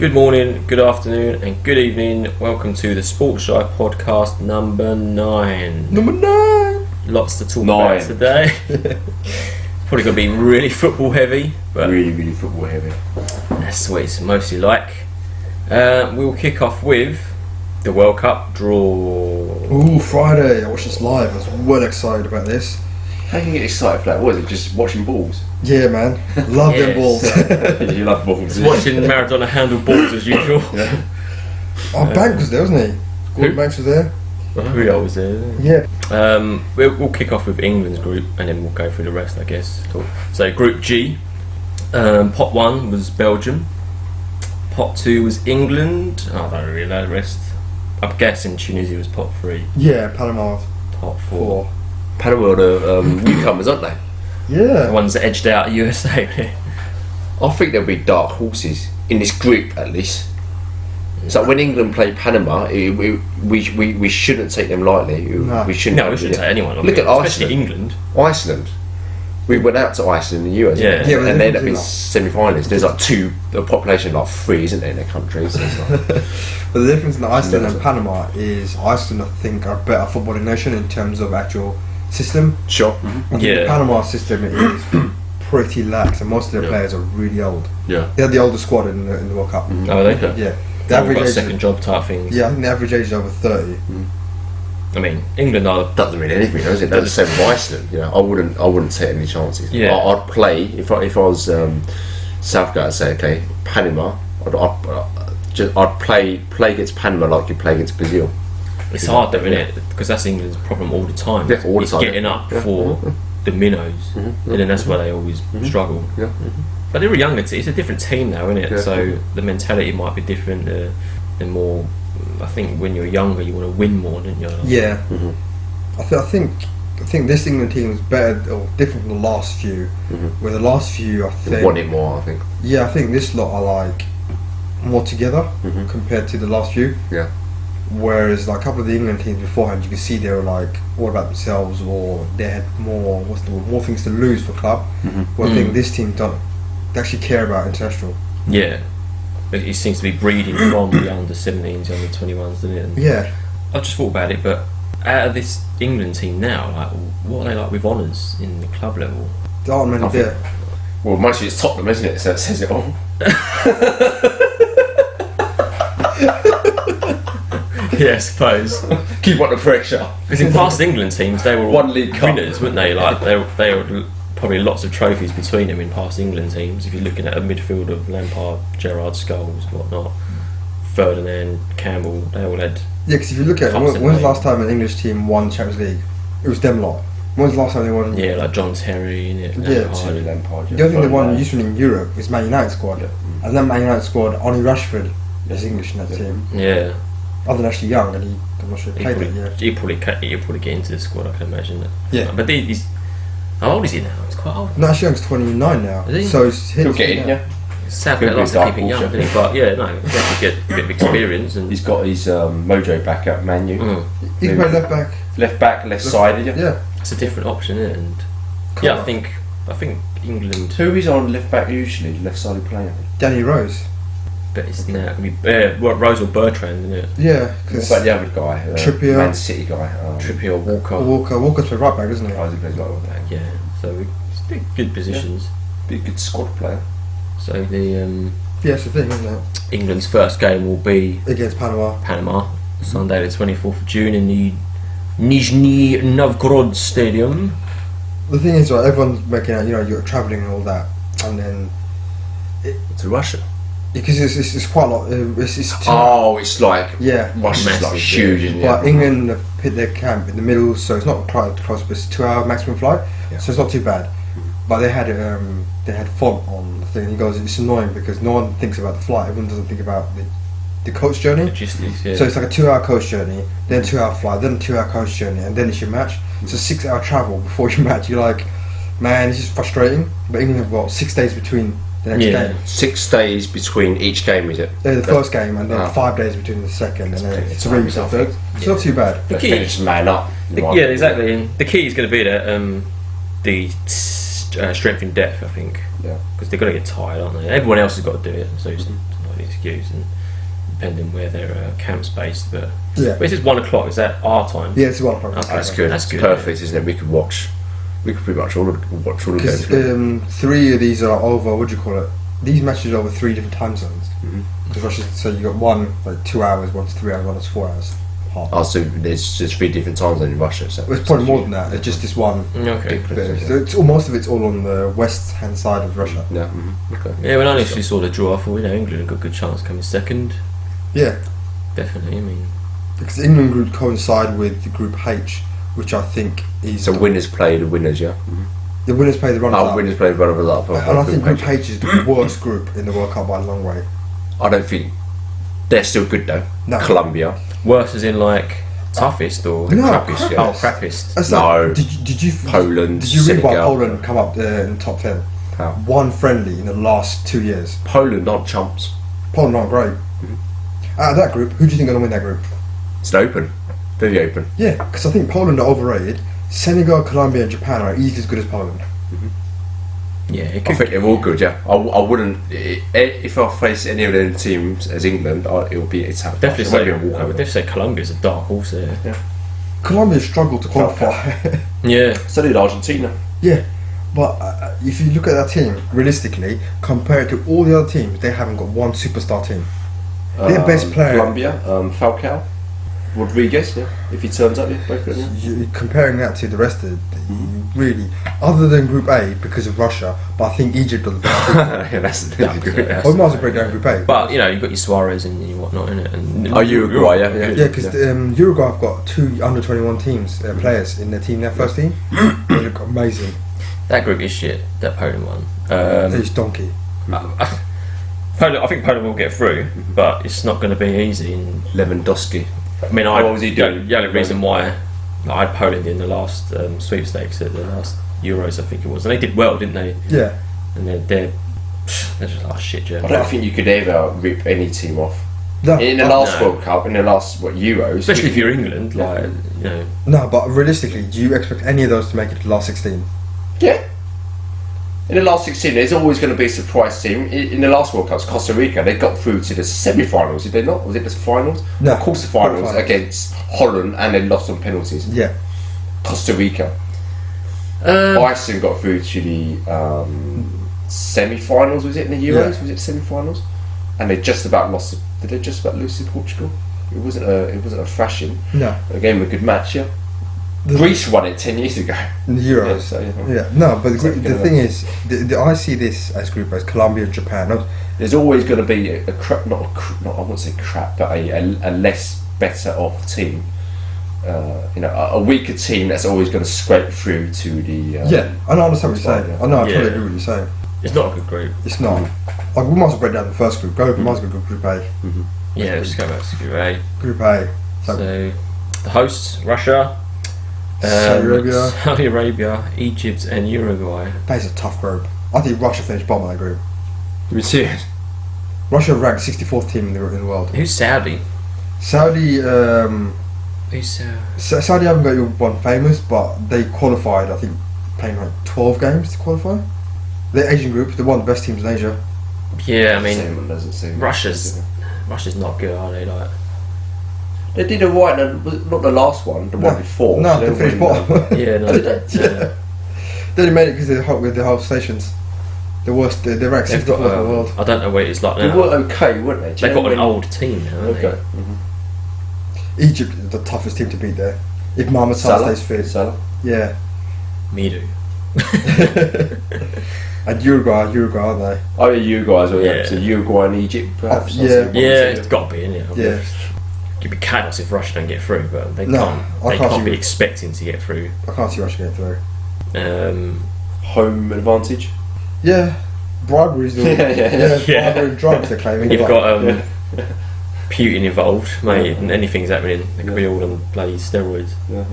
Good morning, good afternoon, and good evening. Welcome to the Sports Jive podcast number 9. Number 9! Lots to talk about today. Probably going to be really football heavy, but really football heavy. that's what it's mostly like. We'll kick off with the World Cup draw. Ooh, Friday. I watched this live. I was well excited about this. How can you get excited for that? What is it, just watching balls? Yeah, man. Love them balls. You love balls. Just watching Maradona handle balls as usual. Yeah. Oh, Bank was there, wasn't he? Gordon Banks was there. Who was there? Yeah. We'll kick off with England's group and then we'll go through the rest, I guess. Cool. So Group G, pot 1 was Belgium, pot 2 was England. I don't really know the rest. I'm guessing Tunisia was pot 3. Yeah, Panama was Pot 4. Panama are the newcomers, aren't they? Yeah. The ones that edged out USA. I think there'll be dark horses in this group at least. So when England play Panama, we shouldn't take them lightly. No. We shouldn't. No, we shouldn't take anyone. Look at especially Iceland. Iceland. We went out to Iceland in the US, Yeah. and Yeah, but they they ended up didn't being do that. semi-finalists. There's like a population of like 3, isn't there, in their country? So it's like, But the difference in Iceland and Panama is Iceland, I think, are a better footballing nation in terms of actual system. sure. I think Yeah. the Panama system is pretty lax, and most of their players are really old. Yeah. They're the oldest squad in the World Cup. Oh, they? Yeah. The They've average got age. second job type things. Yeah, I think the average age is over 30. I mean, England are. Doesn't mean anything, does it? That's the same with Iceland. You know, I wouldn't take any chances. Yeah. I'd play if I was Southgate. I'd say, okay, Panama. I'd play against Panama like you play against Brazil. It's hard though, isn't it? Because that's England's problem all the time. Yeah, all the It's time. getting up Yeah. for the minnows, and then that's where they always struggle. Yeah. But they're a younger team. It's a different team now, isn't it? Yeah. So the mentality might be different. They're more. I think when you're younger, you want to win more, don't you? Yeah. I think this England team is better or different from the last few. Where the last few, I They think, want it more, I think. yeah, I think this lot are like more together compared to the last few. Yeah. Whereas like a couple of the England teams beforehand, you could see they were like all about themselves, or they had more more things to lose for club. Where I think this team don't actually care about international. Yeah. It seems to be breeding from the under 17s, under 21s, doesn't it? And Yeah. I just thought about it, but out of this England team now, like, what are they like with honours in the club level? There aren't many there. Well, mostly it's Tottenham, isn't it? So it says it all. Yeah, I suppose. Keep on the pressure. Because in past England teams, they were all One League Cup. winners, weren't they? Like they were probably lots of trophies between them in past England teams. If you're looking at a midfield of Lampard, Gerrard, Scholes, whatnot, Ferdinand, Campbell, they all had. Yeah, because if you look at it, Cups in when's the May. last time an English team won the Champions League? It was them lot. When's the last time they won? Yeah, like John Terry, innit? Yeah, Lampard. Lampard. The only thing they won usually in Europe is Man United squad, and that Man United squad, only Rashford is English in that team. Yeah, Other than actually Young, and I'm not sure he played that year. he'll probably get into the squad. I can imagine that. Yeah. But he's how old is he now? He's quite old. No, actually Young's 29 now. Is he? So it's He'll get in, yeah. Southgate Could be likes a to dark keep him young, horse, doesn't he? But yeah, no, definitely get a bit of experience and. He's got his mojo back at Man U. He can play left back. Left back, left sided, yeah. Yeah. It's a different option, isn't it? And yeah, I think England. Who is on left back usually? Left sided player. Danny Rose. But it's now going to be Rose or Bertrand, isn't it? Yeah, What because about the other guy? Trippier. Man City guy. Trippier or Walker. Walker's played right back, isn't he? Oh, he plays like that. Yeah, so it's good positions. Be a good squad player. So the Yeah, it's the thing, isn't it? England's first game will be Against Panama. Sunday the 24th of June in the Nizhny Novgorod Stadium. The thing is, right, everyone's making out, you're travelling and all that, and then To Russia. because it's quite a lot. It's Oh, it's like yeah. Russia's Massive, like huge, isn't it? But England have hit their camp in the middle, so it's not quite close, but it's 2-hour maximum flight, Yeah. so it's not too bad. But they had font on the thing. He goes, it's annoying because no one thinks about the flight. Everyone doesn't think about the coach journey. Logistics, yeah. So it's like a 2-hour coach journey, then 2-hour flight, then a 2-hour coach journey, and then it's your match. It's a 6-hour travel before your match. You're like, man, it's just frustrating. But England have got 6 days between the next game. 6 days between each game, is it? The first game, and then Ah. 5 days between the second, and then plenty of 3 time, weeks I after. think. It's not too bad. The They key- finish man up. Yeah, exactly. And the key is going to be that the strength in depth, I think. Yeah. Because they're going to get tired, aren't they? Everyone else has got to do it, so it's got an excuse, and depending where their camp's based. But Yeah. this is 1 o'clock. Is that our time? Yeah, it's 1 o'clock. Okay. That's good. That's good. Perfect, isn't it? We could pretty much watch all the games. Because 3 of these are over. What do you call it? These matches are over 3 different time zones. Because Russia, so you got one like 2 hours, one's 3 hours, one's 4 hours. Half. Oh, so there's just 3 different time zones in Russia. So Well, it's probably more than that. It's just this one. Okay. Bit. So it's most of it's all on the west hand side of Russia. Yeah. Okay. Yeah, when I initially saw the draw, I thought, England have got a good chance coming second. Yeah, Definitely. I mean, because England would coincide with the Group H, which I think is So winners play the winners, yeah. the winners play the runners up. Winners play the runners up. And I think Group H is the worst group in the World Cup by a long way. I don't think they're still good though. No. Colombia. worse as in like toughest or No, crappiest, yeah. Oh, crappiest. That's No. like, did you Poland, Did you read about Senegal. Poland come up in the top 10? How? One friendly in the last 2 years. Poland aren't chumps. Poland aren't great. Out of that group, who do you think are going to win that group? It's open. Very open. Yeah, because I think Poland are overrated. Senegal, Colombia, and Japan are easily as good as Poland. Yeah, it I could. think they're all good, yeah. I wouldn't. If I face any of them teams as England, it would be a tough. Definitely It won't be a say, I would walkover. definitely say Colombia's a dark horse there. Colombia struggled to qualify. Yeah, So did Argentina. Yeah, but if you look at that team, realistically, compared to all the other teams, they haven't got one superstar team. Their best player- Colombia, Falcao, Rodriguez. Yeah, if he turns up, yeah, both of them. You, comparing that to the rest of you really, other than Group A because of Russia, but I think Egypt are the best group. Yeah, that's good. Yeah. I might as well break down Group A. but you've got your Suarez and your whatnot in it. And Uruguay, yeah. Yeah, because Uruguay have got 2 under 21 teams players in their team, their first team. They look amazing. That group is shit. That Poland one. It's donkey. Poland, I think Poland will get through, but it's not going to be easy. And Lewandowski. I mean, What was he doing? The only reason why I had Poland in the last sweepstakes at the last Euros, I think it was, and they did well, didn't they? Yeah. And they're just like shit, I Germany. don't think you could ever rip any team off. No, In the last no. World Cup, in the last Euros, Especially if you're England, no, but realistically, do you expect any of those to make it to the last 16? yeah. In the last 16, there's always going to be a surprise team. In the last World Cup, Costa Rica, they got through to the semi-finals, did they not? Was it the finals? No. Of course, the finals Quarterfinals. against Holland, and they lost on penalties. Yeah. Costa Rica. Iceland got through to the semi-finals. Was it in the Euros? Yeah. Was it semi-finals? And they just about lost. Did they just about lose to Portugal? It wasn't a thrashing. No. Again, a good match. Yeah. Greece won it 10 years ago. In the Euros. Yeah, so, Yeah. No, but So the thing is, I see this as group as Colombia and Japan. There's always going to be a crap, not I wouldn't say crap, but a less better off team. A weaker team that's always going to scrape through to the. Yeah, I know, I understand what you're saying. Yeah. I know, I totally Yeah. agree with what you're saying. it's not a good group. It's not. Like, we might as well break down the first group. We might as well go Group A. Yeah, let's go back to Group A. Group A. So the hosts: Russia, Saudi Arabia, Egypt, and Uruguay. That's a tough group. I think Russia finished bottom of that group. You see it? Russia ranked 64th team in the world. Who's Saudi? Saudi, Who's Saudi haven't got one famous, but they qualified. I think playing like 12 games to qualify. The Asian group, they're one of the best teams in Asia. Yeah, I mean, Same doesn't seem. Russia's not good, are they? Like, They did a right, not the last one, the one before. No, so they finished win, bottom. yeah, no, Yeah. They only made it because they're hot with the whole stations. The worst, they're ranked they've 64th got. in the world. I don't know what it's like They now. were okay, weren't they? Do you They've know got an when- old team, haven't Okay. Egypt is the toughest team to beat there. If Mohamed Salah stays fit. Salah. Yeah. they? Midu. And Uruguay, aren't they? Oh yeah, you guys. Well, yeah. Yeah. So Uruguay and Egypt, perhaps. Yeah. That's the Yeah, one, it's got to be in it. Yeah. It'd be chaos if Russia don't get through, but they No, can't. I They can't can't be see- expecting to get through. I can't see Russia getting through. Home advantage. Yeah. Bribery's the Yeah. bribery and drugs they're claiming. You've but- got yeah. Putin involved, mate, and anything's happening. It could be all on bloody steroids. Yeah.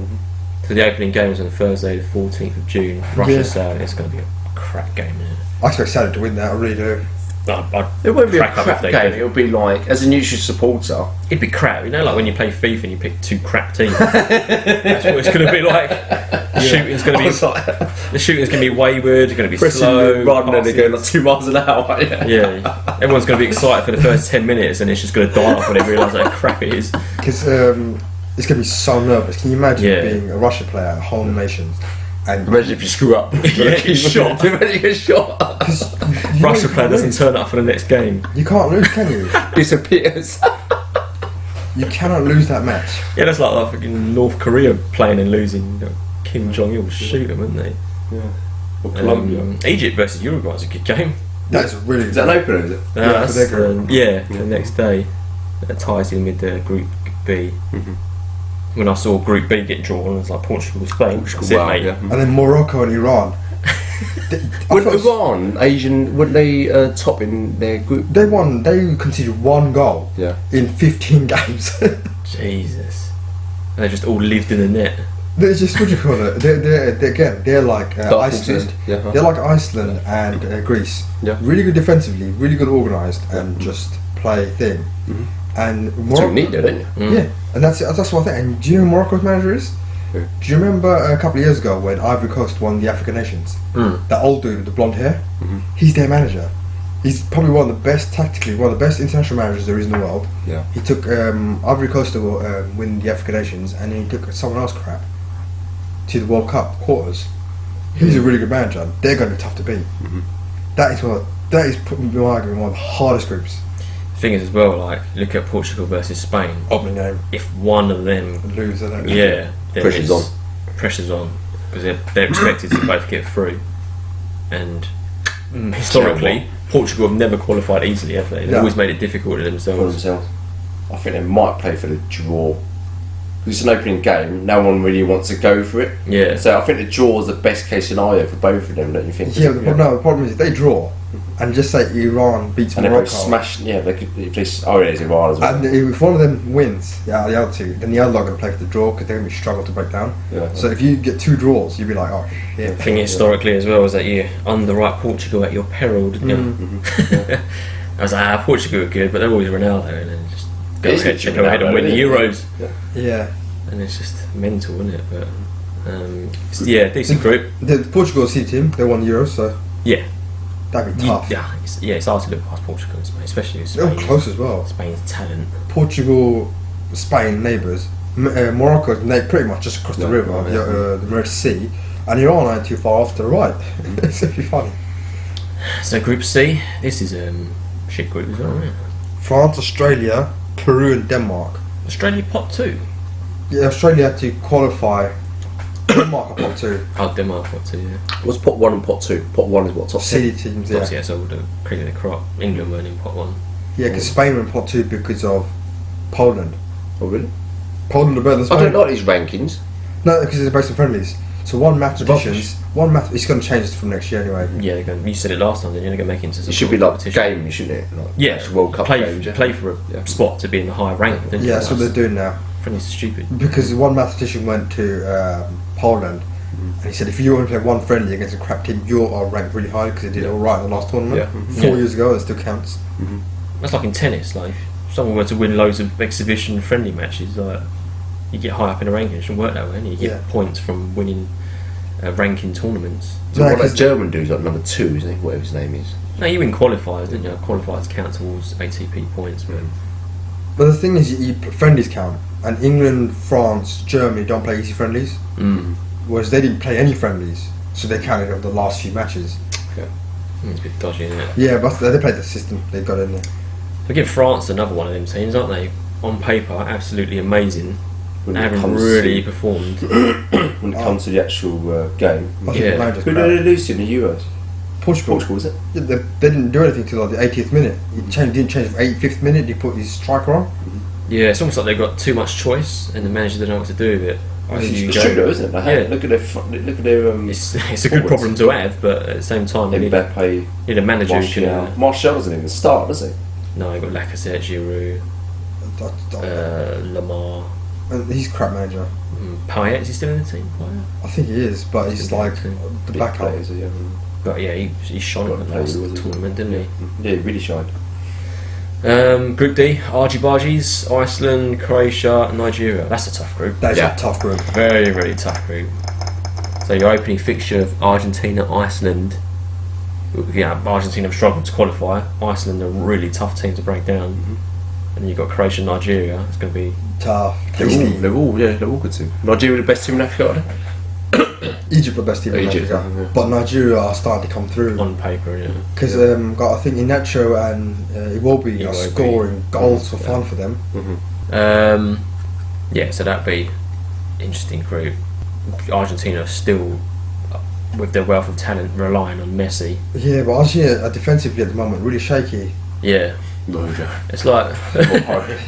So the opening game is on Thursday, the 14th of June. Russia Saudi. It's going to be a crap game, isn't it? I expect Saudi to win that, I really do. It won't be a crack up if crap they game. did. It'll be like, as a neutral supporter, It'd be crap, you know, like when you play FIFA and you pick 2 crap teams. That's what it's going to be like. The shooting's going to be wayward. It's going to be slow, rather than passing. going like 2 miles an hour. Yeah, everyone's going to be excited for the first 10 minutes, and it's just going to die off when they realise how crap it is. Because it's going to be so nervous. Can you imagine Yeah. being a Russia player at home nations? And Imagine if you screw up. Yeah, get shot. Imagine you get shot. Russia player doesn't turn up for the next game. You can't lose, can you? Disappears. You cannot lose that match. Yeah, that's like fucking North Korea playing and losing. Kim Jong Il would shoot them, wouldn't they? Yeah. Or Colombia. Egypt versus Uruguay is a good game. That is really. Is that an opener, is it? Yeah, for their group. The next day. That ties in with Group B. Mhm. When I saw Group B get drawn, it was like Portugal, Spain. That's it, Wow, mate. yeah. And then Morocco and Iran. Wouldn't Iran, wouldn't they top in their group? They won. They conceded 1 goal Yeah. in 15 games. Jesus. And they just all lived in the net. They're just, what do you call it? They're like Dark Iceland. horses. Yeah. They're like Iceland and Greece. Yeah. Really good defensively, really good organised, and just play thing. Mhm. And That's what Morocco, you need, don't you? Mm. yeah, and that's what I think. And do you know who Morocco's manager is? Who? Do you remember a couple of years ago when Ivory Coast won the African Nations? Mm. That old dude with the blonde hair. Mhm. He's their manager. He's probably one of the best tactically, one of the best international managers there is in the world. Yeah. He took Ivory Coast to win the African Nations, and then he took someone else crap to the World Cup quarters. He's a really good manager. They're going to be tough to beat. Mhm. That is putting me arguing one of the hardest groups. The thing is, as well, like, look at Portugal versus Spain. Opening game, If one of them, lose, I don't know. then Pressure's it's- Pressure's on. Because they're expected to both get through. And historically, Portugal have never qualified easily, have they? They've No. always made it difficult to For themselves. themselves. I think they might play for the draw. Because it's an opening game, no one really wants to go for it. Yeah. So I think the draw is the best case scenario for both of them, don't you think? Yeah, but the problem is if they draw, and just say Iran beats And they Morocco, both smash. Yeah, they could. If they, oh, it is Iran as well. and if one of them wins, the other two, then the other lot are going to play for the draw because they're going to struggle to break down. Yeah. So if you get 2 draws, you'd be like, oh shit. The thing historically as well is that you underwrite Portugal at your peril, didn't you? Mhm. I was like, Portugal are good, but they're always Ronaldo, and then just go It is ahead, good go ahead and Ronaldo, win the isn't it? Euros. Yeah. And it's just mental, isn't it? But decent group. The Portugal seed team, they won the Euros, so Yeah, that'd be tough. it's hard to look past Portugal and Spain, especially with They're all Spain. close as well. Spain's talent. Portugal, Spain, neighbours. Morocco, pretty much just across the Yeah, river, yeah. the Red Sea, and Iran aren't too far off to the right. It's going to be funny. So Group C, this is shit group as well, isn't it? France, Australia, Peru, and Denmark. Australia pot 2. Yeah, Australia had to qualify. Denmark are pot 2. Oh, Denmark pot 2, yeah. What's pot 1 and pot 2? Pot 1 is what, top 10? City teams, yeah. Obviously, that's all the cream of the crop. England weren't in pot 1. Yeah, because Spain were in pot 2 because of Poland. Oh, really? Poland are better than Spain. I don't like these rankings. No, because they're based on friendlies. So it's going to change from next year anyway. Yeah, they're going, you said it last time, then you're going to make it into some It should sort be of like competition. game, shouldn't it? Like Yeah, actual World Cup play, games, yeah. play for a Yeah. spot to be in the higher rank. don't you? Yeah, that's what they're doing now. Friendlies are stupid. Because one mathematician went to Poland and he said if you only play one friendly against a crap team, you are ranked really high because they did it all right in the last tournament. Yeah. 4 years ago, it still counts. That's like in tennis. Like, if someone were to win loads of exhibition friendly matches, like, you get high up in the ranking. It shouldn't work that way, and you get Yeah. points from winning ranking tournaments. So No, what that 'cause- German dude's like number 2, isn't he? Whatever his name is. No, you win qualifiers, didn't you? Qualifiers count towards ATP points, but But the thing is, friendlies count. And England, France, Germany don't play easy friendlies. Whereas they didn't play any friendlies. So they counted over the last few matches. it's a bit dodgy, isn't it? Yeah, but they played the system. They got in there. We give France another one of them teams, aren't they? On paper, absolutely amazing. When They it haven't comes really to- performed. When it comes to the actual game. I think Yeah. the manager's Who crap. did they lose to in the Euros? Portugal. Portugal, was it? Yeah, they didn't do anything till like the 80th minute. He didn't change for 85th minute. He put his striker on. Yeah, it's almost like they've got too much choice, and the manager doesn't know what to do with it. Where do you It's go? true though, isn't it? Like, hey, Yeah. look at their It's a good forwards. problem to have, but at the same time, they need Mbappe, a manager who Martial. can. Martial doesn't even start, does he? No, you've got Lacazette, Giroud, Lamar, And he's a crap manager. Payet. Is he still in the team? Payet? I think he is, but he's like the Big backup. players, yeah. But yeah, he shone in the last tournament, didn't he? Yeah, he really shined. Group D, Argy-Bargies, Iceland, Croatia, Nigeria. That's a tough group. That's a tough group. Very, very tough group. So your opening fixture of Argentina, Iceland. Yeah, Argentina have struggled to qualify. Iceland are a really tough team to break down. And then you've got Croatia, Nigeria. It's going to be Tough. They're all good too. Nigeria the best team in Africa, aren't they? Egypt the best team in Egypt, Africa. yeah. But Nigeria are starting to come through. on paper, yeah. Because I think Inacho and Iwobi are Iwobi. scoring goals for fun for them. Yeah, so that'd be interesting group. Argentina are still, with their wealth of talent, relying on Messi. Yeah, but Argentina are defensively at the moment really shaky. Yeah. Roger. It's like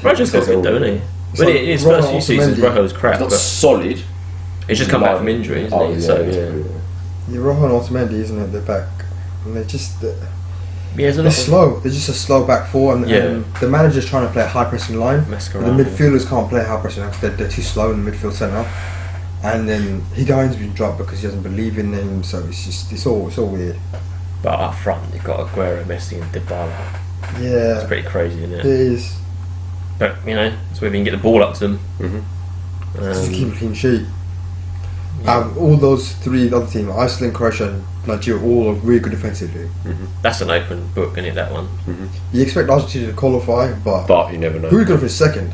Roger's got good, don't he? But like his first few seasons, Otamendi. Rojo's crap. It's not But solid. he's just come back from injury, isn't he? So Yeah, Rojo and Otamendi, isn't it? They're back. And they're just... yeah, there's a They're lot slow. They're just a slow back four, and the manager's trying to play a high pressing line. Mascherano. The midfielders can't play high pressing line because they're too slow in the midfield centre. And then Higuain's been dropped because he doesn't believe in them. So it's all weird. But up front, you've got Aguero, Messi, and Dybala. Yeah, It's pretty crazy, isn't it it? is. But you know, it's whether you can get the ball up to them. Just to keep a clean sheet. Yeah. All those three other teams, Iceland, Croatia, and Nigeria, all are really good defensively. That's an open book, isn't it? That one. You expect Argentina to qualify, but You never know. who's going for second?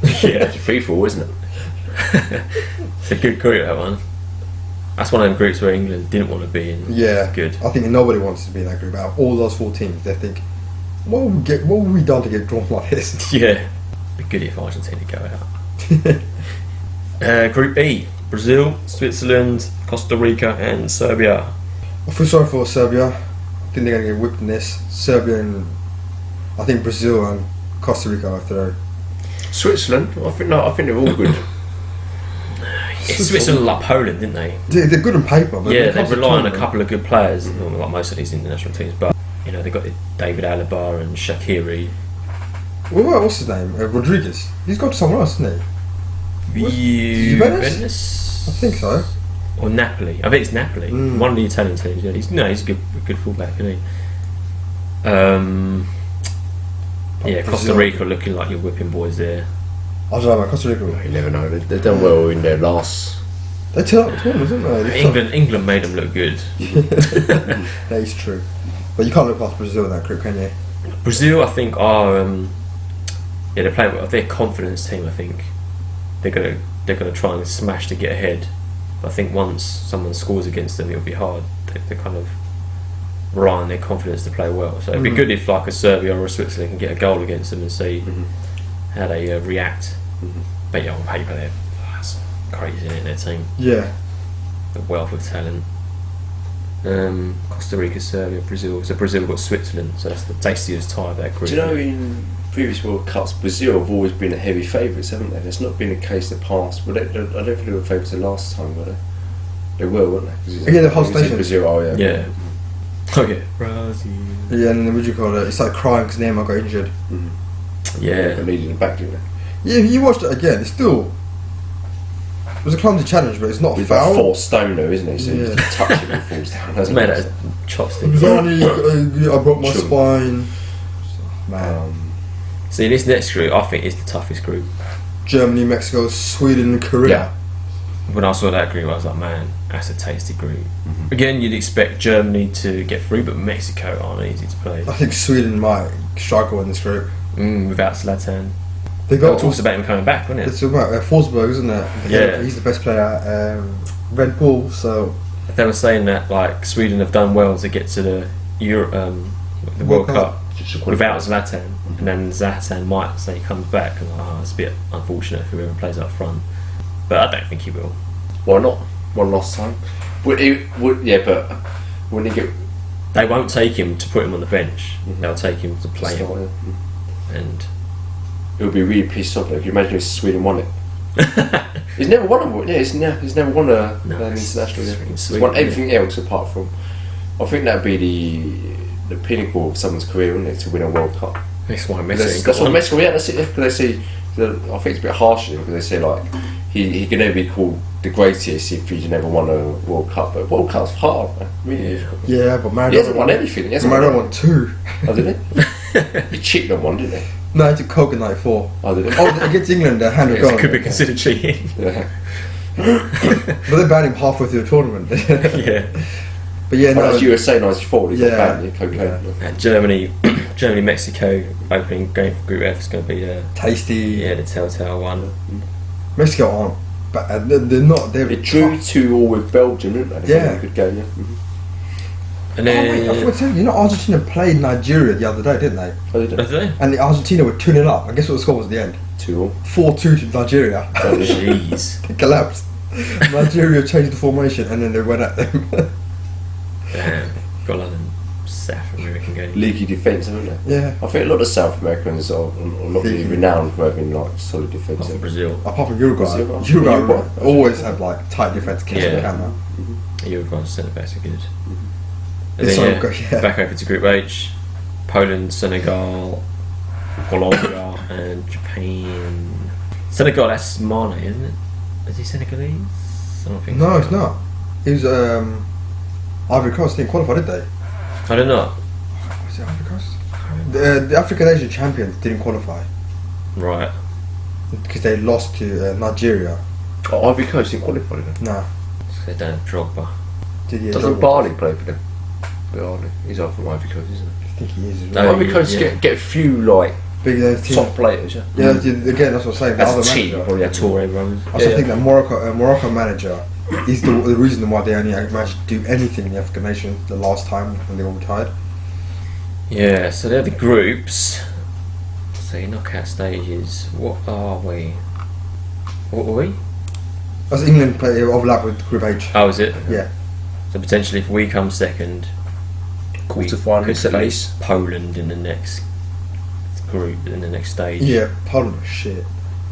Yeah, It's a free-for-all, isn't it? it's a good group, that one. That's one of them groups where England didn't want to be in. Yeah, It's good. I think nobody wants to be in that group. Out of all those four teams, they think, what have we done to get drawn like this? Yeah, be good if Argentina go out. Group E: Brazil, Switzerland, Costa Rica, and Serbia. I feel sorry for Serbia. I think they're going to get whipped in this. Serbia and I think Brazil and Costa Rica are third. Switzerland, I think they're all good. Switzerland like Poland, didn't they? They're good on paper, but Yeah, when it they comes to rely on a tournament- couple of good players, like most of these international teams. But you know, they've got David Alaba and Shaqiri. What's his name? Rodriguez. He's gone to somewhere else, isn't he? Juventus? I think so. Or Napoli. I think it's Napoli. One of the Italian teams. Yeah, he's a good fullback, isn't he? Yeah, Costa Brazil. Rica looking like your whipping boys there. I don't know about Costa Rica. You never know. They've done well in their last. They turn up the tournament, didn't they? England made them look good. That is true. But you can't look past Brazil in that group, can you? Brazil, I think, are they're playing well. They're a confidence team. I think they're gonna try and smash to get ahead. But I think once someone scores against them, it'll be hard. They kind of rely on their confidence to play well. So it'd be good if like a Serbia or a Switzerland can get a goal against them and see how they react. But yeah, on paper that's crazy, isn't it, their team? Yeah. The wealth of talent. Costa Rica, Serbia, Brazil. So Brazil got Switzerland. So that's the tastiest tie of that group. Do you know in previous World Cups, Brazil have always been a heavy favourites, haven't they? That's not been the case in the past. But I don't think they were favourites the last time, were they? They were, weren't they? Yeah, the whole station. Brazil, oh yeah. Yeah. Oh yeah. Brazil. Yeah, and then what do you call it? He started crying because Neymar got injured. Yeah. They needed him back, didn't they? Yeah, if you watched it again, it's still... It was a clumsy challenge, but it's not a He's foul. like 4 stone though, isn't he? So Yeah. you just touch him and he falls down. It's Hasn't made he? out of chopsticks. I broke my Sure. spine. Man. See, this next group, I think, is the toughest group. Germany, Mexico, Sweden, and Korea. When I saw that group, I was like, man, that's a tasty group. Again, you'd expect Germany to get through, but Mexico aren't easy to play. I think Sweden might struggle in this group. Without Zlatan. They There got were talks about him coming back, wasn't It's it? about Forsberg, isn't it? Yeah. He's the best player at Red Bull, so... They were saying that like Sweden have done well to get to the the World Cup without Zlatan, and then Zlatan might say he comes back, and it's a bit unfortunate for whoever plays up front. But I don't think he will. Why not? One last time. But when he get They won't take him to put him on the bench. They'll take him to play him, started, and he'll be really pissed off. Like, can you imagine if Sweden won it? He's never won a he's never won a No, an it's international. really He's Sweden, won everything else apart from. I think that'd be the pinnacle of someone's career, wouldn't it, to win a World Cup? that's why Messi. That's what Messi. Yeah, that's it. Because they say, I think it's a bit harsh because they say like he can never be called the greatest if he's never won a World Cup. But World Cup's hard, man. Really difficult. Yeah, but Maradona He hasn't won anything. He hasn't Maradona won 2. Oh, did he? He cheated on one, didn't he? No, he took coke in 94. Oh, did he? Oh, against England, they handed It goal. could be considered cheating. Yeah. But they banned him halfway through the tournament. Yeah. But yeah, Oh, no. that's USA 94. He got Yeah. banned. Yeah, cocaine. Yeah. And Germany, Mexico opening game for Group F is going to be Tasty. the telltale one. Mexico aren't, but they're not. They're They drew 2-2 with Belgium, didn't they? Yeah. Good game, yeah. And Oh, wait, I then forgot to tell you, Argentina played Nigeria the other day, didn't they? Oh, they did. are they? And the Argentina were 2-0 up. I guess what the score was at the end? 2-all. 4-2 to Nigeria. Oh, yeah. Jeez. They collapsed. Nigeria changed the formation and then they went at them. Damn. Got a lot of them South American games. Leaky defence, haven't they? Yeah. I think a lot of South Americans are not really Leaky. renowned for having like solid defence. Apart from Brazil. Apart from Uruguay. Brazil. Uruguay always have like tight defence against Yeah. the camera. Uruguay's centre backs are good. And It's then, so good, yeah. back over to Group H. Poland, Senegal, Colombia, and Japan. Senegal, that's Mane, isn't it? Is he Senegalese? I don't think No, so. it's not. It was Ivory Coast didn't qualify, did they? I don't know. Was it Ivory Coast? The African Asian champions didn't qualify Right. because they lost to Nigeria. Oh, Ivory Coast didn't qualify, did they? No. They don't have Drogba. Doesn't Barley play for them? Barley. He's off from Ivory Coast, isn't I think he is as No, well. he? Ivory Coast yeah. get a few like Big team. top players, yeah. Yeah, again, that's what I'm saying. The As a other team, manager. probably Yeah, had Toure runs. I also Yeah. think that Morocco manager is the reason why they only managed to do anything in the African nation the last time when they all retired. Yeah, so they're the groups. So your knockout stages. What are we? What are we? As England play overlap with Group H. Oh, is it? Yeah. So potentially, if we come second, we Quarterfinals could at face least. Poland in the next group, in the next stage. Yeah, Poland was shit.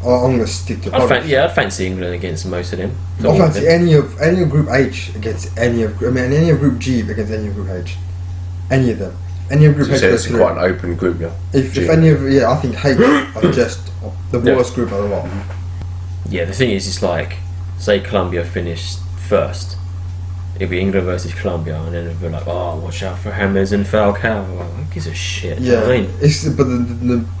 I'm gonna stick to I'd Poland. I'd fancy England against most of them. I fancy any of Group H against any of any of Group G against any of Group H. Any of them. Any of Group So H it's goes through. quite an open group, yeah. If G. any of I think H are just the Yeah. worst group of the lot. Yeah, the thing is, it's like, say Colombia finished first, it'd be England versus Colombia, and then it'd be like, oh, watch out for James and Falcao. Well, who gives a shit? Do you know Yeah, what I mean? it's but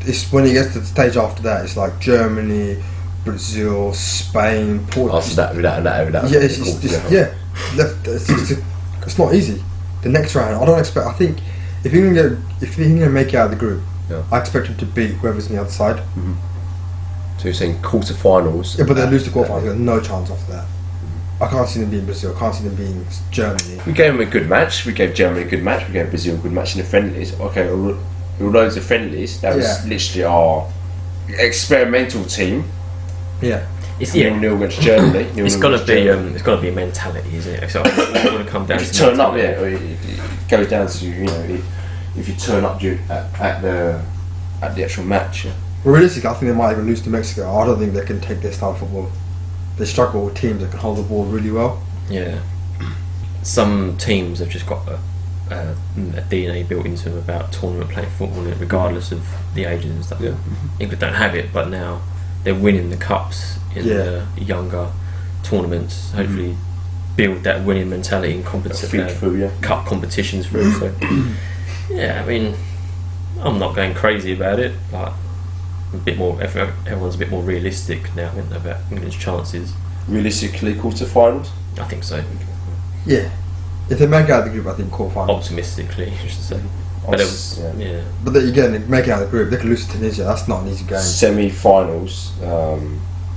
it's when it gets to the stage after that, it's like Germany, Brazil, Spain, Portugal. Oh, so that. Yeah, it's it's not easy. The next round, I don't expect. I think if England make it out of the group, Yeah. I expect them to beat whoever's on the other side. So you're saying quarterfinals? Yeah, but they lose the quarterfinals. There's no chance after that. I can't see them beating Brazil. I can't see them beating Germany. We gave them a good match. We gave Germany a good match. We gave Brazil a good match in the friendlies. Okay, although the friendlies, that was Yeah. literally our experimental team. Yeah, It's 0-0 against Germany. It's 0-0 gotta against be Germany. it's gotta be a mentality, isn't it? So I think it's gonna come down If you to turn up, mentality. yeah, it goes down to if you turn up at the actual match. Yeah. but realistically, I think they might even lose to Mexico. I don't think they can take their style of football. They struggle with teams that can hold the ball really well. Yeah. Some teams have just got a DNA built into them about tournament playing football, regardless of the ages and stuff. Yeah. England don't have it, but now they're winning the cups in Yeah. the younger tournaments. Hopefully, build that winning mentality in Feed through, yeah. cup competitions through. So, yeah, I mean, I'm not going crazy about it. Like, a bit more. Everyone's a bit more realistic now, isn't they, about England's chances. Realistically, quarterfinals. I think so. Yeah, if they make it out of the group, I think quarterfinals. Optimistically, I should say. But it was, yeah. But then again, they make it out of the group, they could lose to Tunisia. That's not an easy game. Semi-finals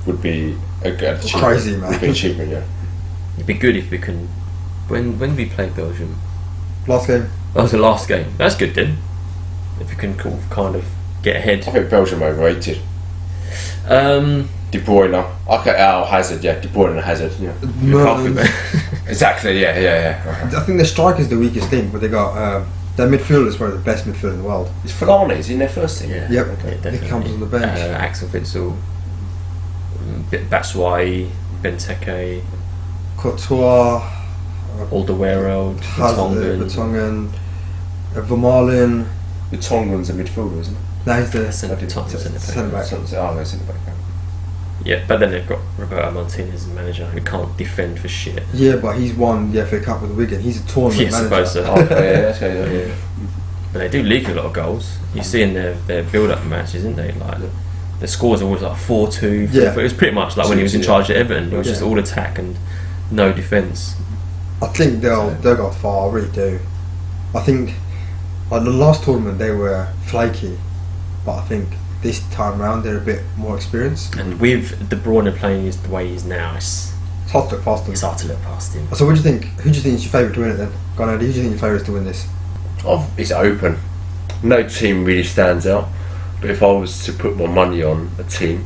would be a good achievement. Crazy, man. Would be an achievement, yeah. It'd be good if we can. When did we play Belgium? Last game. That was the last game. That's good then. If we can kind of get I ahead. think Belgium overrated. De Bruyne. Okay, Hazard, yeah. De Bruyne and Hazard, yeah. No, Exactly, yeah. I think the strike is the weakest thing, but they got their midfield is probably the best midfield in the world. Is Fulani in their first team? Yeah. Yep, Yeah, it definitely. comes on the bench. Axel Witsel, Batshuayi, Benteke, Courtois, Alderweireld, Hazard, Vertonghen. Vertonghen, Vermaelen. The Tongan's a midfielder, isn't he? Now he's the Centre back. centre back. Oh, no, centre back. Yeah, but then they've got Roberto Martinez as manager who can't defend for shit. Yeah, but he's won the FA Cup with Wigan. He's a tournament Yeah, manager. suppose so. Okay, yeah. But they do leak a lot of goals. You see in their build-up matches, isn't they? Like the scores are always like 4-2. Yeah. It was pretty much like when he was in charge at Everton. It was just all attack and no defence. I think they'll go far. I really do. I think like the last tournament they were flaky, but I think this time round they're a bit more experienced. And with De Bruyne playing the way he is now, it's Hard to look past them. hard to look past him. So what do you think? Who do you think is your favourite to win it then? Gonadi, who do you think your favourite is to win this? Oh, it's open. No team really stands out. But if I was to put my money on a team,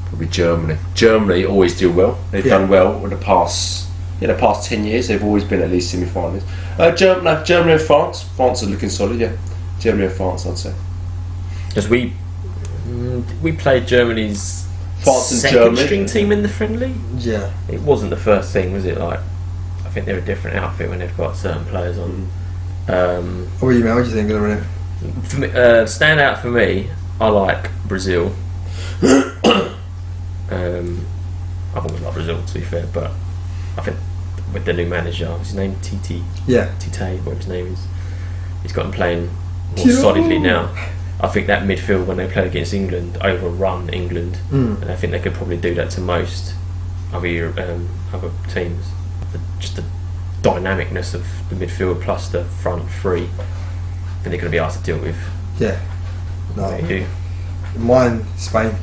probably Germany. Germany always do well. They've done well in the past 10 years. They've always been at least semi-finals. Germany and France. France are looking solid. Yeah, Germany and France, I'd say. Because we played Germany's France and second Germany. string team in the friendly. Yeah. It wasn't the first thing, was it? Like, I think they're a different outfit when they've got certain players on. What do you mean? What do you think of the win? For me, stand out for me, I like Brazil. I've always liked Brazil, to be fair, but I think with the new manager, what's his name? Yeah. Tite, whatever his name is, he's got them playing more solidly now. I think that midfield, when they played against England, overrun England, and I think they could probably do that to most other teams. Just the dynamicness of the midfield plus the front three, I think they're going to be hard to deal with. Yeah. No. What do you do? Mine, Spain.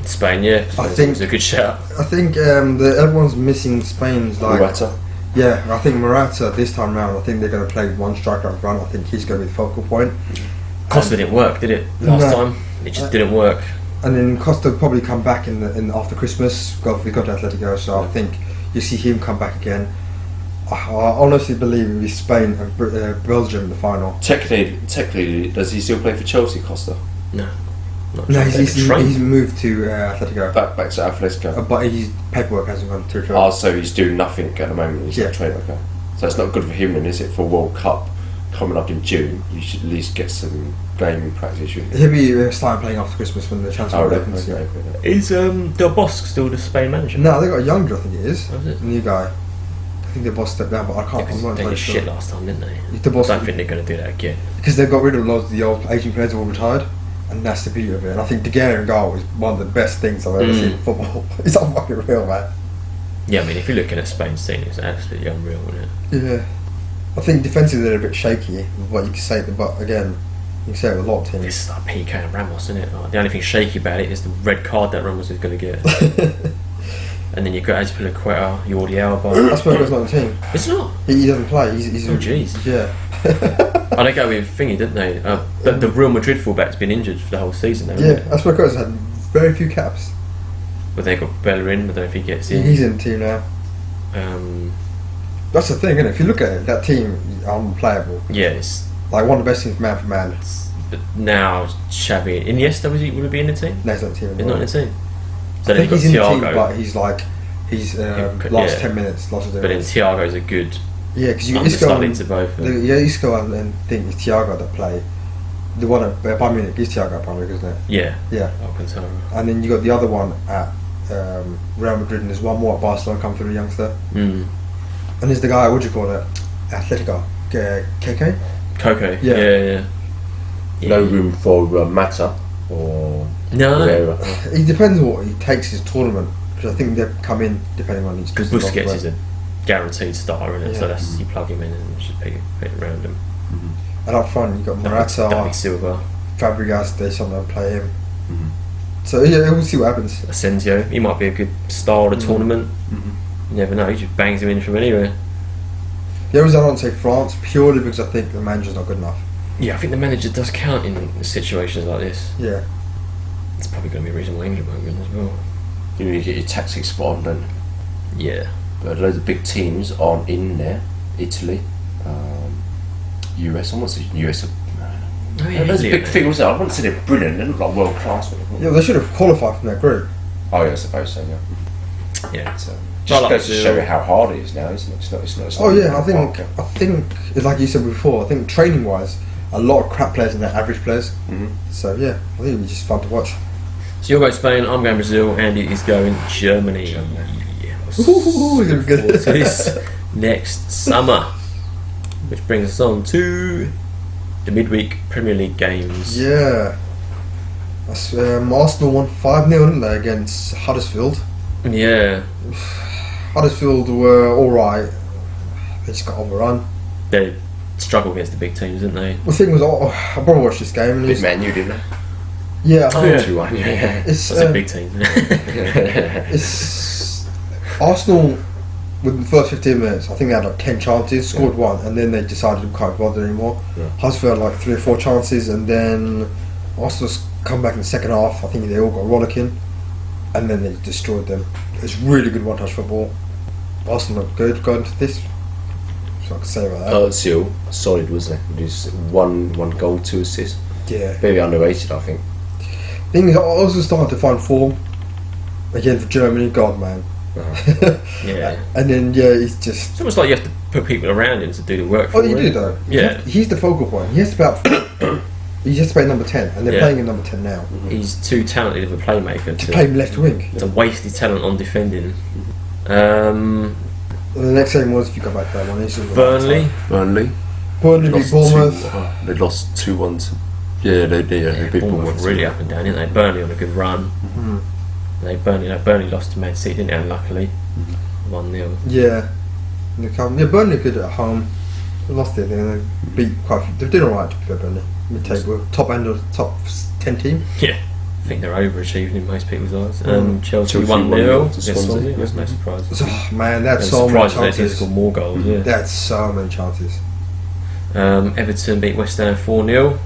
Spain, yeah. I think it's a good shout. I think everyone's missing Spain's like. Morata. Yeah, I think Morata this time round. I think they're going to play one striker up front. I think he's going to be the focal point. Costa didn't work, did it? Last time, it just didn't work. And then Costa will probably come back in after Christmas. Go to Atletico, so I think you see him come back again. I honestly believe it'll be Spain and Belgium in the final. Technically, does he still play for Chelsea, Costa? No. Not No, sure. he's moved to Atletico. Back to Atletico. But his paperwork hasn't gone through. Oh, so he's doing nothing at the moment. He's not training. Okay. So it's not good for him, then, is it? For World Cup coming up in June, you should at least get some gaming practice. He'll be starting playing after Christmas when the transfer opens. Okay. Is Del Bosque still the Spain manager? No, they got a younger, I think it is. Oh, is it? New guy. I think the boss stepped down, but I can't. I'm not They entirely did sure. shit last time, didn't they? The boss, I don't think they're going to do that again. because they've got rid of loads of the old Asian players who all retired, and that's the beauty of it. And I think De Gea in goal is one of the best things I've ever seen in football. It's not fucking real, man. Yeah, I mean, if you're looking at Spain's team, it's absolutely unreal, isn't it? Yeah. I think defensively they're a bit shaky, but you can say that. But again, you can say it with a lot of teams. This is like PK and Ramos, isn't it? Like, the only thing shaky about it is the red card that Ramos is going to get. And then you've got Azpilicueta, Jordi Alba. That's why he's not in the team. It's not. He doesn't play. He's Oh, jeez. Yeah. Oh, they go with thingy, didn't they? The Real Madrid fullback's been injured for the whole season, haven't Yeah, they? that's why he's had very few caps. But they got Bellerin, I don't know if he gets in. He's in the team now. That's the thing, isn't it? If you look at it, that team is unplayable. Yeah, it's, Like one of the best teams man for man. but now Xavi, Iniesta, would he be in the team? No, he's not in the team He's anymore. not in the team. So I then think you've he's got in the team, Thiago, but he's last yeah. 10 minutes, lost but then Thiago's a good yeah, because you understudy to both. Isco and think it's Thiago that play. The one at Bayern Munich is Thiago Bayern, isn't it? Yeah, Yeah. Alcantara. And then you got the other one at Real Madrid, and there's one more at Barcelona come through, the youngster. Mm. And there's the guy, what do you call it? Atletico. KK? Coco. Yeah. Yeah. No room for Mata or No. Pereira. It depends what he takes his tournament, because I think they come in depending on each. Because Busquets is a guaranteed star, isn't it? Yeah. So that's you plug him in and just pick it around him. And up front you got David Morata, Silva, Fabregas. They sometimes play him. Mhm. So yeah, we'll see what happens. Asensio. He might be a good star of the tournament. You never know. He just bangs him in from anywhere. The only reason I don't say France purely because I think the manager's not good enough. Yeah, I think the manager does count in situations like this. Yeah. It's probably going to be a reason why England won't win as well. You need to get your tactics spot on, don't you? Yeah. But loads of big teams aren't in there. Italy, US. I want to say US. Oh, yeah, Those Italy, big aren't figures. I wouldn't say they're brilliant. They're not like world class. Yeah, they should have qualified from that group. Oh yeah, I suppose so. Yeah. they? Yeah. So, I just like goes to the- show you how hard it is now, isn't it? It's not Oh yeah, I think okay. it's like you said before. I think training wise, a lot of crap players and they're average players. Mhm. So yeah, I think it'll be just fun to watch. So you're going Spain, I'm going Brazil, Andy is going Germany. Yeah, Ooh, you're good. forward to this next summer. Which brings us on to the midweek Premier League games. Yeah. That's, Arsenal won 5-0, didn't they, against Huddersfield? Yeah, Huddersfield were alright. They just got overrun. they struggle against the big teams, didn't they? The thing was, I probably watched this game. And Big it's, Man U, didn't they? yeah, Oh, yeah. 2-1, yeah. it's That's a big team, isn't it? it's Arsenal within the first 15 minutes. I think they had like 10 chances, scored one, and then they decided they can't bother anymore. Yeah. Huddersfield had like 3 or 4 chances, and then Arsenal's come back in the second half. I think they all got rollicking, and then they destroyed them. It's really good one-touch football. Arsenal looked good going into this. So I can say about that. Özil, solid, wasn't it? With his one goal, 2 assists. Yeah. Very underrated, I think. Thing is, I was also starting to find form again for Germany. God, man. Yeah. And then he's just. It's almost like you have to put people around him to do the work for Oh, you him. do though. Yeah. He's the focal point. He has to he has to play number 10, and they're Yeah. playing him number 10 now. He's too talented of a playmaker To play him left wing. to waste his talent on defending. And the next game was, if you go back to that one, it's Burnley. Burnley. Burnley beat Bournemouth. They lost 2-1 to... Yeah, they beat Bournemouth Bournemouth. really up and down, didn't they? Burnley on a good run. Burnley lost to Man City, didn't they? Unluckily, 1-0. Yeah. Burnley good at home. They lost it, they beat quite a few. They did alright to be fair, Burnley. Mid-table, top end of top 10 team. Yeah, I think they're overachieving in most people's eyes. Chelsea Chelsea 1-0 1-0 against to Swansea. Swansea. That's no surprise. Oh, man, they had I'm so many surprised they didn't chances. score more goals. Yeah. They had so many chances. Everton beat West Ham 4-0.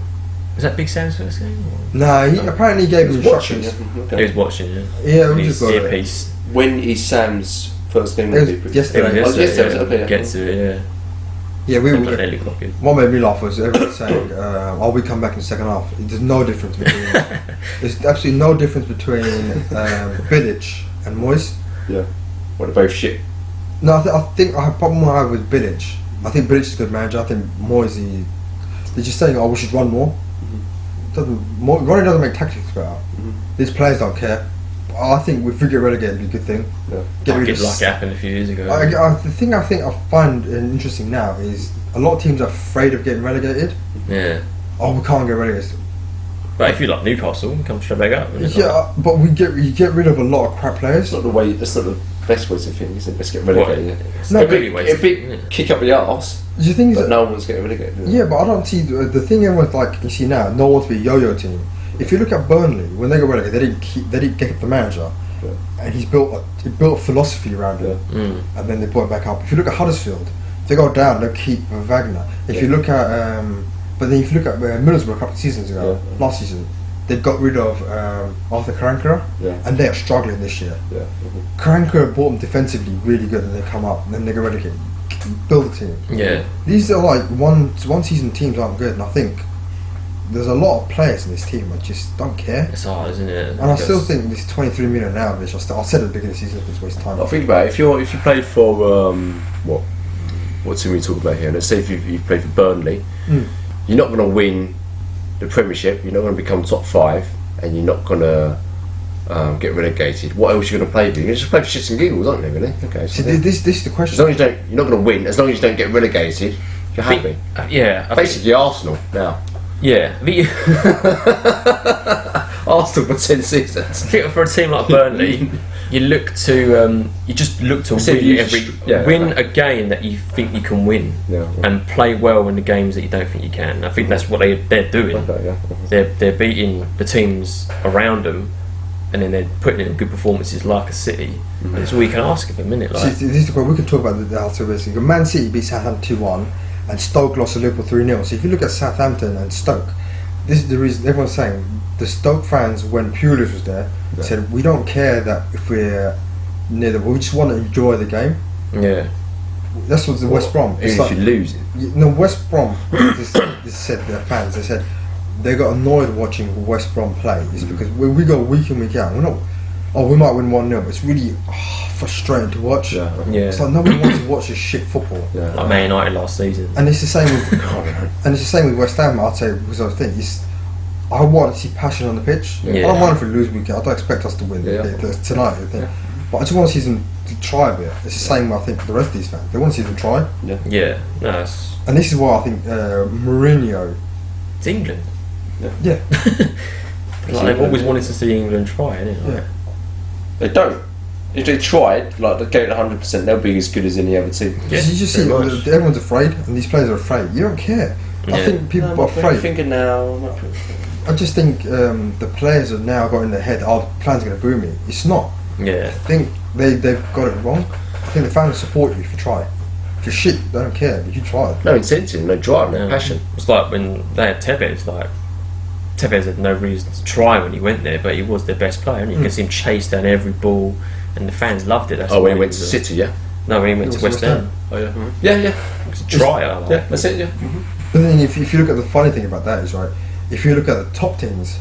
Was that Big Sam's first game? Or? Nah, he apparently gave him Watching, instructions. He was watching, yeah. Yeah, we His just got it. earpiece. When is Sam's first game? It was with people? yesterday. It was yesterday, yeah. okay. Get to it, yeah. Yeah, we They were. look quite good. What made me laugh was everyone saying, "Oh, we come back in the second half." There's no difference between. There's absolutely no difference between Bilic and Moyes. Yeah. Well, they're both shit. No, I think I have a problem I have with Bilic. I think Bilic is a good manager. I think Moyes, they're just saying, "Oh, we should run more." Running doesn't make tactics better. These players don't care. I think if we get relegated, it'd be a good thing. Yeah. Get rid Like of it happened a few years ago. the thing I think I find interesting now is a lot of teams are afraid of getting relegated. Yeah. Oh, we can't get relegated. But if you like Newcastle, come straight back up. And it's like, Yeah, but you get rid of a lot of crap players. That's not the way. That's not the best way to think. Is it? Let's get relegated. it's No, the but really way to It'd be think, isn't it? kick up the arse, The thing is, but no one's getting relegated. is it? yeah, but I don't see the thing. Everyone's like, you see now, no one wants to be a yo-yo team. If you look at Burnley, when they got relegated, they didn't get the manager, Yeah. and he built a philosophy around him, and then they brought it back up. If you look at Huddersfield, if they go down, they'll keep Wagner. If you look at, but then if you look at Middlesbrough a couple of seasons ago, last season, they got rid of Arthur Karanka, Yeah. and they are struggling this year. Yeah. Karanka bought them defensively really good, and they come up, and then they get relegated. Build a team. Yeah. These are like one season teams aren't good, and I think there's a lot of players in this team that just don't care. It's hard, isn't it? And I still think this 23 million now, which I said at the beginning of the season, it's waste of time. I think about it. If you played for what team are we talking about here? Let's say if you played for Burnley, you're not going to win the Premiership. You're not going to become top 5, and you're not going to get relegated. What else are you going to play for? You're just play for shits and giggles, aren't you? Really? Okay. So See, this is the as question. long as you're not going to win. As long as you don't get relegated, you're I think- happy. yeah. I think- Basically, Arsenal now. yeah. I mean, Arsenal for 10 seasons. I think for a team like Burnley, you just look to So win you win a game that you think you can win, Yeah. and play well in the games that you don't think you can. I think that's what they're doing. Okay, yeah. They're beating the teams around them, and then they're putting in good performances like a City. And it's all you can ask of them, isn't it? Like, See, this is the point. We can talk about the Arsenal basically. Man City beat Southampton 2-1, and Stoke lost to Liverpool 3-0. So if you look at Southampton and Stoke, this is the reason everyone's saying the Stoke fans, when Pulis was there, said we don't care that if we're near the, we just want to enjoy the game. yeah, That's what the West Brom. Even if you lose it. No, West Brom. this said their fans. They said they got annoyed watching West Brom play. Is because when we go week in week out, we're not. Oh, we might win 1-0, but it's really frustrating to watch. Yeah. yeah. It's like nobody wants to watch this shit football. Yeah. Like Man United last season. And it's the same with West Ham. I'd say, because I think I want to see passion on the pitch. Yeah. I don't mind if we lose weekend. I don't expect us to win tonight. I think. But I just want to see them to try a bit. It's the same, I think, for the rest of these fans. They want to see them try. Yeah. No, it's And this is why I think Mourinho. It's England. Yeah. Like, they've always wanted to see England try, innit? Like, Yeah. They don't. If they tried, like they get 100%, they'll be as good as any other team. Yeah, You just see, pretty much. everyone's afraid, and these players are afraid. You don't care. I Yeah. think people are afraid. Thinking now. I just think the players have now got in their head, oh, the fans are going to boo me. It's not. Yeah. I think they've got it wrong. I think the fans will support you if you try. If you're shit, they don't care, but you try. No incentive, no drive, no Yeah. passion. It's like when they had Tevez, like Tevez had no reason to try when he went there, but he was their best player, and you could see him chase down every ball, and the fans loved it. That's Oh, when why he went to was City, yeah? No, when he went It to was West West Ham. Oh, yeah. Yeah, yeah. He was a tryer. Like. Yeah, that's it, yeah. But then if you look at the funny thing about that is, right, if you look at the top teams,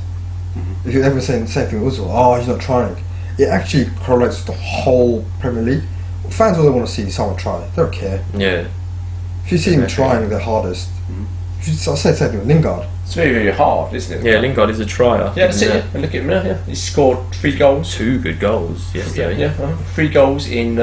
if you're ever saying the same thing also, oh, he's not trying, it actually correlates to the whole Premier League. Fans all they want to see is someone try. They don't care. Yeah. If you see them Exactly. trying their hardest, if you, I'll say the same thing with Lingard. It's very, very hard, isn't it? Yeah, Lingard is a tryer. Yeah, that's it, yeah. And look at him now, yeah. He scored 3 goals. 2 good goals yesterday. Yeah, 3 goals in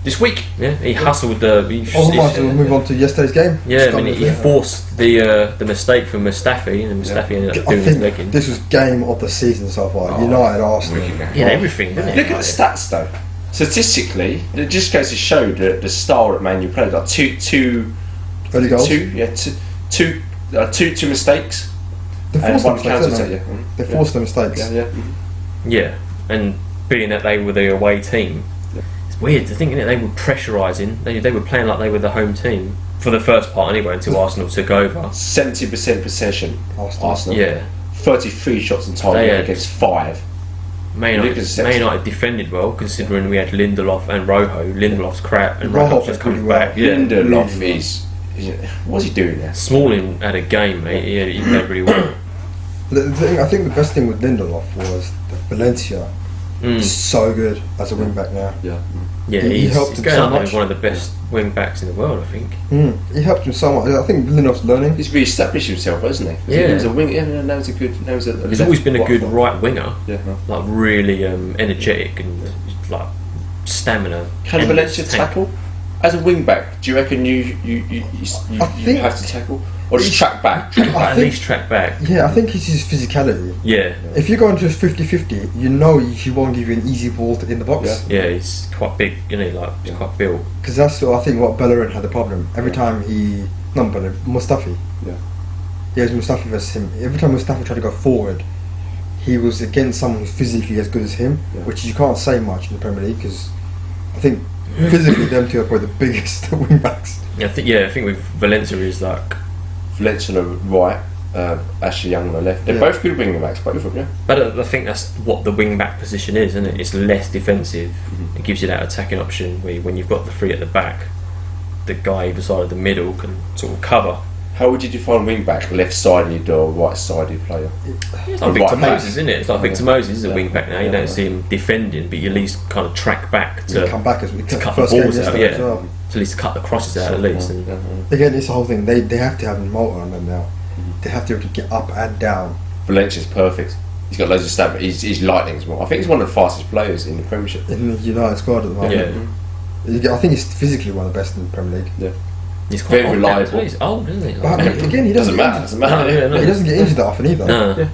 this week. Yeah, he hustled the. Oh, we might as well move on to yesterday's game. Yeah, I mean, he Yeah. forced the mistake from Mustafi, and Mustafi ended up I doing his think leg in. this was game of the season so far. Oh, United, Arsenal. He had everything, didn't he? Look at the stats though. Statistically, it just goes to show the style that Man U played. Like two mistakes They and forced the one mistakes, counter didn't attack. they? Yeah. They forced the mistakes. Yeah, yeah. Yeah, and being that they were the away team, it's weird to think, innit? They were pressurising. They were playing like they were the home team for the first part anyway, until Arsenal took over. 70% possession. Arsenal. Yeah, 33 shots on They target had- against 5. Man Look at the stats. United defended well, considering we had Lindelof and Rojo. Lindelof's crap, and Rojo Rojo's just played coming really back. well. Yeah. Lindelof Really is. What's he doing there? Smalling had a game, mate. He played really well. I think the best thing with Lindelof was that Valencia Mm. is so good as a wing back now. Yeah. Yeah, He he's helped him going so up there much. as one of the best wing backs in the world, I think. He helped him so much. I think Lindelof's learning. He's re-established himself, hasn't he? Yeah. He was a wing. Yeah, now he's a good. Now he's a. He's always been a good right winger, Yeah. like really energetic and like stamina. Can and Valencia tank. tackle? As a wing back, do you reckon you think- have to tackle? Or just track back? But I at think- least track back. Yeah, I think it's his physicality. Yeah, If you go into 50-50, you know he won't give you an easy ball in the box. yeah, he's quite big, isn't he? Like he's quite built. Because that's I think what Bellerin had the problem. Every time Mustafi. Yeah. Yeah, it was Mustafi versus him. Every time Mustafi tried to go forward, he was against someone who's physically as good as him, Yeah. which you can't say much in the Premier League because I think physically them two are probably the biggest wing backs. I think with Valencia is like, Valencia on the right, Ashley Young on the left. They're Yeah. both good wing backs, both of them. but I think that's what the wing back position is, isn't it? It's less defensive. It gives you that attacking option where when you've got the 3 at the back, the guy either side of the middle can sort of cover. How would you define wing back? Left-sided or right-sided player? It's like Right Victor back. Moses, isn't it? It's like Victor Moses is a Yeah. wing back now. You Yeah. don't see him defending, but you at least kind of track back To to come back as we to cut first the game balls out. yesterday Yeah, as well. to at least cut the crosses out at least. And Again, it's the whole thing. They have to have a motor on them now. They have to be able to get up and down. Valencia's perfect. He's got loads of stamina. He's lightning as well. I think he's one of the fastest players in the Premiership. In the United squad at the moment. I think he's physically one of the best in the Premier League. Yeah. he's quite Very old now as reliable. well. He's old, isn't he? But again, he Doesn't doesn't matter. get Doesn't matter. No, yeah, He doesn't get injured that often either. No,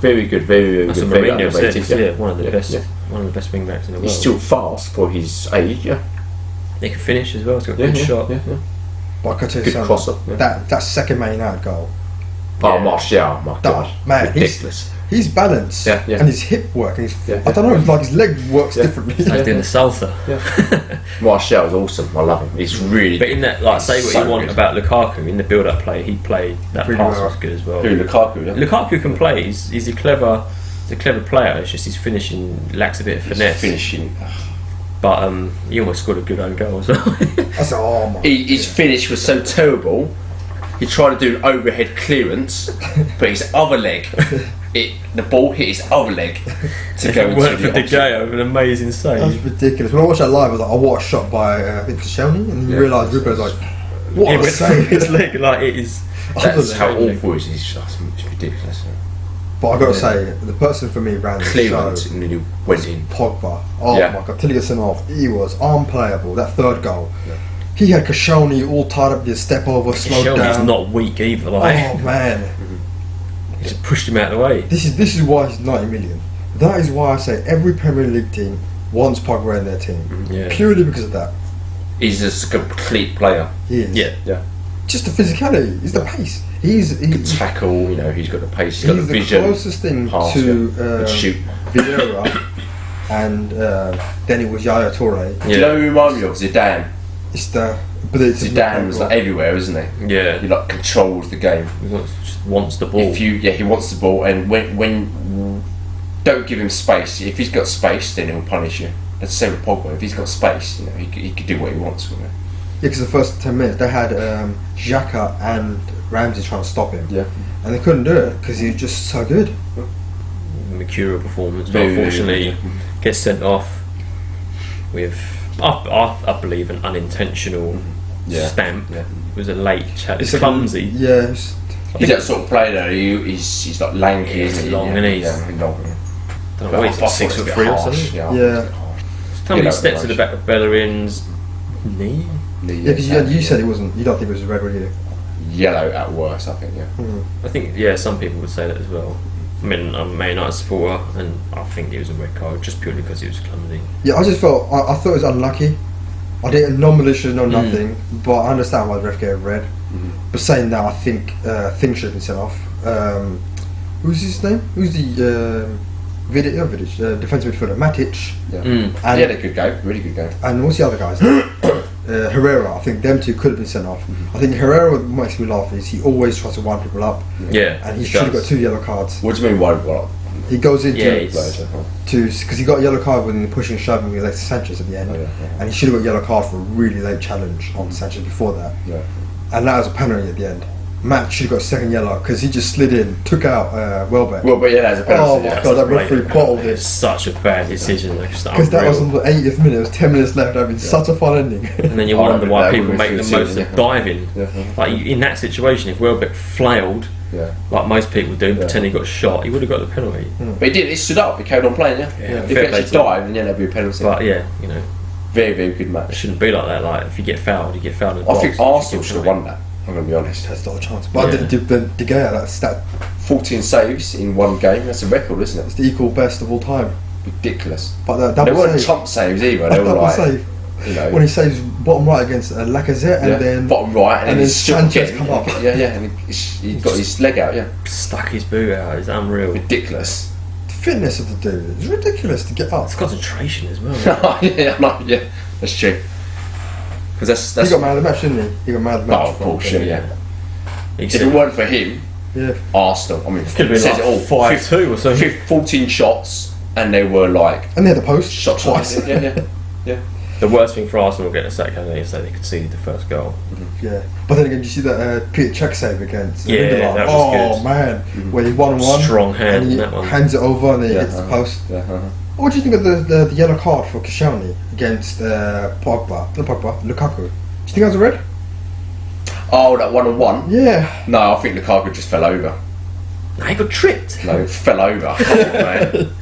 Very good. Very that's good. what Very Mourinho said. underrated. Yeah, one of the Yeah. best, Yeah. one of the best wing backs in the world. He's still fast for his age. Yeah. He can finish as well. He's got a good shot. Yeah. But I can tell you Good something. crosser. Yeah. That second Man United goal. Oh, Yeah. Martial, my God. Man, Ridiculous. His balance Yeah, yeah. and his hip work. And his, Yeah. I don't know, like his leg works Yeah. differently. He's doing the salsa. Martial is awesome. I love him. He's really But in that, like, say what so you want good. about Lukaku, in the build-up play, he played that Pretty pass well. was good as well. Who, Lukaku? Yeah? Lukaku can play. He's a clever player. It's just his finishing lacks a bit of He's finesse. finishing. But he almost scored a good own goal as well. I said, oh my. His finish was so terrible. He tried to do an overhead clearance, but his other leg, the ball hit his other leg to If go it into weren't the for De opposite. Gea, an amazing That's save. ridiculous. When I watched that live, I was like, oh, what a shot by, I think, Koscielny. And then you Yeah. realise Rupert's like, what It a went through save. his leg like it is. That's how Unbelievable. awful it is. It's ridiculous. But I got to say, the person for me ran the show. Clearance nearly went in. Pogba. Oh Yeah. my god, till he got sent off, he was unplayable. That third goal. He had Koscielny all tied up, did step over, slowed Shelby's down. not weak either. Like, Oh man, he just pushed him out of the way. this is why he's 90 million. That is why I say every Premier League team wants Pogba in their team. Yeah. Purely because of that. He's just a complete player. He is. Yeah. Just the physicality. He's the pace. He's Good tackle, he's got the pace, he's got the the vision. closest thing pass, to and shoot. Vieira, and then it was Yaya Toure. Do you know who reminds me of? Zidane. It's the ability to Zidane was like everywhere, isn't he? Yeah. He like controls the game. Just wants the ball. He wants the ball, and when don't give him space. If he's got space, then he'll punish you. That's the same with Pogba. If he's got space, he could do what he wants with it. Yeah, because the first 10 minutes they had Xhaka and Ramsey trying to stop him. Yeah. And they couldn't do it because he was just so good. Mercurial performance, but Very, very unfortunately good. gets sent off with, I believe, an unintentional stamp. Yeah. It was a late chat. It's like clumsy. Yeah. It's, He's that sort of player though. He's like lanky, isn't he? long, and he's long. Don't know, what, he's like 6'3" or something. Yeah. How many Yeah, steps to the back of Bellerin's knee? yeah, because you said it wasn't. You don't think it was red, were you? Yellow at worst, I think. Yeah. I think, some people would say that as well. I mean, I'm a Man United supporter, and I think it was a red card just purely because he was clumsy. Yeah, I just felt I thought it was unlucky. I didn't no malicious, no nothing, but I understand why the ref gave red. But saying that, I think things should have been sent off. Who's his name? Who's the defensive midfielder? Matic. Yeah. And, He had a good game, really good game. and what's the other guys? Herrera. I think them two could have been sent off. I think Herrera, what makes me laugh is he always tries to wind people up, Yeah, and he should have got 2 yellow cards. What do you mean? What? He goes into it's- because he got a yellow card when he pushing and shoving with Alexis Sanchez at the end, and he should have got a yellow card for a really late challenge on Sanchez before that, Yeah. and that was a penalty at the end. Matt should have got a second yellow because he just slid in, took out Welbeck. Well, but yeah, that's a penalty. Oh my yeah. god, that referee bottled It's it. such a bad decision. Because Because that was on the 80th minute, it was 10 minutes left, having such a fun ending. And then you I wonder don't why know, people we've make the seen most it, of yeah. diving. Yeah. Like in that situation, if Welbeck flailed, Yeah. like most people do, and pretend he got shot, he would have got the penalty. But he did. He stood up. He carried on playing. Yeah. Yeah, If fair he play actually to him. dived, then that'd be a penalty. But yeah, very, very good it match. shouldn't be like that. Like if you get fouled, you get fouled. In the I think box. Arsenal should have won that. I'm going to be honest. That's not a chance. But Yeah. De Gea, that's 14 saves in one game. That's a record, isn't it? the equal best of all time. Ridiculous. But that They double weren't save, chump saves either. They were double like, save. When he saves bottom right against Lacazette, and then bottom right, and, and then then Sanchez again. come up. Yeah, and he got his leg out. Yeah, stuck his boot out. It's unreal. ridiculous. The fitness of the dude is ridiculous to get up. It's concentration as well. yeah, that's true. Because that's He got man of the match, didn't he? He got man of the match. Oh, of course, yeah. He If said it weren't for him, Yeah. Arsenal. I mean, could have been says like it all. 5-2 or something. 14 shots, and they were like And they had the post shots twice. Yeah. The worst thing for Arsenal getting a sack, I think, is that they conceded the first goal. Yeah. But then again, did you see that Peter Cech save against Yeah, Lindelof? that was Oh good. man, where he 1-on-1. Strong hand and he in that one. hands it over and then he Yeah, hits the post. Yeah, What do you think of the yellow card for Koscielny against Pogba? Not Pogba, Lukaku. Do you think that was a red? Oh, that 1-on-1? Yeah. No, I think Lukaku just fell over. No, he got tripped. No, fell over. Come on, man.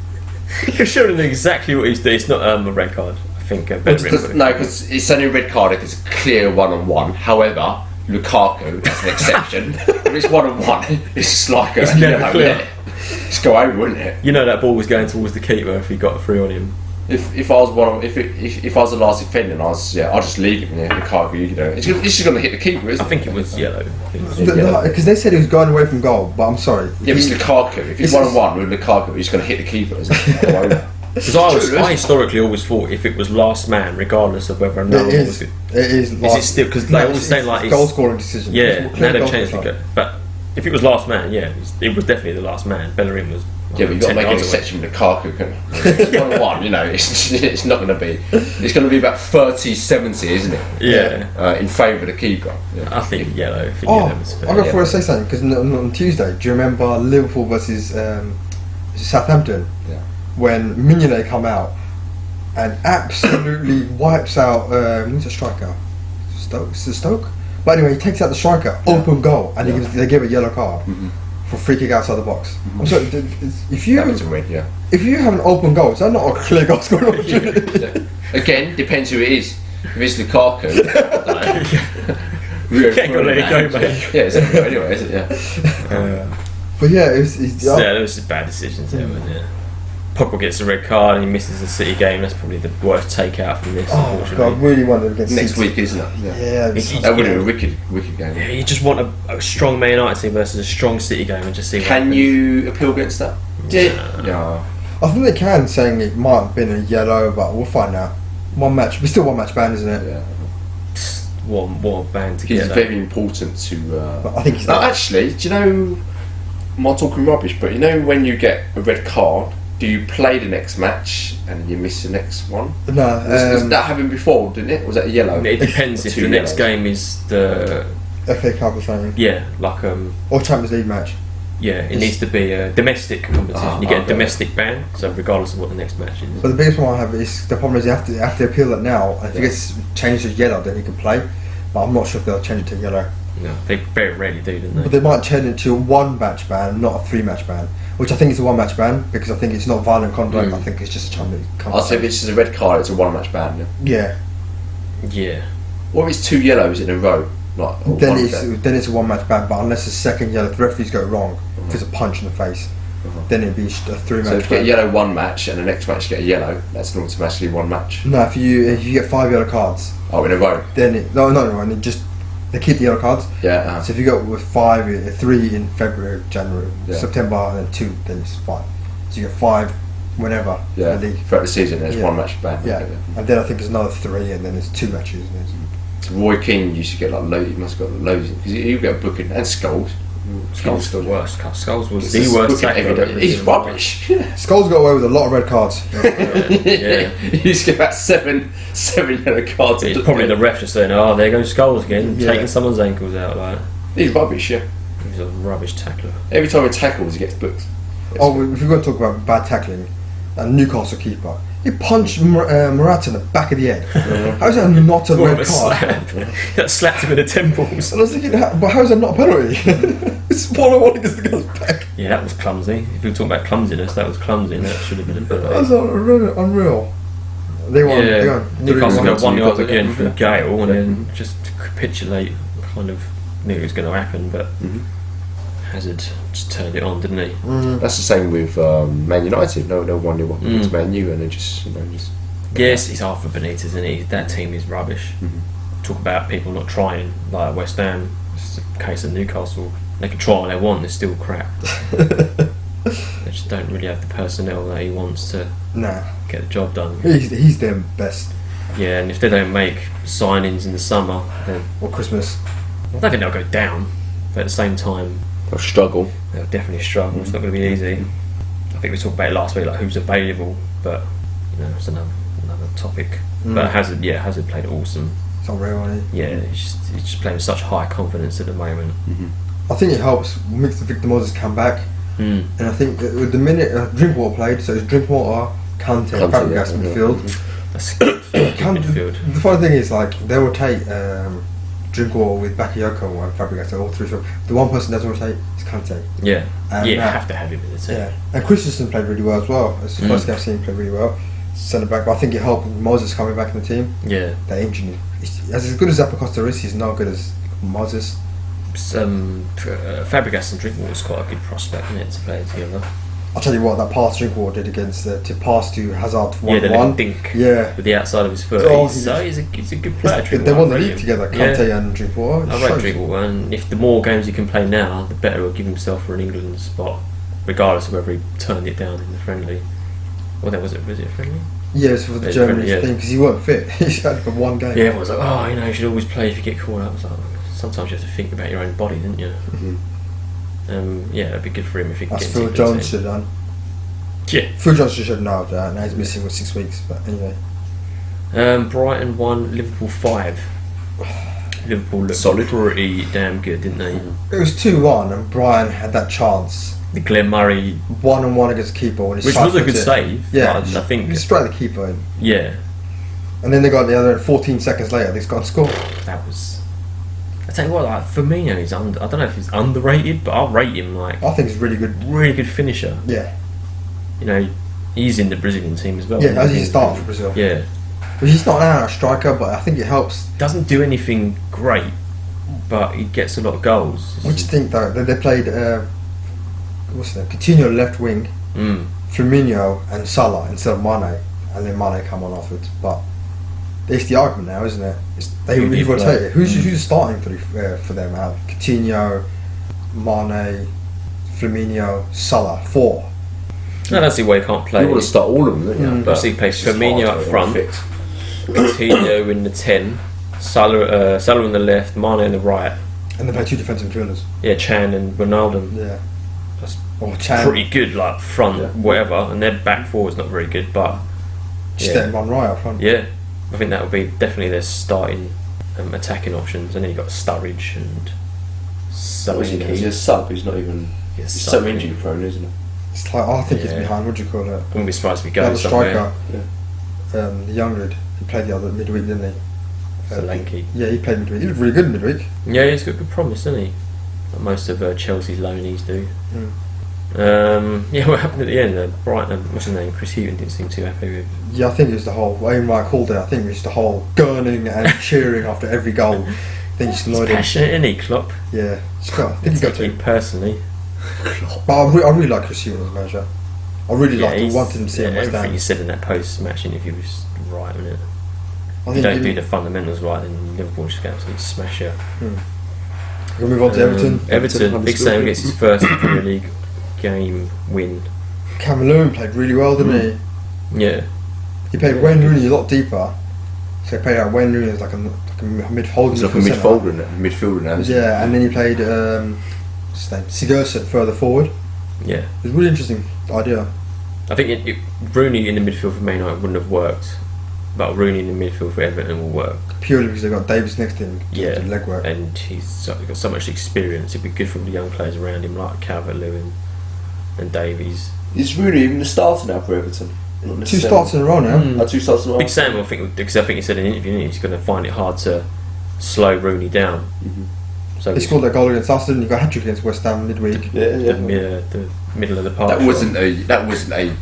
You're showing him exactly what he's doing. It's not a red card. I think Because it's only a red card if it's a clear 1-on-1. However, Lukaku, that's an exception. If it's 1-on-1, it's just like It's never clear. Just go over, wouldn't it? You know that ball was going towards the keeper if he got through on him. If I was if I was the last defender, and I'll just leave him. Yeah, Lukaku, you can do it. It's just going to hit the keeper, isn't I it? think it was yellow. I think it was Because they said he was going away from goal, but I'm sorry. Yeah, but it's Lukaku. If it's It's- 1-on-1 with Lukaku, he's going to hit the keeper, isn't he? Go over. Because I historically always thought if it was last man, regardless of whether another It one is. was good. It is. Is it still? Because they always say like it's goal scoring decision. Yeah, It's now clear they've goal changed scoring. it. But if it was last man, yeah, it was definitely the last man. Bellerin was. Yeah, but you've got to 10 make an yards away. exception with Lukaku. It's 1-on-1, it's not going to be. It's going to be about 30-70, isn't it? Yeah. In favour of the keeper. Yeah. I think yellow. I think Oh, yellow was fair. I got to say something because on Tuesday, do you remember Liverpool versus Southampton? Yeah. When Mignolet come out and absolutely wipes out who's the striker? Stoke. But anyway, he takes out the striker, open goal, and they give a yellow card. for free kick outside the box. I'm sorry, if you Happy to win, yeah. if you have an open goal, is that not a clear goal scoring opportunity? Again, depends who it is. If it's Lukaku, Can't go let it go, mate. Yeah, it's anyway, is it? Yeah. But yeah, it's Yeah, those are bad decisions there, weren't there? Pogba gets a red card and he misses the City game. That's probably the worst takeout from this, oh God, I unfortunately. really wanted against Next City. week, isn't it? Yeah, That would have been a wicked game. Yeah, you just want a strong Man United team versus a strong City game and just see what Can happens. you appeal against that? Yeah. I think they can, saying it might have been a yellow, but we'll find out. One match, but still one match ban, isn't it? Yeah. What band to It's get that. very important to. But I think he's No, actually, do you know? I'm not talking rubbish, but you know when you get a red card, do you play the next match and you miss the next one? no. Was that happened before, didn't it? Was that a yellow? It depends if Two the next yellows. game is the FA Cup or something, like or Champions League match. it needs to be a domestic competition. You get a okay. domestic ban, so regardless of what the next match is. But the biggest one I have is the problem is you have to appeal it now. And if it gets changed to yellow, then he can play. But I'm not sure if they'll change it to yellow. No, they very rarely do, don't But they? they might change it to a 1 match ban, not a 3 match ban. Which I think is a 1 match ban because I think it's not violent conduct. I think it's just a Champions League. I'll say if it's just a red card, it's a one match ban. Yeah. Yeah. Yeah. Or if it's 2 yellows in a row, like or Then one it's game. then it's a 1 match ban. But unless the second yellow, if the referees go wrong, if it's a punch in the face, then it'd be a 3 match So if you get a ban. yellow one match and the next match you get a yellow, that's an automatically 1 match. No, if you get 5 yellow cards, Oh, in a row. then and it just they keep the yellow cards. Yeah. So if you go with 5, 3 in February, January, Yeah. September, and then 2, then it's 5. So you get 5 whenever Yeah. in the league. Throughout the season, there's Yeah. 1 match ban. Yeah, Okay, and then I think there's another 3, and then there's 2 matches. Roy Keane used to get like loads. He must have got loads because you get a booking and Skulls. Skulls the worst. Skulls was It's the just worst booking tackler. every day. He's rubbish. Skulls got away with a lot of red cards. Yeah. He used to get about seven yellow cards. It's probably the ref just saying, "Oh, there goes Skulls again, Yeah. taking someone's ankles out." Like He's rubbish. Yeah. he's a rubbish tackler. Every time he tackles, he gets booked. Oh, if we're going to talk about bad tackling, a Newcastle keeper, he punched Morata in the back of the head. How is that not a More of red a card? slap. That slapped him in the temples. And I was thinking, but how is that not a penalty? It's 1-1 against the guy's back. Yeah, that was clumsy. If we talk about clumsily, that was clumsy, and that should have been a That penalty. was unreal. They won. Yeah, They won. Newcastle Three-1. got 1 You've up got again the- from Gale, and then just capitulate. Kind of knew it was going to happen, but Hazard just turned it on, didn't he? That's the same with Man United. No 1-0 up against Man U, and then just Yes, he's half for Benitez, isn't he? That team is rubbish. Talk about people not trying, like West Ham. It's a case of Newcastle. They can try all they want, they're still crap. They just don't really have the personnel that he wants to Nah, get the job done. he's their best. Yeah, and if they don't make signings in the summer, then Or Christmas. I don't think they'll go down. But at the same time, they'll struggle. they'll definitely struggle. It's not going to be easy. I think we talked about it last week, like who's available, but it's another topic. But Hazard played awesome. It's unreal, isn't it? Yeah, he's just playing with such high confidence at the moment. I think it helps. Makes the Victor Moses come back, and I think with the minute Drinkwater played, so it's Drinkwater, Kante, Fabregas midfield. That's good midfield. The funny thing is, like, they rotate Drinkwater with Bakayoko and Fabregas, so all three. So the one person that doesn't rotate is Kante. Yeah, And, you have to have him in the team. Yeah, and Christensen played really well as well. It's the first game I've seen him play really well. Centre back, but I think it helped Moses coming back in the team. Yeah. That engineer, as good as Zappacosta is, he's not good as Moses. Fabregas and Drinkwater was quite a good prospect, isn't it, to play together? I'll tell you what, that pass Drinkwater did against to pass to Hazard for 1-1. Yeah, the little dink with the outside of his foot. Oh, he's a good player. They Drinkwater, won the I rate league him. together, Yeah. Kante and Drinkwater. I rate Drinkwater, and if the more games he can play now, the better he'll give himself for an England spot, regardless of whether he turned it down in the friendly. Well, was it a friendly? Yeah, it's for the Yeah, Germany yeah. thing because he weren't fit. He's had for one game. Yeah, everyone's like, oh, you should always play if you get caught up. I was like, sometimes you have to think about your own body, don't you? Yeah, it'd be good for him if he could That's get Phil into the Jones team. should have done. Yeah. Phil Jones should have known that. Now he's missing with 6 weeks, but anyway. Brighton 1, Liverpool 5. Liverpool looked Solid. pretty damn good, didn't they? It was 2-1 and Brian had that chance. The Glenn Murray, 1-on-1 against the keeper. When he which was a good it. save. Yeah, but I think. he straight at the keeper in. Yeah, And then they got the other 14 seconds later, they got scored. that was I tell you what, like Firmino is I don't know if he's underrated, but I'll rate him like I think he's really good. really good finisher. Yeah, You know, he's in the Brazilian team as well. yeah. As he's starting for Brazil. Yeah, But he's not now a striker, but I think it helps. doesn't do anything great, but he gets a lot of goals. What do you think though? They played what's that? Coutinho left wing, Mm. Firmino and Salah instead of Mane, and then Mane come on afterwards. But it's the argument now, isn't it? They Who really did rotate play? it. Who's starting for them out? Coutinho, Mane, Firmino, Salah, 4. I don't see why he can't play. You want to start all of them, don't you? Mm. But he plays It's just Firmino hard up to front, fit. Coutinho in the 10, Salah on the left, Mane on the right. And they play 2 defensive midfielders. Yeah, Chan and Ronaldo. Yeah. That's Or Chan. pretty good, like front, Yeah. whatever, and their back four's not very good, but Just yeah. letting one right up front. Yeah, I think that would be definitely their starting attacking options, and then you've got Sturridge and He's a Salinsky. sub. He's not even. He's He's a so sub, injury prone, isn't he? It's like, I think it's Yeah. behind, what do you call it? I wouldn't be surprised if he The goes other somewhere. striker, the young lad, he played the other midweek, didn't he? Solanke. Yeah, he played midweek. He was really good midweek. Yeah, he's got good promise, doesn't he? Like most of Chelsea's loanees do. Mm. Yeah, what happened at the end? Brighton, what's his name? Chris Hughton didn't seem too happy with. Yeah, I think it was the whole, Wayne Wright called it, I think it was the whole gurning and cheering after every goal. I think it's He's annoyed him. passionate, isn't he, Klopp? Yeah, I think he got Take to. it personally. But I really like Chris Hughton as manager. I really liked him, he's- wanted him to see him West everything Ham. he said in that post-match interview was right, wasn't it? I If you think don't do we the fundamentals right, then Liverpool just get absolutely smash you. can move on to Everton. Everton, Big Sam gets his first Premier League game win. Cameroon played really well, didn't Yeah, he? He played Wayne Rooney a lot deeper. So he played out Wayne Rooney as like a midfielder. He's like a midfielder now. isn't he? Yeah, and then he played what's his name? Sigurdsson further forward. yeah. It was a really interesting idea. I think Rooney in the midfield for Man United wouldn't have worked, but Rooney in the midfield for Everton will work. Purely because they've got Davis next to him to Yeah, do leg work. and he's got so much experience. It'd be good for the young players around him, like Calvert-Lewin and Davies. Is Rooney even the starter now for Everton? Not 2 necessarily. starts in a row now. Mm. 2 starts in a row. Big Sam, I think, because I think he said in an interview he's going to find it hard to slow Rooney down. So He scored that goal against us, didn't he? Got a hat-trick against West Ham midweek. the middle of the park. That wasn't a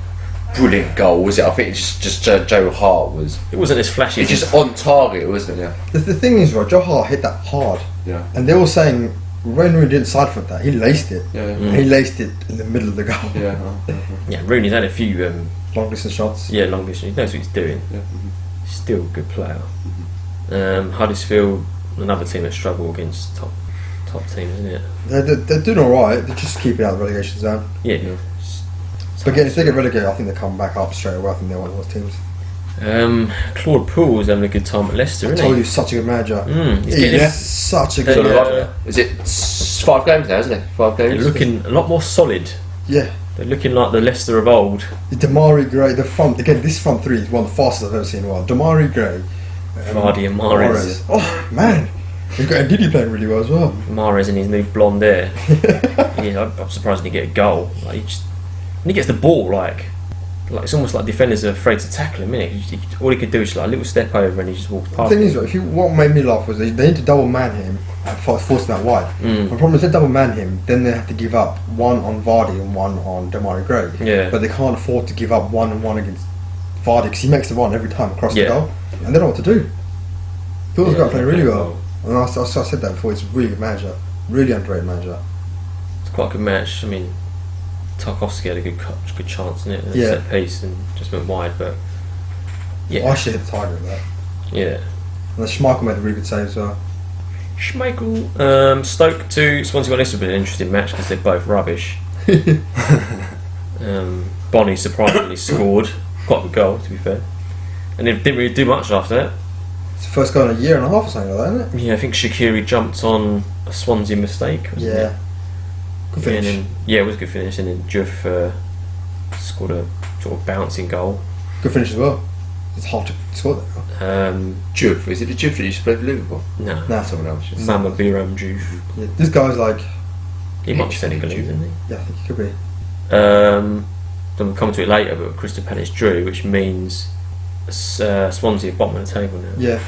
brilliant goal, was it? I think it's just Joe Hart was. It wasn't as flashy. It's as just on target, wasn't it? Yeah. The thing is, right, Joe Hart hit that hard. Yeah. And they were saying Wayne Rooney didn't side foot that, he laced it. Yeah. And he laced it in the middle of the goal. Yeah. yeah, Rooney's had a few Long distance shots. long distance. He knows what he's doing. Yeah. He's still a good player. Huddersfield, another team that struggle against top teams, isn't it? They're doing alright, they're just keeping out of the relegation zone. Yeah. Yeah. But again, if they get relegated, I think they come back up straight away. I think they're one of those teams. Claude Poole's having a good time at Leicester, I isn't told he? you, he's such a good manager. He's He getting is such a They're good like- manager. Is it 5 games now, isn't it? 5 They're games. looking a lot more solid. Yeah. They're looking like the Leicester of old. Damari Gray, the front, again, this front three is one of the fastest I've ever seen in a while. Damari Gray. Vardy and Mahrez. Oh, man. You've got Ndidi playing really well as well. Mahrez in his new blonde hair. Yeah, I'm surprised he didn't get a goal. Like, when he gets the ball, like it's almost like defenders are afraid to tackle him, innit? All he could do is just like a little step over and he just walks The past. thing is, what made me laugh was they need to double man him and force him out wide. Mm. The problem is they double man him, then they have to give up one on Vardy and one on Damari Gray. Yeah. But they can't afford to give up 1 and 1 against Vardy because he makes the run every time across the Yeah. goal, and they don't know what to do. Bill's Yeah, got to play really yeah, well. And I said that before. He's a really good manager, really underrated manager. It's quite a good match. I mean, Tarkovsky had a good chance in it, a Yeah. set piece, and just went wide. But yeah, I should hit the target with that. yeah. And then Schmeichel made a really good save as well. Schmeichel, Stoke to Swansea. Well, this will be an interesting match because they're both rubbish. Bonnie surprisingly scored quite a good goal, to be fair, and it didn't really do much after that. It's the first goal in a year and a half or something like that, isn't it? Yeah, I think Shaqiri jumped on a Swansea mistake. Wasn't Yeah. it? Good finish. And then, yeah, it was a good finish, and then Juve scored a sort of bouncing goal. Good finish as well. It's hard to score that goal. Juve. Is it the Juve that used to play for Liverpool? No, Nah. Someone else. Mama Biram Juve. Yeah, this guy's like, He might be Senegalese, isn't he? yeah, I think he could be. Then we'll come to it later, but Crystal Palace drew, which means Swansea are bottom of the table now. Yeah.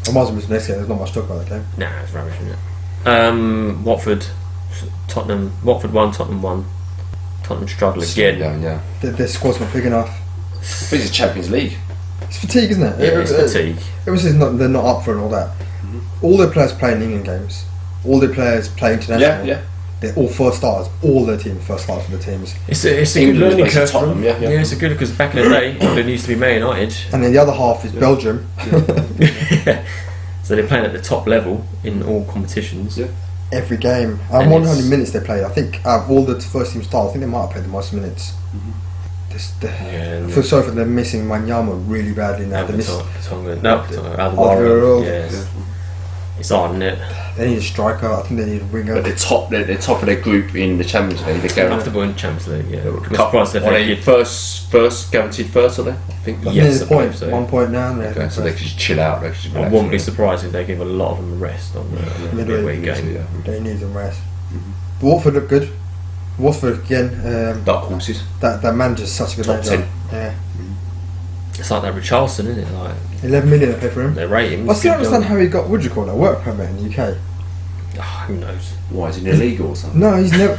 I might as well miss the next game. There's not much to talk about that game. Nah, it's rubbish, isn't it? Watford, Tottenham. Watford 1, Tottenham 1. Tottenham struggle again. Yeah. Their squad's not big enough. This is Champions League. It's fatigue, isn't it? Yeah, it's fatigue. Ever since they're not up for it and all that. All their players play in England games. All their players play international. Yeah. They're all first starters. All their team first starters for the teams. It's a good England learning plays curve for Tottenham, them. yeah. It's a good because back in the day, England used to be Man United. And then the other half is Belgium. So they're playing at the top level in all competitions. Yeah. Every game. I And wonder how it's- many minutes they played. I think all the first team stars, I think they might have played the most minutes. I feel sorry for them missing Wanyama really badly now. They Alderweireld. Yes. It's on, isn't it? They need a striker. I think they need a winger. But they're top of their group in the Champions League. They're going Comfortable in the Champions League, yeah. I'm Cup- surprised if are they they give. first guaranteed first, are they? I think. I think Yes, there's a point. I believe so. 1 point now. Okay, so they can just chill out. They can just I relax wouldn't be a bit. surprised if they give a lot of them a rest on the midweek game. Yeah. They need some rest. But Watford look good. Watford again. Dark horses. That manager's such a good Top manager. 10. Yeah. It's like that Richarlison, isn't it? Like 11 million they pay for him. they rate him. I still don't understand how he got, what do you call it, a work permit in the UK. Who knows? Why is he illegal or something? No, he's never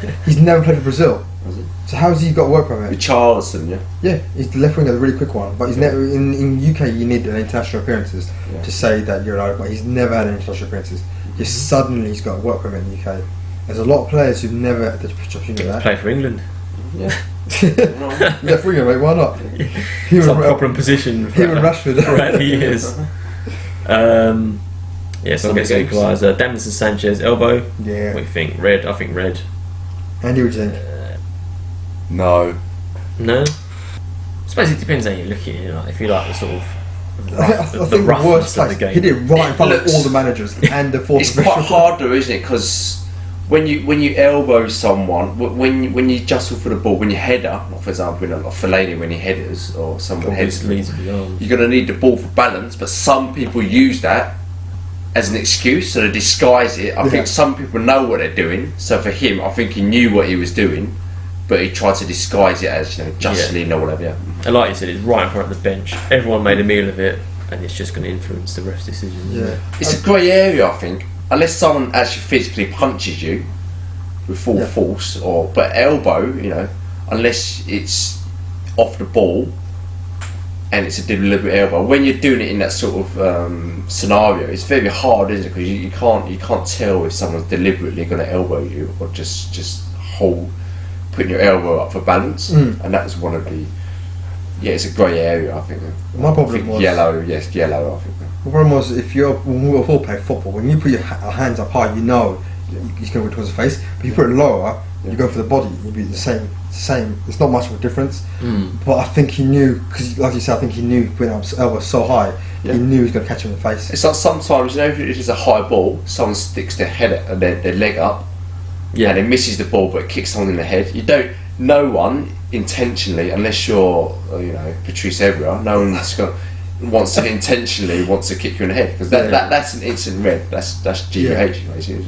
played for Brazil. Is it? So how's he got a work permit? Richarlison, yeah. Yeah, he's the left winger, the really quick one. But he's never in UK. You need an international appearances to say that you're allowed. But he's never had any international appearances. Just suddenly he's got a work permit in the UK. There's a lot of players who've never had the opportunity of that. Play for England. Yeah. Left winger, mate. Why not? Some problem position Him and Rashford. throughout the years. So gets games. equaliser. Davinson Sanchez elbow. Yeah. What do you think? Red. I think red. Andy, what do you think? No. No. I suppose it depends how you look at it. Like, if you like the sort of I rough, think the the roughness worst of the place. game. He did it right in front of looks- all the managers and the fourth. It's quite hard though, isn't it? Because when you elbow someone, when you jostle for the ball, when you header, like for example, like Fellaini when he headers or someone heads, Obviously, leads with the arm. you're going to need the ball for balance. But some people use that as an excuse, so they disguise it. I think some people know what they're doing. So for him, I think he knew what he was doing, but he tried to disguise it as jostling or whatever. Yeah. And like you said, it's right in front of the bench. Everyone made a meal of it, and it's just going to influence the ref's decision. isn't Yeah. it? It's a grey area, I think. Unless someone actually physically punches you with full force, but elbow, unless it's off the ball and it's a deliberate elbow. When you're doing it in that sort of scenario, it's very hard, isn't it? Because you can't tell if someone's deliberately going to elbow you or just putting your elbow up for balance. And that's one of the. Yeah, it's a grey area, I think. My problem I think was yellow. Yes, yellow. I think. The problem was when we all play football, when you put your hands up high, you know you're going to go towards the face. But you put it lower, you go for the body. You'd be the same. It's not much of a difference. But I think he knew, because like you said, I think he knew when his elbow was so high, he knew he was going to catch him in the face. It's like sometimes, if it's a high ball, someone sticks their head and their leg up, and it misses the ball, but it kicks someone in the head. No one intentionally, unless you're, Patrice Evra, no one's wants to kick you in the head, because that's an instant red. That's GBH.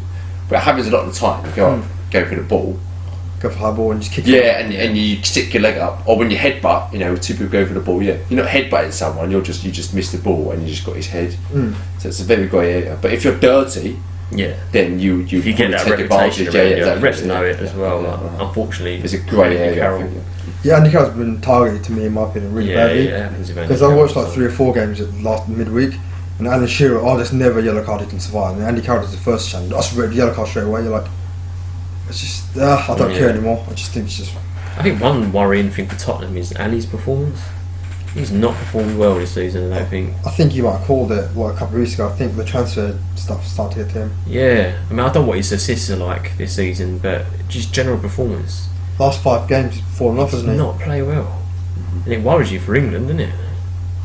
But it happens a lot of the time. You go for the ball. Go for high ball and just kick Yeah, and you stick your leg up, or when you headbutt, two people go for the ball. Yeah, you're not headbutting someone. You just missed the ball and you just got his head. So it's a very grey area. But if you're dirty, then you if you get that take reputation, advantage. the refs know it as well. Unfortunately, There's a grey area. I think, Yeah, Andy Carroll's been targeted to me, in my opinion, really badly. Because I watched like 3 or 4 games at last midweek, and Alan Shearer, there's never a yellow card he can survive. And Andy Carroll does the first chance, that's red yellow card straight away. You're like, it's just, I don't care anymore. I just think it's just. I think one worrying thing for Tottenham is Ali's performance. He's not performed well this season, I don't think. I think you might have called it a couple of weeks ago. I think the transfer stuff started to hit him. Yeah, I mean, I don't know what his assists are like this season, but just general performance. Last 5 games, he's fallen off, hasn't he? Not play well, and it worries you for England, doesn't it?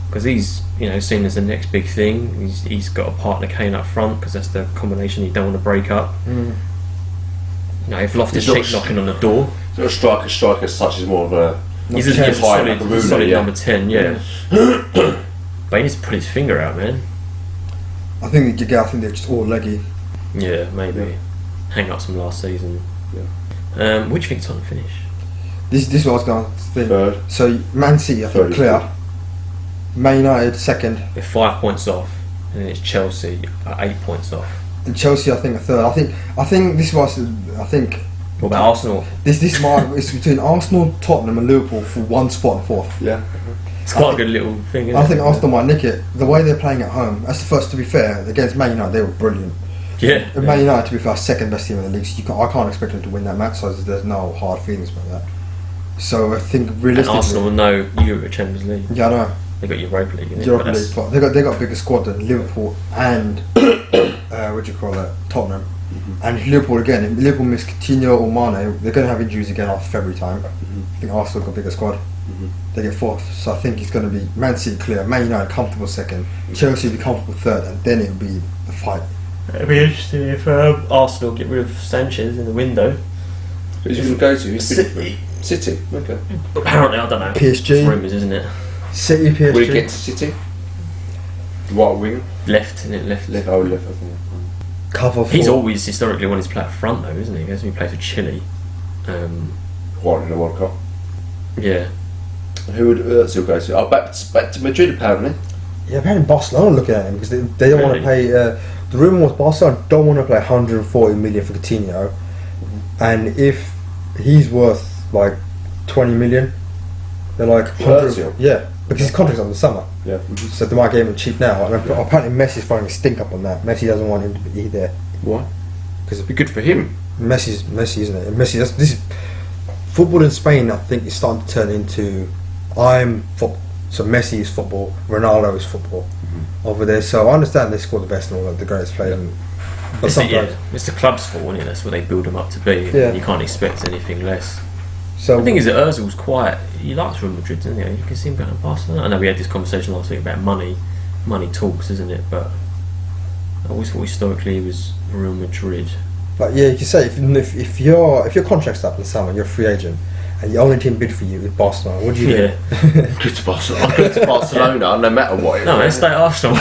Because he's seen as the next big thing. He's got a partner Kane up front, because that's the combination you don't want to break up. If Loftus-Cheek knocking on the door, so a striker such is more of a. he's a high solid number 10, but he needs to put his finger out, man. I think they're just all leggy. Yeah, maybe hang up some last season. Which think Tottenham finish? This is what I was going to think. Third. So Man City, I think, Third. clear. Man United second. They're 5 points off. and it's Chelsea at 8 points off. And Chelsea, I think, are third. I think this was. I think. What about Arsenal? This might. It's between Arsenal, Tottenham, and Liverpool for one spot in fourth. Yeah. It's quite a good little thing, isn't I it? think Arsenal might nick it. The way they're playing at home. That's the first. To be fair, against Man United, they were brilliant. Yeah. And Man United, to be fair, second best team in the league. So I can't expect them to win that match. So there's no hard feelings about that. So I think And realistically, Arsenal know Euro Champions League. Yeah, I know. They got Europa League. innit? Europa But League, but they got a bigger squad than Liverpool and what do you call it, Tottenham. And Liverpool again. If Liverpool miss Coutinho or Mane, they're going to have injuries again after February time. I think Arsenal got a bigger squad. They get fourth, so I think it's going to be Man City clear, Man United comfortable second, Chelsea will be comfortable third, and then it'll be the fight. It'd be interesting if Arsenal get rid of Sanchez in the window. Who's you going to go to? Who's City. City. Okay. Apparently, I don't know. PSG. It's rumours, isn't it? City, PSG. Will he get to City? Right wing. Left, isn't it? Left. Left. Oh, left. Okay. Cover He's four. always historically wanted to play up front, though, isn't he? Because he plays for Chile. What in the World Cup? Yeah. Who would Özil go to? Oh, back to Madrid apparently. Yeah, apparently Barcelona looking at him because they don't want to Really? pay. The rumour was Barcelona don't want to pay 140 million for Coutinho, and if he's worth like 20 million, they're like 100. Özil? Yeah, because his contract's on the summer, Yeah. so they might get him cheap now. And apparently Messi's throwing a stink up on that. Messi doesn't want him to be there Why? because It'd be good for him. Messi's Messi, isn't it? And Messi. This is football in Spain. I think is starting to turn into I'm football. So Messi is football, Ronaldo is football over there. So I understand they score the best and all of the greatest players. But It's sometimes, it's the club's fault, isn't it? That's what they build them up to be. Yeah. You can't expect anything less. so The thing is that Ozil's quiet. He likes Real Madrid, doesn't he? You can see him going to Barcelona. I know we had this conversation last week about money. Money talks, isn't it? But I always thought historically he was Real Madrid. but yeah, you can say if your contract's up in the summer, you're a free agent, and the only team bid for you is Barcelona. What do you do? Yeah. Go to Barcelona. I'll go to Barcelona no matter what. No, let's stay at Arsenal.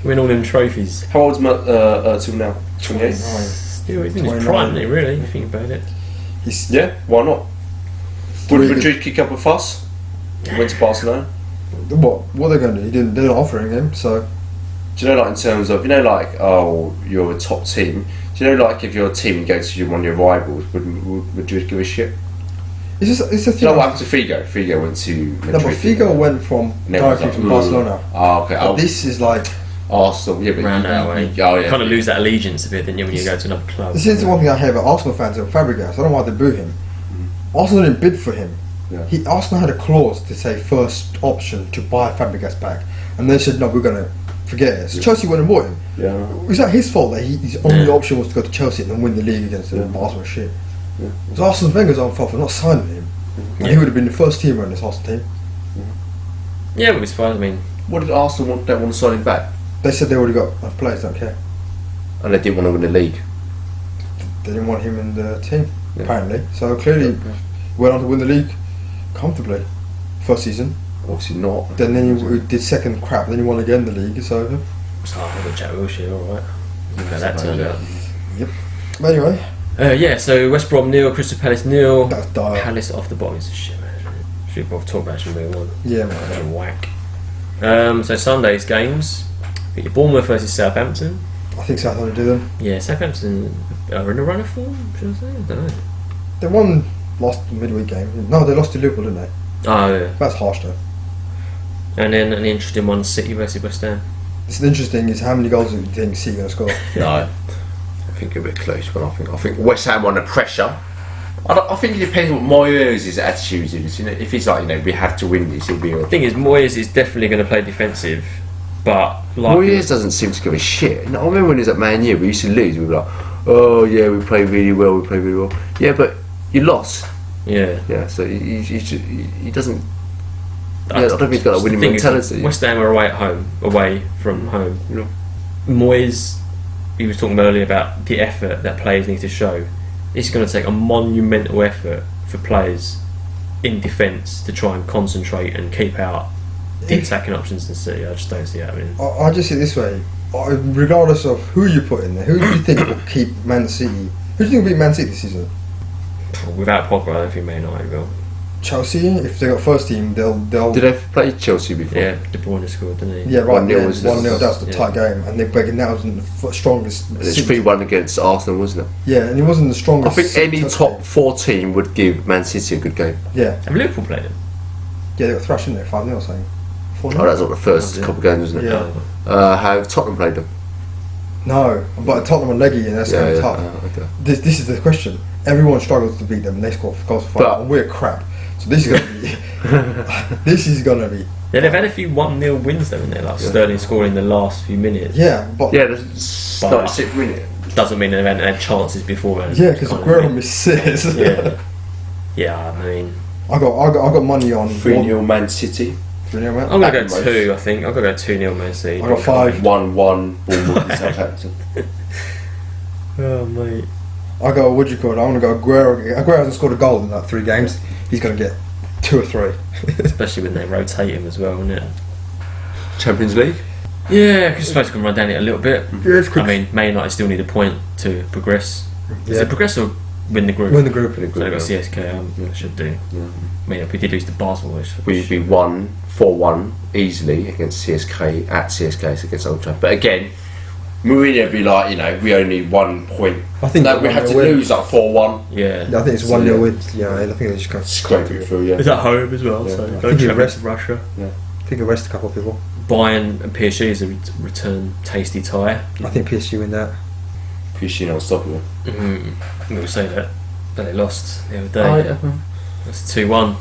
Win all them trophies. How old's Özil now? 28. Still, he's in his 29. prime, isn't he, really, if you think about it. He's, Yeah. Why not? Would Madrid kick up a fuss? He went to Barcelona. what they're going to do? They're not offering him. So Do you know, like in terms of, you know, like, oh, you're a top team. Do you know, like, if you're a team and go to one of your rivals, would Madrid give a shit? it's a Do thing. you know what happened to Figo? Figo went to Madrid. No, but Figo went from And everyone's directly to like, Barcelona. Oh, okay. But Oh, this is like Arsenal. Yeah, but Round that way. Oh, yeah. Kind of lose that allegiance a bit, didn't you, when you go to another club? this is the one thing I hear about Arsenal fans and Fabregas. I don't know why they boo him. Arsenal didn't bid for him. Yeah. Arsenal had a clause to say first option to buy Fabregas back, and they said no, we're going to forget it. So Chelsea went and bought him. Yeah. Is that his fault that his only Yeah. option was to go to Chelsea and then win the league against the Arsenal shit? Yeah. It was Arsene Wenger's own fault for not signing him. And he would have been the first teamer in this Arsenal team. Yeah, but it's fine. I mean, What did Arsenal don't want to sign him back? They said they already got enough players, don't care. And they didn't want to win the league. They didn't want him in the team, Yeah. apparently. So clearly went on to win the league comfortably first season. Obviously not. Then he did second crap, then he won again the league, so it's hard with Jack Wilshere, alright. Look how that turned out. but anyway, Yeah, so West Brom nil, Crystal Palace nil. that's dire. Palace off the bottom is a shit, man. Should we talk about should move on? Yeah, That's a man. whack. So Sunday's games. Got your Bournemouth versus Southampton. I think Southampton did them. Yeah, Southampton are in a run of form, should I say? I don't know. They won last midweek game. No, they lost to Liverpool, didn't they? Oh, yeah. That's harsh though. And then an interesting one, City versus West Ham. It's interesting is how many goals do you think City going to score? No. I think it'll be close, but I think West Ham under pressure. I think it depends what Moyes' attitude is. You know, if he's like, you know, we have to win this, he'll be. The thing is, Moyes is definitely going to play defensive, but like Moyes doesn't seem to give a shit. And I remember when he was at Man U, we used to lose. We were like, oh yeah, we played really well. Yeah, but you lost. yeah. Yeah, so he doesn't. Yeah, I don't think he's got a winning The thing is, mentality. West Ham are away from home. You know? Moyes, he was talking earlier about the effort that players need to show. It's going to take a monumental effort for players in defence to try and concentrate and keep out the attacking options in City. I just don't see it happening. I just see it this way. Regardless of who you put in there, who do you think will keep Man City? Who do you think will beat Man City this season? Without Pogba, I don't think Man United will. Chelsea, if they got first team, they'll. Did they play Chelsea before? Yeah, De Bruyne scored, didn't he? Yeah, right. 1-0 Yeah, was 1-0. That was the yeah. tight game, and they're breaking now was the strongest. It's 3-1 against Arsenal, wasn't it? Yeah, and he wasn't the I strongest. think any Chelsea top game. 4 team would give Man City a good game. Yeah, Have Liverpool played him? yeah, they got thrashed in there 5-0 or something. 4-0. Oh, that's not the first Oh, yeah. couple of games, wasn't it? Yeah. Have Tottenham played them? No, but Tottenham and Leggy, and that's going to be tough. Okay. This is the question. Everyone struggles to beat them. They score goals for But- fun, and we're crap. So this is going to be. This is going to be. Yeah, they've had a few 1-0 wins though, in there. Like Sterling scoring in the last few minutes. Yeah, but Yeah, the 96th minute. Doesn't mean they've had chances beforehand. yeah, because Kind of Aguero thing. misses. Yeah. Yeah, I mean, I got money on 3-0 Man City. 3-0, man. I'm going to Back go most. 2, I think. I'm going to go 2-0 Man City. I got 5. 1-1 Bournemouth and Southampton. Oh, mate. I go, what do you call it? I want to go Aguero. Aguero hasn't scored a goal in like 3 games. He's going to get 2 or 3. Especially when they rotate him as well, isn't it? Champions League? Yeah, because supposed to run down it a little bit. Yeah, it's quick. I mean, Man United still need a point to progress. Is Yeah. it progress or win the group? Win the group. So they've got CSK, I should do. Yeah. I mean, if we did lose to Basel, which We'd be 4-1 easily against CSK at CSK, so against Old Trafford. But again, Mourinho would be like, we only need 1 point. I think No, we had to lose like 4-1. yeah. I think it's So, 1-0 yeah. win. Yeah, I think they just kind of Scrape it through, yeah. It's at home as well, Yeah. so I don't think he travel rests- to Russia. I think arrest a couple of people. Bayern and PSG is a return tasty tie. I think PSG win that. Pushing unstoppable. We'll say that, but they lost the other day. Oh, yeah. That's 2-1.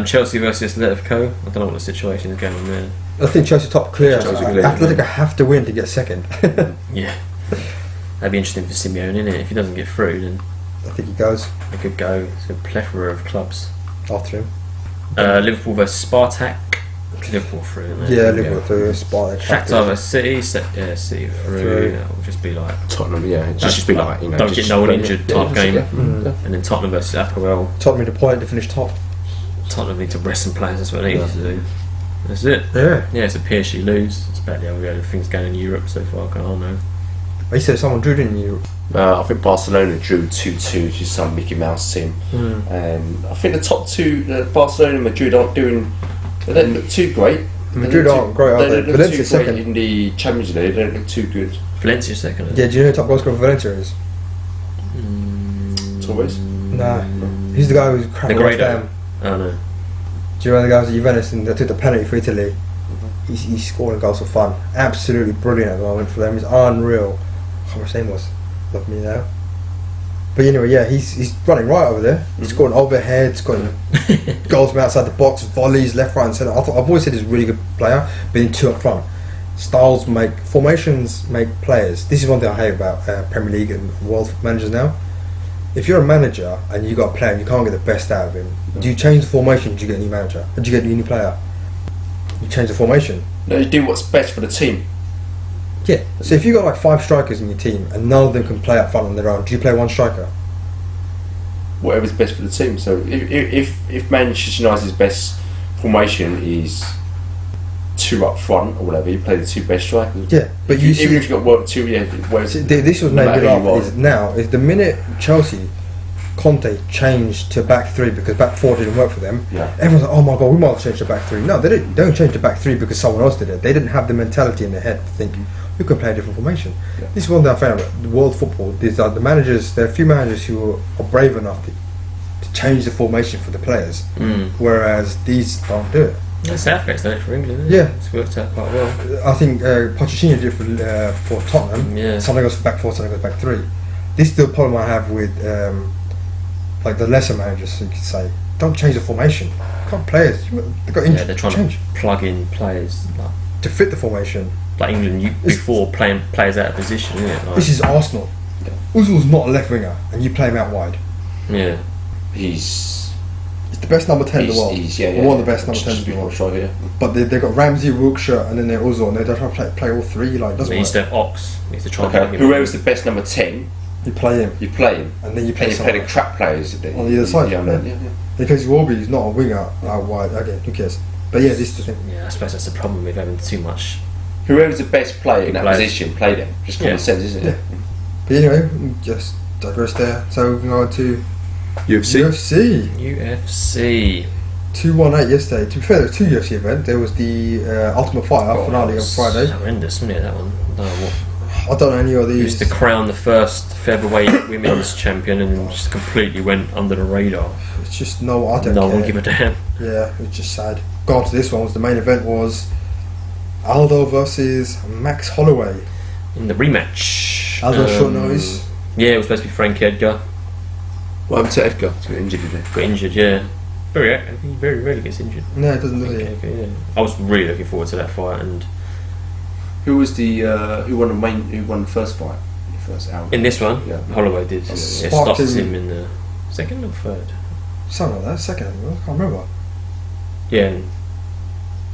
Chelsea versus Atletico. I don't know what the situation is going on there. I think Chelsea top clear. Chelsea clear, Atletico yeah. have to win to get second. Yeah. That'd be interesting for Simeone, isn't it? If he doesn't get through, then I think he goes it could go. It's a plethora of clubs. after him. Liverpool versus Spartak. Liverpool through, isn't it? Yeah, Liverpool through Spartak. Shakhtar versus City. City through. Through. It'll just be like Tottenham, yeah. Just be like, don't just get no one win injured it. type game. Yeah. And then Tottenham versus Apoel. Tottenham need a point to finish top. Tottenham need to rest some players. That's what they need to do. That's it. Yeah. Yeah, it's a PSG lose. It's about the other things going in Europe so far. I don't know. He said someone drew in Europe. I think Barcelona drew 2-2 to some Mickey Mouse team. And I think the top 2, Barcelona and Madrid, aren't doing. They don't look too great. Madrid aren't great, are they? They don't look Valencia too great second. in the Champions League. They don't look too good. Valencia second. Yeah, do you know who top goal scorer for Valencia is? Torres? Nah. He's the guy who's cracking West Negredo. Ham. Oh no. Do you remember the guys at Juventus and they took the penalty for Italy? He's scoring goals for fun. Absolutely brilliant at the moment for them. He's unreal. How much name was? Love me now. But anyway, yeah, he's running right over there. He's scoring overheads, scoring goals from outside the box, volleys, left, right, and centre. I've always said he's a really good player, being 2 up front. Formations make players. This is one thing I hate about Premier League and world managers now. If you're a manager and you got a player and you can't get the best out of him, do you change the formation? Do you get a new manager? Or do you get a new player? You change the formation. No, you do what's best for the team. Yeah. So if you got like 5 strikers in your team and none of them can play up front on their own, do you play one striker? Whatever's best for the team. So if Manchester United's best formation is 2 up front or whatever, you play the 2 best strikers. Yeah, but you see, even if you've got 2, whereas this was no made me matter who you laugh. are. Is now is the minute Chelsea Conte changed to back 3 because back 4 didn't work for them. Yeah. Everyone's like, oh my god, we might change to back 3. No, they didn't. They don't change to back 3 because someone else did it. They didn't have the mentality in their head to think we can play a different formation. Yeah. This is one thing I found about the world football. These are the managers. There are a few managers who are brave enough to change the formation for the players, whereas these don't do it. Yeah, Southgate's done it for England, isn't it? Yeah. It's worked out quite well. I think Pochettino did it for Tottenham. Yeah. Something goes for back 4, something goes back 3. This is the problem I have with like the lesser managers. You could say, don't change the formation. Can't players. They've got Yeah, they're trying change to plug in players to fit the formation. like England. Before playing players out of position, isn't it? Like, This is Arsenal. Ozil's not a left winger, and you play him out wide. yeah. he's He's the best number 10 in the world. He's Or one of the best number 10s in the world. Striker, yeah. But they've got Ramsey, Wilkshire, and then they're Ozil, and they're trying to play all 3. Like, it He doesn't needs work. to have Ox. He needs to try and Okay, plug him. whoever's the best number 10, You play him, you play him. and then you play And you play someone the crap players on the other side. Yeah, Yeah. yeah. Because Iwobi is not a winger out wide. Okay, who cares? But yeah, this is the thing. Yeah, I suppose that's the problem with having too much. Whoever's the best player in that Players. position, play them. Just common Yeah. sense, isn't it? But anyway, just digress there. So we can go on to UFC. UFC. 218 yesterday. To be fair, there was 2 UFC events. There was the Ultimate Fighter finale on Friday. Horrendous, wasn't it, that one? I don't know what. I don't know any of He these. was to crown the first featherweight women's champion and just completely went under the radar. It's just I don't care. No one give a damn. Yeah, it's just sad. Go on to this one. The main event was Aldo versus Max Holloway. In the rematch. Aldo short noise. Yeah, it was supposed to be Frankie Edgar. What happened to Edgar? He got injured, did he? Got injured, yeah. He very rarely gets injured. No, it doesn't, does Okay, it? okay, yeah. I was really looking forward to that fight, and Who was the who won the first fight? The first hour. in this one, Yeah. Holloway did. Yeah. It Sparked stopped him. him in the second or third. Something like that. Second, I can't remember. Yeah, and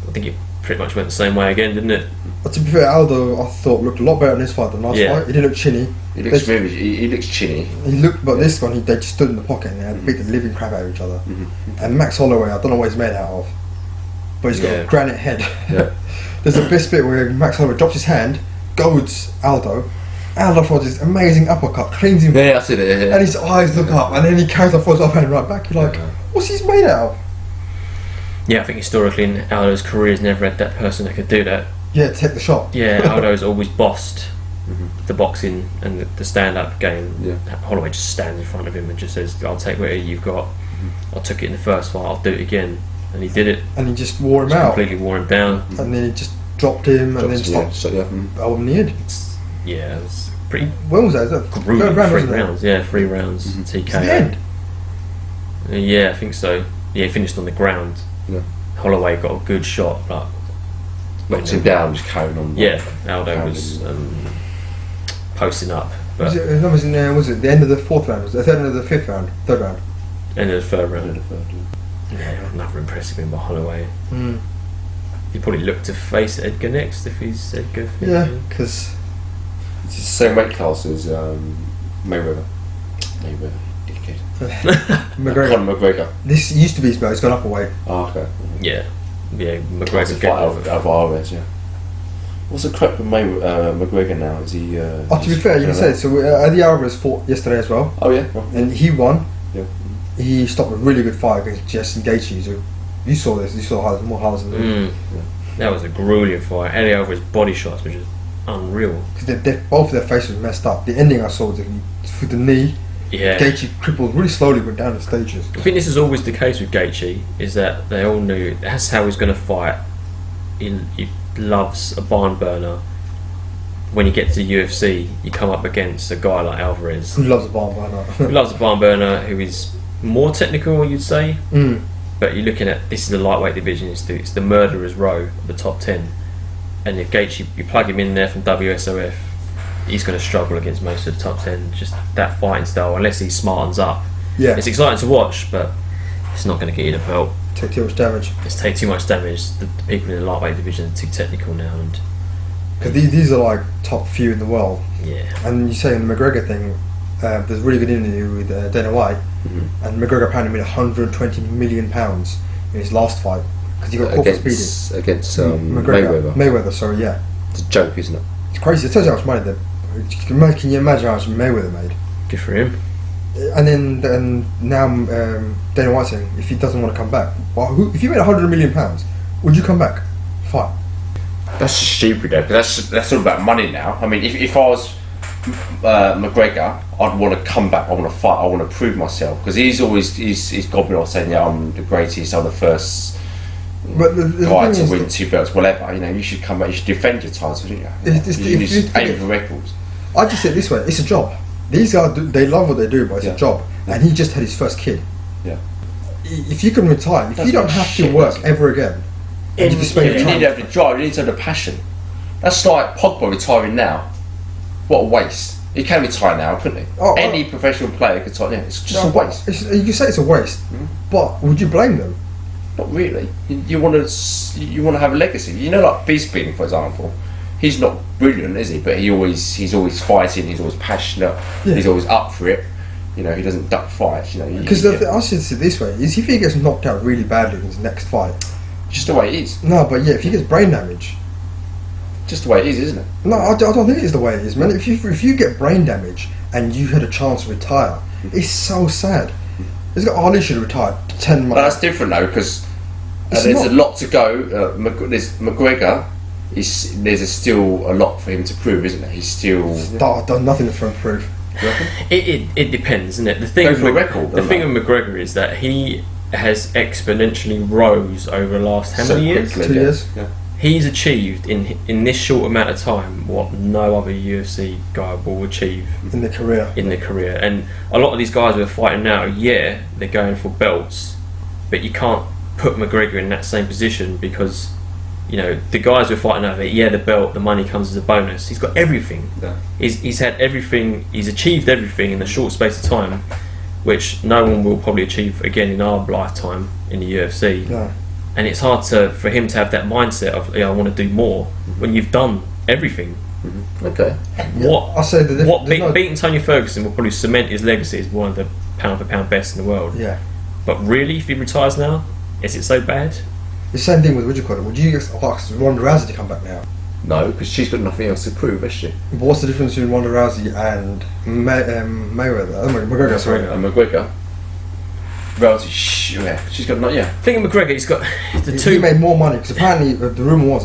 I think it pretty much went the same way again, didn't it? But to be fair, Aldo, I thought looked a lot better in this fight than last Yeah. fight. He didn't look chinny. He looks very. He looks chinny. He looked, but this one, they just stood in the pocket and they had beat the living crap out of each other. Mm-hmm. And Max Holloway, I don't know what he's made out of, but he's got Yeah. a granite head. Yeah. There's a best bit where Max Holloway drops his hand, goads Aldo. Aldo throws this amazing uppercut, cleans him, Yeah, I see that. Yeah. and his eyes look up, and then he carries off his offhand right back. You're like, what's he's made out of? Yeah, I think historically in Aldo's career, he's never had that person that could do that. Yeah, take the shot. Yeah, Aldo's always bossed the boxing and the stand-up game. Yeah. Holloway just stands in front of him and just says, "I'll take whatever you've got. I took it in the first fight. I'll do it again." And he did it. And he just wore him Just out. completely wore him down. And then he just dropped him, and then stopped So, yeah. in the head. Yeah, it was pretty When was that? Is that grueling. third round, 3 wasn't it? rounds. Yeah, 3 rounds. Mhm. It's the TKO. end. Yeah, I think so. Yeah, he finished on the ground. Yeah. Holloway got a good shot, but Knocked him down, just carrying on. yeah, Aldo was posting up. But Was it the end of the 4th round? Was it the third end of the 5th round? 3rd round. end of the third Yeah, round. the third, yeah. Yeah, another impressive win by Holloway. Mm. He probably look to face Edgar next if he's Edgar. Yeah, because It's the same weight class as Mayweather. Dickhead. McGregor. Conor McGregor. This used to be his belt. It's gone up a weight. Oh, okay. Yeah, That's McGregor a get fight out over. of Alvarez, yeah. What's the crap with McGregor now? Is he? Oh, to be fair, you can say so. Eddie Alvarez fought yesterday as well, Oh yeah. Oh, and he won. yeah. He stopped a really good fight against Justin Gaethje. So you saw this. You saw more highlights than me. That was a grueling fight. Eddie Alvarez's body shots were just unreal. Because both of their faces were messed up. The ending I saw was through the knee. Yeah. Gaethje crippled really slowly, went down the stages. I think this is always the case with Gaethje, is that they all knew that's how he's going to fight. He loves a barn burner. When you get to the UFC, you come up against a guy like Alvarez, Who loves a barn burner? who loves a barn burner, who is more technical, you'd say. Mm. But you're looking at, this is the lightweight division, it's the murderer's row of the top 10. And if Gaethje, you plug him in there from WSOF, he's going to struggle against most of the top 10. Just that fighting style, unless he smartens up. Yeah, It's exciting to watch, but it's not going to get you the belt. take too much damage. It's take too much damage. The people in the lightweight division are too technical now, and Because these are like top few in the world. yeah, And you say in the McGregor thing, there's a really good interview with Dana White, and McGregor apparently made £120 million in his last fight because he got caught for speeding. Against McGregor. Mayweather. Mayweather, sorry, yeah. It's a joke, isn't it? It's crazy. It tells you how much money they. Can you imagine how much Mayweather made? good for him. And then now Dana White's saying if he doesn't want to come back, well, if you made £100 million, would you come back? Fine. That's just stupid though, because that's all about money now. I mean, if I was McGregor, I'd want to come back. I want to fight. I want to prove myself because he's got me off saying, "Yeah, I'm the greatest. I'm the first But the guy thing to is win that 2 belts, whatever." You know, you should come back. You should defend your title, shouldn't you? You should aim for records. I just say it this way: it's a job. These guys, they love what they do, but it's a job. And he just had his first kid. Yeah. If you can retire, if That's you don't not have shit, to work that's- ever again, and you can spend your You time. need to have the drive. You need to have the passion. That's like Pogba retiring now. What a waste. He can retire now, couldn't he? Oh, Any professional player could retire. Yeah, it's just No, a waste. you can say it's a waste, but would you blame them? Not really. You want to have a legacy. You know, like Bisping, for example. He's not brilliant, is he? But he's always fighting. He's always passionate. Yeah. He's always up for it. You know, he doesn't duck fights. You know, Because I should say it this way: is if he gets knocked out really badly in his next fight. just the way it is. No, but yeah, if he gets brain damage. Just the way it is, isn't it? No, I don't think it is the way it is, man. If you get brain damage and you had a chance to retire, it's so sad. He's got Ali should have retired 10 But months. that's different though, because It's there's not. a lot to go. There's McGregor. There's still a lot for him to prove, isn't there? He's still. Done nothing for improve. Do you reckon? It depends, isn't it? The thing Go with for a record, the don't thing they? with McGregor is that he has exponentially rose over the last how So many years? quickly, 2 yeah. years. Yeah. He's achieved in this short amount of time what no other UFC guy will achieve In their career. in their career. And a lot of these guys who are fighting now, yeah, they're going for belts, but you can't put McGregor in that same position because, you know, the guys who are fighting over, yeah, the belt, the money comes as a bonus. He's got everything. Yeah. He's had everything. He's achieved everything in a short space of time, which no one will probably achieve again in our lifetime in the UFC. Yeah. And it's hard for him to have that mindset of, yeah, I want to do more when you've done everything. Okay. What I say that what beating Tony Ferguson will probably cement his legacy as one of the pound for pound best in the world. Yeah. But really, if he retires now, is it so bad? The same thing with Miguel Cotto. Would you ask Ronda Rousey to come back now? No, because she's got nothing else to prove, has she? But what's the difference between Ronda Rousey and Mayweather? Oh, McGregor, sorry. And McGregor. Rousey, yeah, she's got not. Yeah. Thinking McGregor, he's got the He two. made more money because apparently the rumor was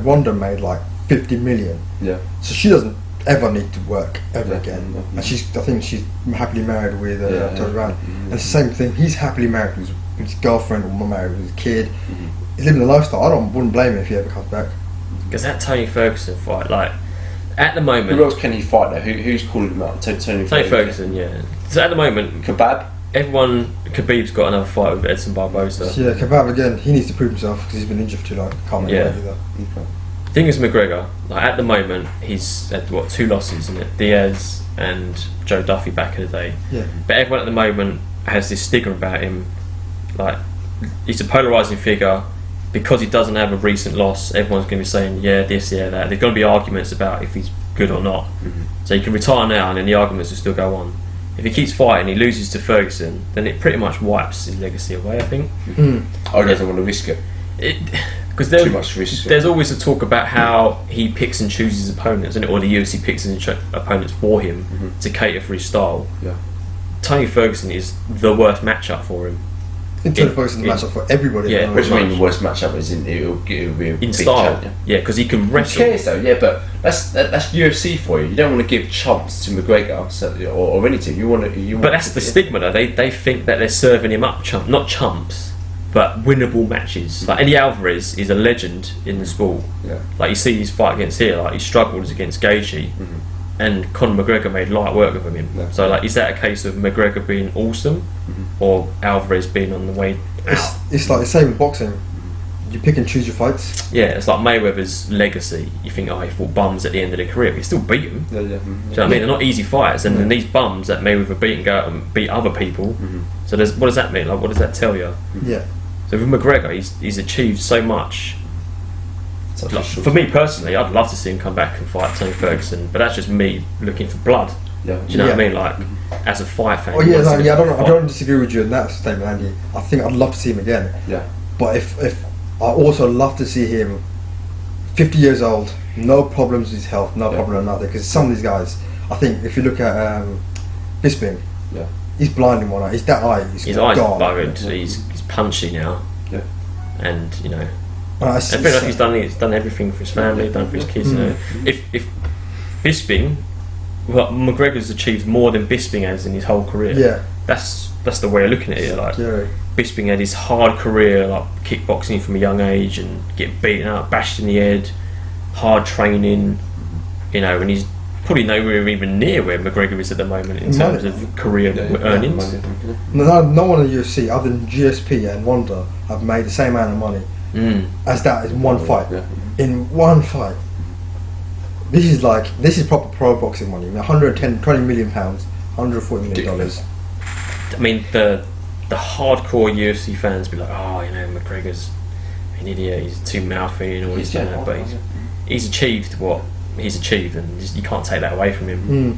Ronda made like 50 million. Yeah. So she doesn't ever need to work ever Yeah. again. Mhm. And I think she's happily married with Yeah, Tony yeah. Brown. Mhm. And it's the same thing. He's happily married with his girlfriend or married with his kid. Mhm. He's living a lifestyle. Wouldn't blame him if he ever comes back. Because that Tony Ferguson fight, like, at the moment. Who else can he fight though? Who's calling him out? Tony Ferguson, yeah. So at the moment, Kebab. Khabib's got another fight with Edson Barbosa. So yeah, Kebab again. He needs to prove himself because he's been injured for too long. Can't make Yeah. weight either. Okay. Thing is, McGregor, like at the moment, he's had what 2 losses, isn't it? Diaz and Joe Duffy back in the day. Yeah. But everyone at the moment has this stigma about him. Like, he's a polarising figure. Because he doesn't have a recent loss, everyone's going to be saying, yeah, this, yeah, that. There's going to be arguments about if he's good or not. Mhm. So he can retire now and then the arguments will still go on. If he keeps fighting, he loses to Ferguson, then it pretty much wipes his legacy away, I think. Mm. Oh, he doesn't want to risk it. Because Too much risk. there's always a talk about how he picks and chooses his opponents, or the UFC picks and opponents for him Mhm. to cater for his style. Yeah. Tony Ferguson is the worst matchup for him. Tony Ferguson match up for everybody. Yeah, at the Which moment. means the worst matchup is it'll be a In big style, champ, yeah, because he can Who wrestle. cares though? Yeah, but that's UFC for you. You don't want to give chumps to McGregor or anything. You want to. But that's the stigma, though. They think that they're serving him up not chumps, but winnable matches. Like Eddie Alvarez is a legend in the sport. Yeah. Like you see his fight against here, like he struggled against Gaethje, and Conor McGregor made light work of him. Yeah. So like, is that a case of McGregor being awesome, or Alvarez being on the way out? It's like the same in boxing. You pick and choose your fights. Yeah, it's like Mayweather's legacy. You think, oh, he fought bums at the end of their career, but he still beat them. Yeah, yeah. Do you know what I mean? They're not easy fights, and then these bums that Mayweather beat and go out and beat other people. So what does that mean? Like, what does that tell you? Yeah. So with McGregor, he's achieved so much. Such a Like, short- for me personally, I'd love to see him come back and fight Tony Ferguson, but that's just me looking for blood. Yeah. Do you know what I Yeah. mean? Like, as a fight fan. Oh you yeah, want to no, see yeah. him I fight. don't disagree with you in that statement, Andy. I think I'd love to see him again. Yeah. But if I also love to see him 50 years old, no problems with his health, no Yeah. problem with nothing. Because some of these guys, I think if you look at Bisping, Yeah. he's blind in one eye. His that eye is His eyes gone. are buggered. He's punchy now, Yeah. and you know. And I I feel like he's done everything for his family, done for his kids. You know, if Bisping, well, McGregor's achieved more than Bisping has in his whole career. Yeah. That's the way of looking at it. Like, Yeah. Bisping had his hard career, like kickboxing from a young age and getting beaten up, bashed in the head, hard training, you know, and he's probably nowhere even near where McGregor is at the moment in terms of career earnings. No one in the UFC other than GSP and Ronda have made the same amount of money as that in one fight. Yeah. In one fight. This is proper pro boxing money. 20 million pounds, $140 million. Ridiculous. I mean, the hardcore UFC fans be like, oh, you know, McGregor's an idiot, he's too mouthy and all this and that, but he's achieved what he's achieved, and you can't take that away from him.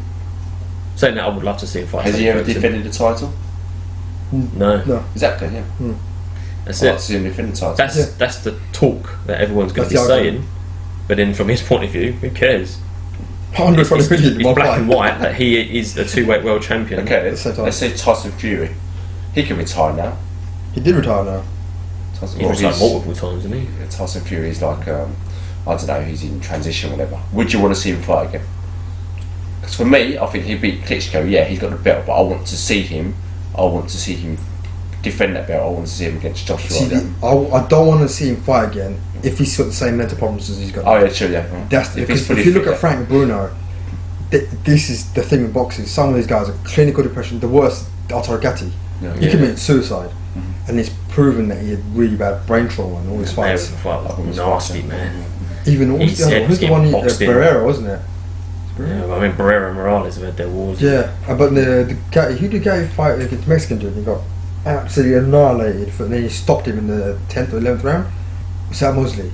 Saying that, I would love to see him fight. Has he Tony ever Ferguson. defended the title? No. No. Exactly. Yeah. That's I'd like it. to see him defend the title. That's the talk that everyone's going to be That's the argument. saying. But then, from his point of view, who cares? 120 million in It's one black fight. and white that he is a 2-weight world champion. Okay, At the same time. let's say Tyson Fury. He can retire now. He did retire now. Tyson He retired Fury's- multiple times, didn't he? Tyson Fury's like, I don't know, he's in transition or whatever. Would you want to see him fight again? Because for me, I think he beat Klitschko. Yeah, he's got the belt, but I want to see him. Defend that belt. I want to see him against Joshua See, again. I don't want to see him fight again if he's got the same mental problems as he's got. Oh yeah, sure, yeah. That's If because he's fully if you look fit, at Frank Bruno, this is the thing with boxing. Some of these guys are clinical depression. The worst, Arturo Gatti. Yeah. He Yeah. committed suicide, and it's proven that he had really bad brain trauma in all his Man, fights. the fight was nasty, man. Even all He's- the other yeah, one, who's the he's one? getting boxed in. Barrera, wasn't it? Yeah, but I mean, Barrera and Morales have had their wars. Yeah, but the guy, who did Gatti fight against the Mexican dude? He got absolutely annihilated, and then he stopped him in the 10th or 11th round. Was that Mosley?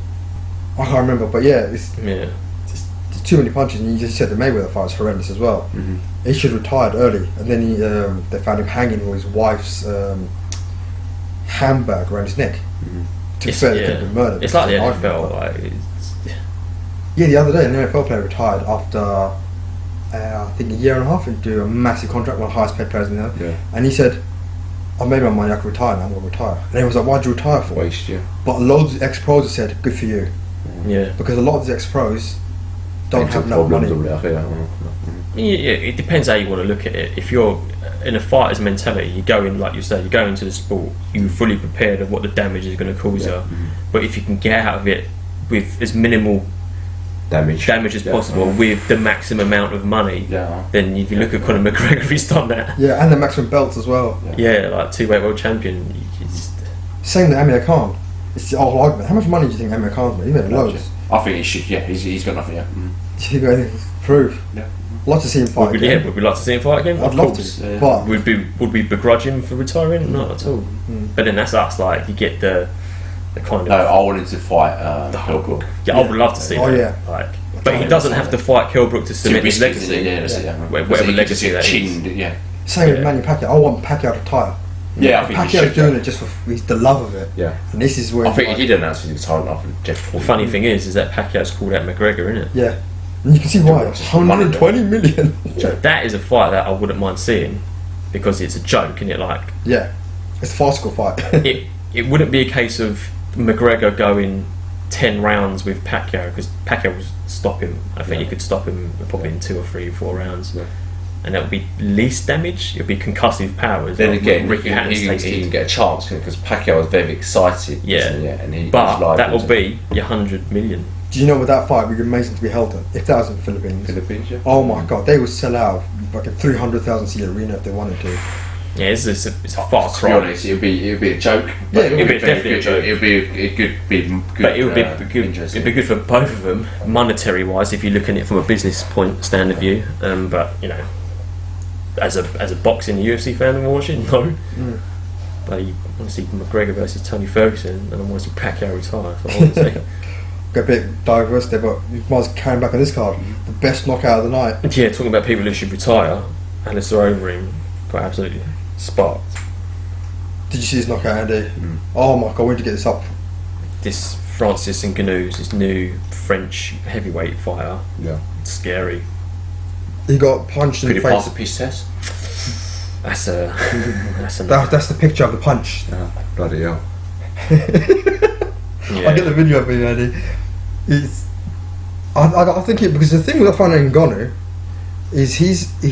I can't remember, but yeah, it's Yeah. just too many punches. And you just said the Mayweather fight was horrendous as well. Mm-hmm. He should have retired early, and then they found him hanging with his wife's handbag around his neck. To be fair, they could have been murdered. It's like the It's a NFL. nightmare. Like, it's, Yeah, the other day an NFL player retired after I think a year and a half into a massive contract, one of the highest paid players in there. Yeah. And he said, "I made my money. I can retire now. I'm going to retire." And he was like, "Why'd you retire for?" Waste, yeah. But loads of ex-pros have said, "Good for you," yeah. because a lot of these ex-pros don't Mental have enough money. problems or whatever, yeah. Yeah, it depends how you want to look at it. If you're in a fighter's mentality, you go in, like you say, you go into the sport, you're fully prepared of what the damage is going to cause you. But if you can get out of it with as minimal Damage as possible, with the maximum amount of money, Yeah. then if you look at Conor McGregor, he's done that. Yeah, and the maximum belts as well. Yeah, like 2-weight world champion. Same with Amir Khan. It's the whole argument. How much money do you think Amir Khan's made? He made loads. I think he should. Yeah, he's got nothing. Yeah. Do you think anything to prove? Yeah. I'd like to see him fight Would again. we like to see him fight again? I'd Of love course. to, but Would we begrudge him for retiring? Not at all. But then that's us. Like you get the kind of No, I wanted to fight whole Hillbrook. Yeah, I would love to see Oh, that. yeah. Like, but he doesn't have to fight Kell Brook to cement his legacy. Yeah, that's it. Yeah. Whatever He legacy just that is. chinned, yeah. same with Yeah. Manny Pacquiao. I want Pacquiao to retire. Yeah, I think he Pacquiao's should. doing it just for the love of it. Yeah. And this is where I think he did announce his retirement after Jeff. The funny thing is that Pacquiao's called out McGregor, isn't it? Yeah. And you can see why. Just for money, 120 million. That is a fight that I wouldn't mind seeing because it's a joke, isn't it? Like Yeah. It's a farcical fight. it wouldn't be a case of McGregor going 10 rounds with Pacquiao because Pacquiao would stop him. I think he could stop him probably in 2 or 3 or 4 rounds. Yeah. And that would be least damage. It would be concussive powers. Then like again, Ricky Hatton's he tasted. can get a chance because Pacquiao was very excited. Yeah. wasn't he? And he But was that will be your 100 million. Do you know with that fight would be amazing to be held at? If that was in the Philippines. Philippines. Yeah. Oh my god, they would sell out like a 300,000 seat arena if they wanted to. Yeah, it's a far To be cry. honest, it'd be a joke. Yeah, but it'd be definitely a joke. It'd be a good, But it would be good. interesting. It'd be good for both of them, monetary wise, if you're looking at it from a business point stand of view. But you know, as a boxing UFC fan and watching, no. But you want to see McGregor versus Tony Ferguson, and I want to see Pacquiao retire. So I want to see. Got a bit diverse there, but you might as well carry him back on this card. The best knockout of the night. Yeah, talking about people who should retire, Alistair Overeem got absolutely sparked. Did you see this knockout, Andy? Oh my god, when did you get this up? This Francis Ngannou, this new French heavyweight fighter, Yeah. it's scary. He got punched in Could the he pass face. the piss test? That's a That's the picture of the punch. Yeah. Bloody hell. yeah. I get the video of it, Andy. I think it because the thing with finding Ngannou is he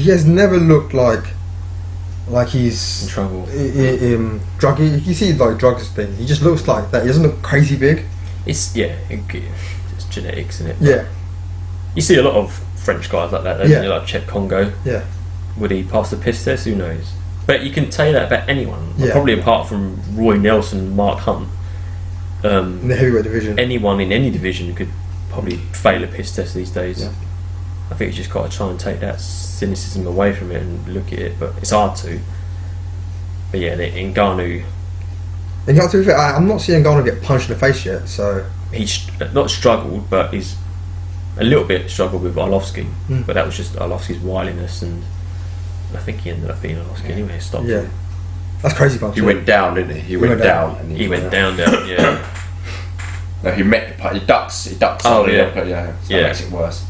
has never looked like he's in trouble. druggy. You see like drugs thing. He just looks like that. He doesn't look crazy big. It's it's genetics, isn't it? Yeah, You see a lot of French guys like that, Yeah. like Chet Congo. yeah. Would he pass the piss test? Who knows? But you can say that about anyone. Yeah. Probably apart from Roy Nelson and Mark Hunt. In the heavyweight division. Anyone in any division could probably fail a piss test these days. Yeah. I think you just got to try and take that cynicism away from it and look at it, but it's hard to. But yeah, Ngannou, And to be fair, I'm not seeing Ngannou get punched in the face yet. So he's not struggled, but he's a little bit struggled with Arlovski. Mm. But that was just Arlovski's wiliness, and I think he ended up being Arlovski anyway. Stopped yeah, him. that's crazy punch. He went down, didn't he? He went down. And He went down, yeah. No, he met the punch. He ducks. Oh, on the yeah. uppercut, yeah. So Yeah. that makes it worse.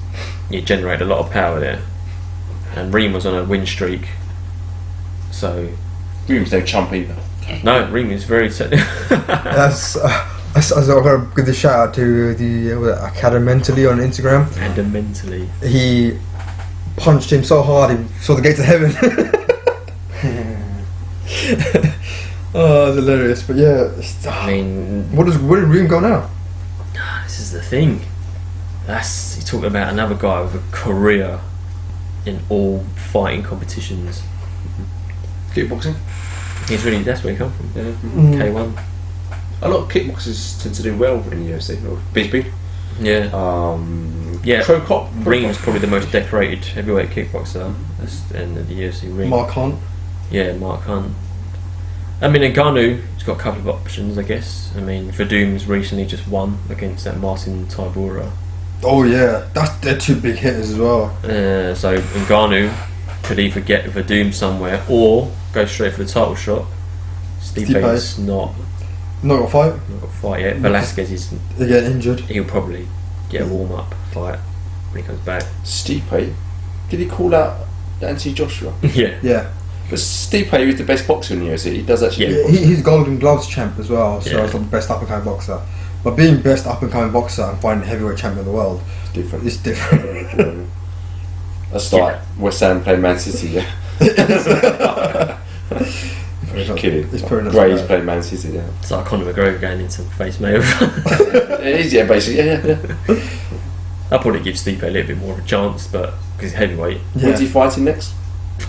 He generated a lot of power there. And Reem was on a win streak, so Reem's no chump either. No, Reem is very That's I've got to give the shout out to the Acadamentally on Instagram. and mentally. He punched him so hard he saw the gates of heaven. Oh, it's hilarious. But yeah, I mean, where did Reem go now? this is the thing. You're talking about another guy with a career in all fighting competitions. Kickboxing. That's where he come from. Yeah. K1. A lot of kickboxers tend to do well in the UFC. Or BSB. Yeah. Yeah. Pro Cop. Reem's probably the most decorated heavyweight kickboxer. That's in the UFC. Reem. Mark Hunt. Yeah, Mark Hunt. I mean, Ngannou, he's got a couple of options, I guess. I mean, Verdum's recently just won against that Martin Tybura. Oh yeah, they're two big hitters as well. So Ngannou could either get Verdum somewhere or go straight for the title shot. Stipe's not Not got a fight. got a fight yet. Velasquez is. They get injured. He'll probably get a warm up fight when he comes back. Stipe. Did he call out Anthony Joshua? Yeah. Yeah. But Stipe is the best boxer in the UFC. He does actually. Yeah. He's Golden Gloves champ as well, so Yeah. he's not the best up and coming boxer. But being best up and coming boxer and finding heavyweight champion of the world, Different. it's different. That's like West Ham playing Man City. Yeah. Kidding. It's pretty Gray's bad. playing Man City. Yeah. It's like Conor McGregor going into face Mayweather. It is. Yeah. Basically. Yeah. I'll probably give Stipe a little bit more of a chance, but because he's heavyweight, When's he Yeah. fighting next?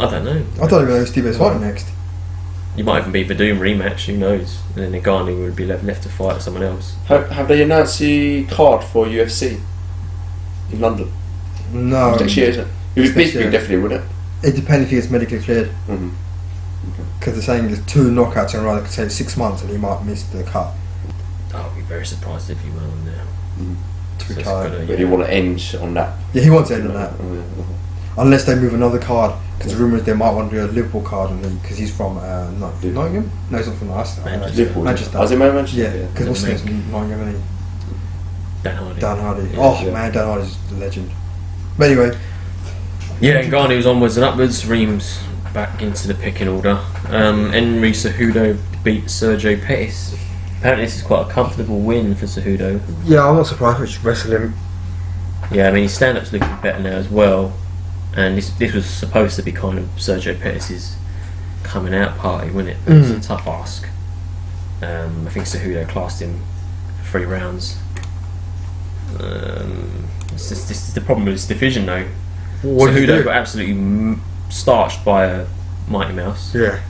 I don't know. I don't even know if Stipe's fighting next. You might even be Verdum rematch, who knows? And then Ngannou would be left to fight someone else. Have they announced the card for UFC in London? No. Next year, isn't it? It was Next Bisping, year. definitely, wouldn't it? It depends if he gets medically cleared. Mm-hmm. Because they're saying there's 2 knockouts in a row that could take 6 months and he might miss the cut I'll be very surprised if he went on there. to So it's retire. gotta- But you want to end on that. Yeah, he wants to end on that. Oh, yeah. Unless they move another card. Because the rumours they might want to do a Liverpool card because he's from Nottingham? No, he's not from us. Manchester. Liverpool. Manchester. I was in Manchester. Yeah, because what's his name? Nottingham, isn't he? Dan Hardy. Dan Hardy. Yeah, Oh yeah. man, Dan Hardy's a legend. But anyway, Yeah, Ngannou's onwards and upwards. Reem's back into the picking order. Henry Cejudo beat Sergio Pettis. Apparently this is quite a comfortable win for Cejudo. yeah, I'm not surprised with wrestling. Yeah, I mean his stand-up's looking better now as well. And this was supposed to be kind of Sergio Pettis' coming out party, wasn't it? But It's a tough ask. I think Cejudo classed him for 3 rounds. This is the problem with this division though. What did he Cejudo do? got absolutely starched by a Mighty Mouse. Yeah,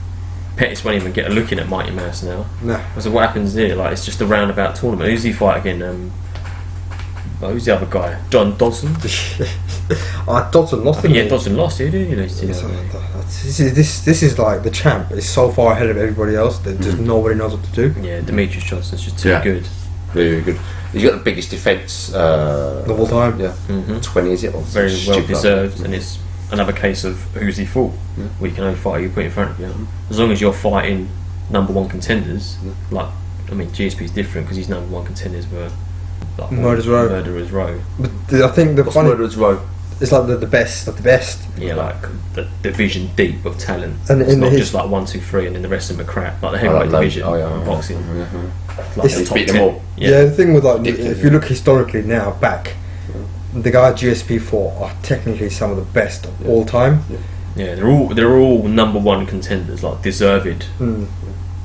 Pettis won't even get a look in at Mighty Mouse now. no. So what happens here? Like it's just a roundabout tournament. Who's he fight again? Who's the other guy? John Dodson. Dodson lost him. Yeah, Dodson lost. Who did he lose to? This is like the champ is so far ahead of everybody else that just nobody knows what to do. Yeah, Demetrius Johnson's just too Yeah. good. Very good. He's got the biggest defence. The whole time. Yeah. Mhm. 20 is it? Or Very well stupid deserved, and it's another case of who's he fought. Yeah. We can only fight who you put in front of you. As long as you're fighting number 1 contenders, like I mean GSP's different because his number 1 contenders were like Murderers Row. Murderers Row. But I think the What's funny Murderers Row? it's like the best of the best. Yeah, like the division deep of talent. And It's in not his- just like 1, 2, 3, and then the rest of them are crap. Like the heavyweight division in boxing, like It's- the He's top beat them 10. all. Yeah, the thing with like Ridiculous, if you look historically now back, the guys GSP fought are technically some of the best of all time. Yeah, they're all number 1 contenders, like deserved.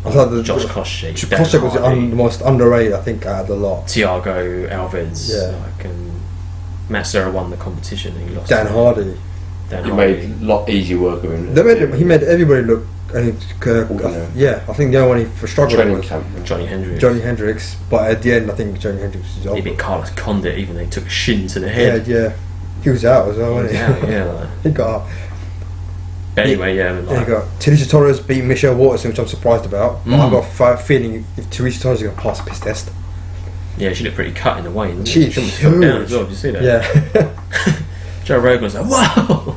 I thought the Josh Koscheck, Dan Koscheck was the Hardy, the most underrated, I think, out of the lot. Thiago Alves. Yeah. Like, Matt Serra won the competition. And he lost. Dan to Hardy. Dan He Hardy. made a lot easier work of him. He made everybody look. Ordinary. Yeah, I think the only one he struggled Training was camp. Johnny Hendricks. Johnny Hendricks, but at the end, I think Johnny Hendricks was He over. beat Carlos Condit. Even they took shin to the Yeah, head. yeah, he was out as well, wasn't he? Yeah, yeah. Like, He got up. but anyway, yeah. There Like, you go. Teresa Torres beat Michelle Waterson, which I'm surprised about. But I've got a feeling if Teresa Torres is going to pass the piss test. yeah, she looked pretty cut in the way. Didn't She's she almost fell down huge. as well. Did you see that? Yeah. Joe Rogan was like, "Wow!"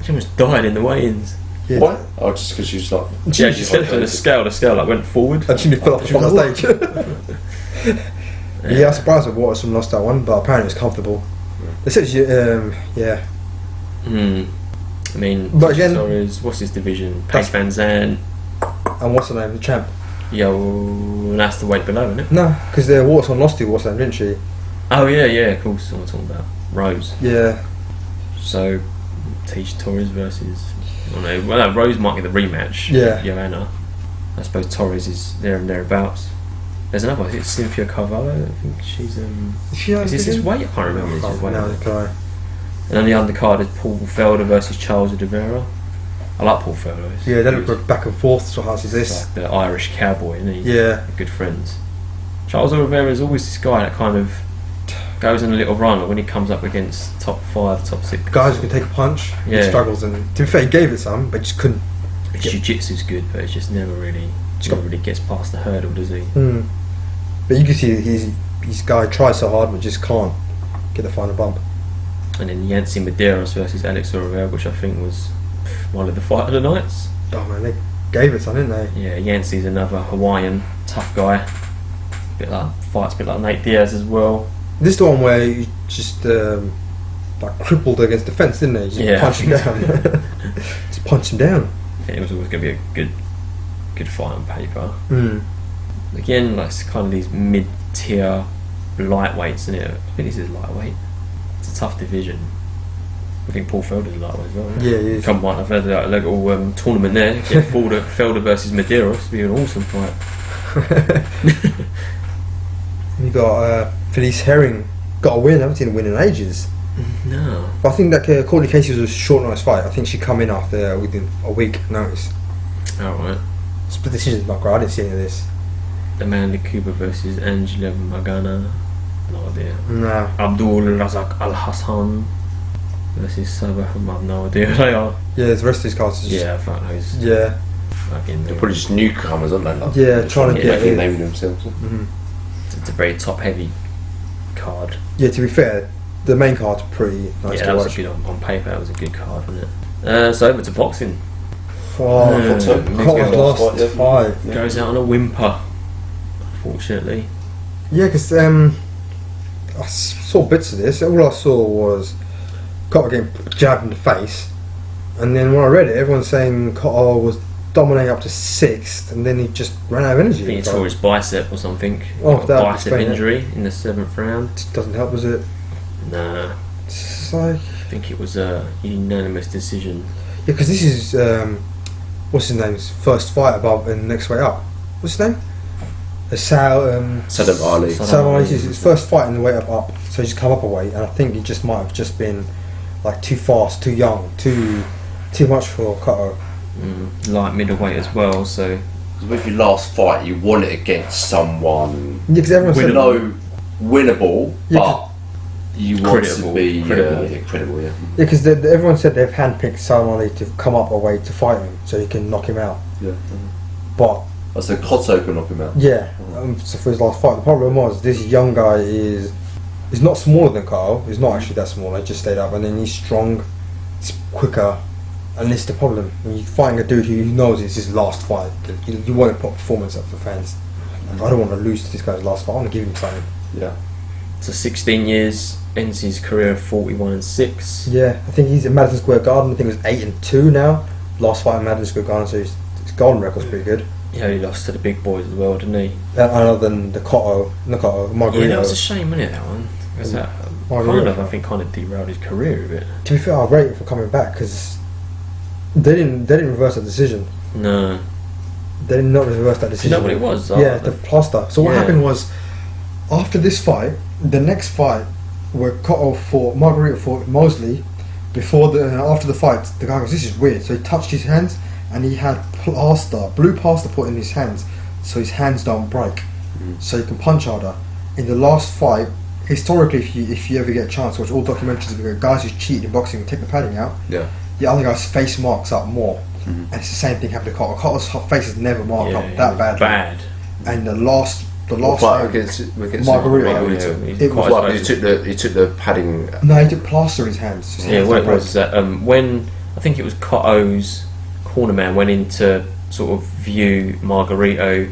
She almost died in the weigh-ins. Yeah. What? Oh, just because she was like. Yeah, she stepped on the scale. The scale like went forward. And she nearly fell off She was the like, stage. Yeah, I'm surprised that Waterson lost that one, but apparently it was comfortable. They said she, yeah. I mean, But again- Torres, what's his division? Pace Van Zandt. and what's her name, the champ. Yeah, well, that's the weight below, isn't it? No, because Waterson lost to what's her name, didn't she? Oh yeah, of course. I'm talking about Rose. Yeah. So, Tisha Torres versus. I don't know. Well, no, Rose might get the rematch. Yeah. Joanna. I suppose Torres is there and thereabouts. There's another one. It's Cynthia Carvalho. I think she's Is this his weight? I can't remember. It's his weight. No, the guy. And on the undercard is Paul Felder versus Charles Oliveira. I like Paul Felder. Yeah, they look back and forth. So how is this? Like the Irish cowboy, isn't he? Yeah. They're good friends. Charles Oliveira is always this guy that kind of goes on a little run, but when he comes up against top 5, top 6 guys who can take a punch, he struggles, and to be fair, he gave it some, but just couldn't. His jiu-jitsu's good, but it just never really gets past the hurdle, does he? Mm. But you can see his guy tries so hard, but just can't get the final bump. And then Yancy Medeiros versus Alex Oliveira, which I think was one of the fight of the nights. Oh man, they gave it some, didn't they? Yeah, Yancy's another Hawaiian tough guy. Fights a bit like Nate Diaz as well. This is the one where he just like crippled against the fence, didn't he? Just punched him down. Just punched him down. I think it was always going to be a good fight on paper. Mm. Again, like it's kind of these mid-tier lightweights, isn't it? I think this is lightweight. It's a tough division. I think Paul Felder's lightweight as well. Isn't it? Yeah, he is. Come on, I've had a little tournament there. Get Felder versus Medeiros. It'd be an awesome fight. We got Felice Herring got a win. I haven't seen a win in ages. No. But I think that Courtney Casey was a short notice fight. I think she come in after within a week notice. Alright. Split decisions, my God. I didn't see any of this. Amanda Cooper versus Angela Magana. No idea. No. Abdul Razak Al Hassan versus Sabah. I have no idea who they are. Yeah, the rest of these cards are just... Yeah, fuck those. Yeah. Fucking They're probably just newcomers, aren't they? Like, Yeah, trying to get making it. name themselves. Mm-hmm. It's a very top heavy card. Yeah, to be fair, the main card's pretty nice Yeah, to that watch. was good on paper. That was a good card, wasn't it? So over to boxing. Oh, Miguel lost 5. Yeah. Goes out on a whimper, unfortunately. Yeah, because I saw bits of this. All I saw was Cotto getting jabbed in the face, and then when I read it, everyone's saying Cotto was dominating up to 6th, and then he just ran out of energy. I think he tore his bicep or something. Oh, Got a that bicep explain it. injury in the 7th round. It doesn't help, does it? Nah, It's like... I think it was a unanimous decision. Yeah, because this is what's his name's first fight above and next way up. What's his name? Saddam Ali. Saddam Ali. His first fight in the way up. So he's come up a weight, and I think he just might have just been like too fast, too young, too much for Cotto. Light middleweight as well. So With your last fight, you won it against someone Yeah, because everyone said winnable, Yeah, but you want to be credible. credible. Yeah. Yeah, because everyone said they've handpicked Saddam Ali to come up a weight to fight him, so he can knock him out. Yeah. But So Cotto can knock him out. yeah, so for his last fight, the problem was this young guy is not smaller than Cotto. He's not actually that small. He just stayed up, and then he's strong, he's quicker, and this is the problem. When you're fighting a dude who knows it's his last fight, you want to put performance up for fans. I don't want to lose to this guy's last fight. I want to give him something. Yeah. So 16 years, ends his career 41-6. Yeah, I think he's at Madison Square Garden. I think it was 8-2 now. Last fight in Madison Square Garden, so his golden record's pretty good. Yeah, he lost to the big boys as well, didn't he? Other than the Cotto, Margarito. Yeah, that was a shame, wasn't it, that one? Because that kind of derailed his career a bit. To be fair, I rate him for coming back because they didn't reverse that decision. No. They did not reverse that Do you decision. know what it was? Yeah, the plaster. So what Yeah. happened was, after this fight, the next fight where Margarito fought Mosley, after the fight, the guy goes, "This is weird." So he touched his hands, and he had blue plaster put in his hands, so his hands don't break, so he can punch harder. In the last fight, historically, if you ever get a chance to watch all documentaries of guys who cheat in boxing and take the padding out, Yeah. the other guy's face marks up more, and it's the same thing happened to Cotto. Cotto's face has never marked up that badly. Bad. And the last Fight fight against Margarito. He's It was quite Well, he took the padding. No, he took plaster in his hands. His Yeah, hands what it don't was is that when I think it was Cotto's corner man went in to sort of view Margarito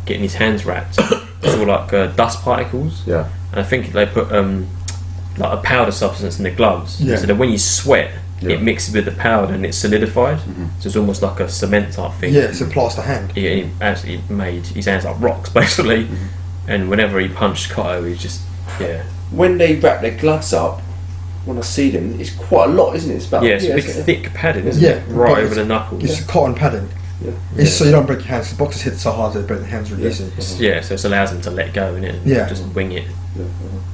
getting his hands wrapped, it's all like dust particles, Yeah. and I think they put like a powder substance in the gloves, Yeah. so that when you sweat, it mixes with the powder and it's solidified. So it's almost like a cement type thing. Yeah, it's a plaster hand. He actually made his hands like rocks basically. And whenever he punched Cotto, he just When they wrap their gloves up, when I see them, it's quite a lot, isn't it? It's about it's a big thick padding, isn't Yeah, it? Right but over the knuckles. It's cotton padding. Yeah. It's so you don't break your hands. The boxers hit so hard they break their hands really easy. So it allows him to let go in it and just wing it.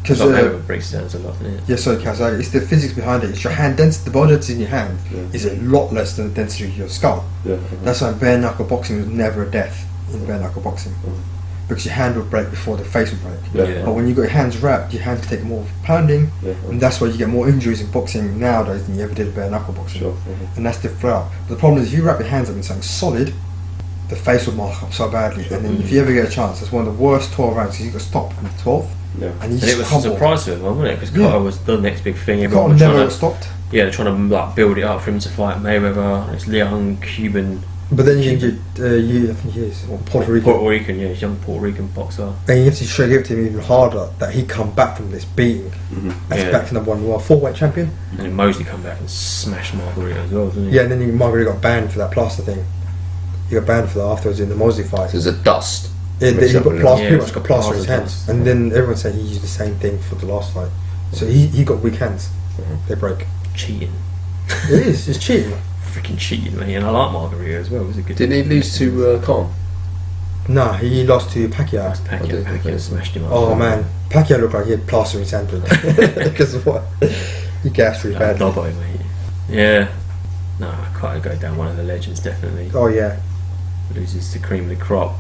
Because Mayweather breaks his hands a lot, isn't it? yeah, so Kaz, it's the physics behind it. It's your hand density. The body density in your hand is a lot less than the density of your skull. That's why bare knuckle boxing was never a death in bare knuckle boxing, because your hand will break before the face will break. But when you got your hands wrapped, your hands take more pounding, and that's why you get more injuries in boxing nowadays than you ever did in bare knuckle boxing. And that's the flare. But the problem is, if you wrap your hands up in something solid, the face will mark up so badly. And then if you ever get a chance, it's one of the worst 12 rounds because you got stopped in the 12th. And it was a surprise to everyone, wasn't it? Because Cotto was the next big thing. Cotto never got stopped. Yeah, they're trying to like build it up for him to fight Mayweather. It's young Cuban. But then you injured, I think he is, or Puerto Rican. He's a young Puerto Rican boxer. And you have to should give it to him even harder that he come back from this beating and he's back to number 1 world 4-weight champion. And then Mosley come back and smashed Margarita as well, didn't he? Yeah, and then Margarita got banned for that plaster thing. He got banned for that afterwards in the Mosley fight. There's a dust. He got plaster, pretty much got plaster on his plaster hands. And then everyone said he used the same thing for the last fight. So he got weak hands. They broke. Cheating. It is, it's cheating. Freaking cheating, man. And I like Margarita as well. It was a good. Didn't he lose to Khan? Nah, he lost to Pacquiao. Pacquiao smashed him up. Oh man, Pacquiao looked like he had plaster in his hand because of what? He gassed really bad. Dobbo, mate. Yeah. No, Cotto go down one of the legends, definitely. Oh yeah. Loses to cream of the crop.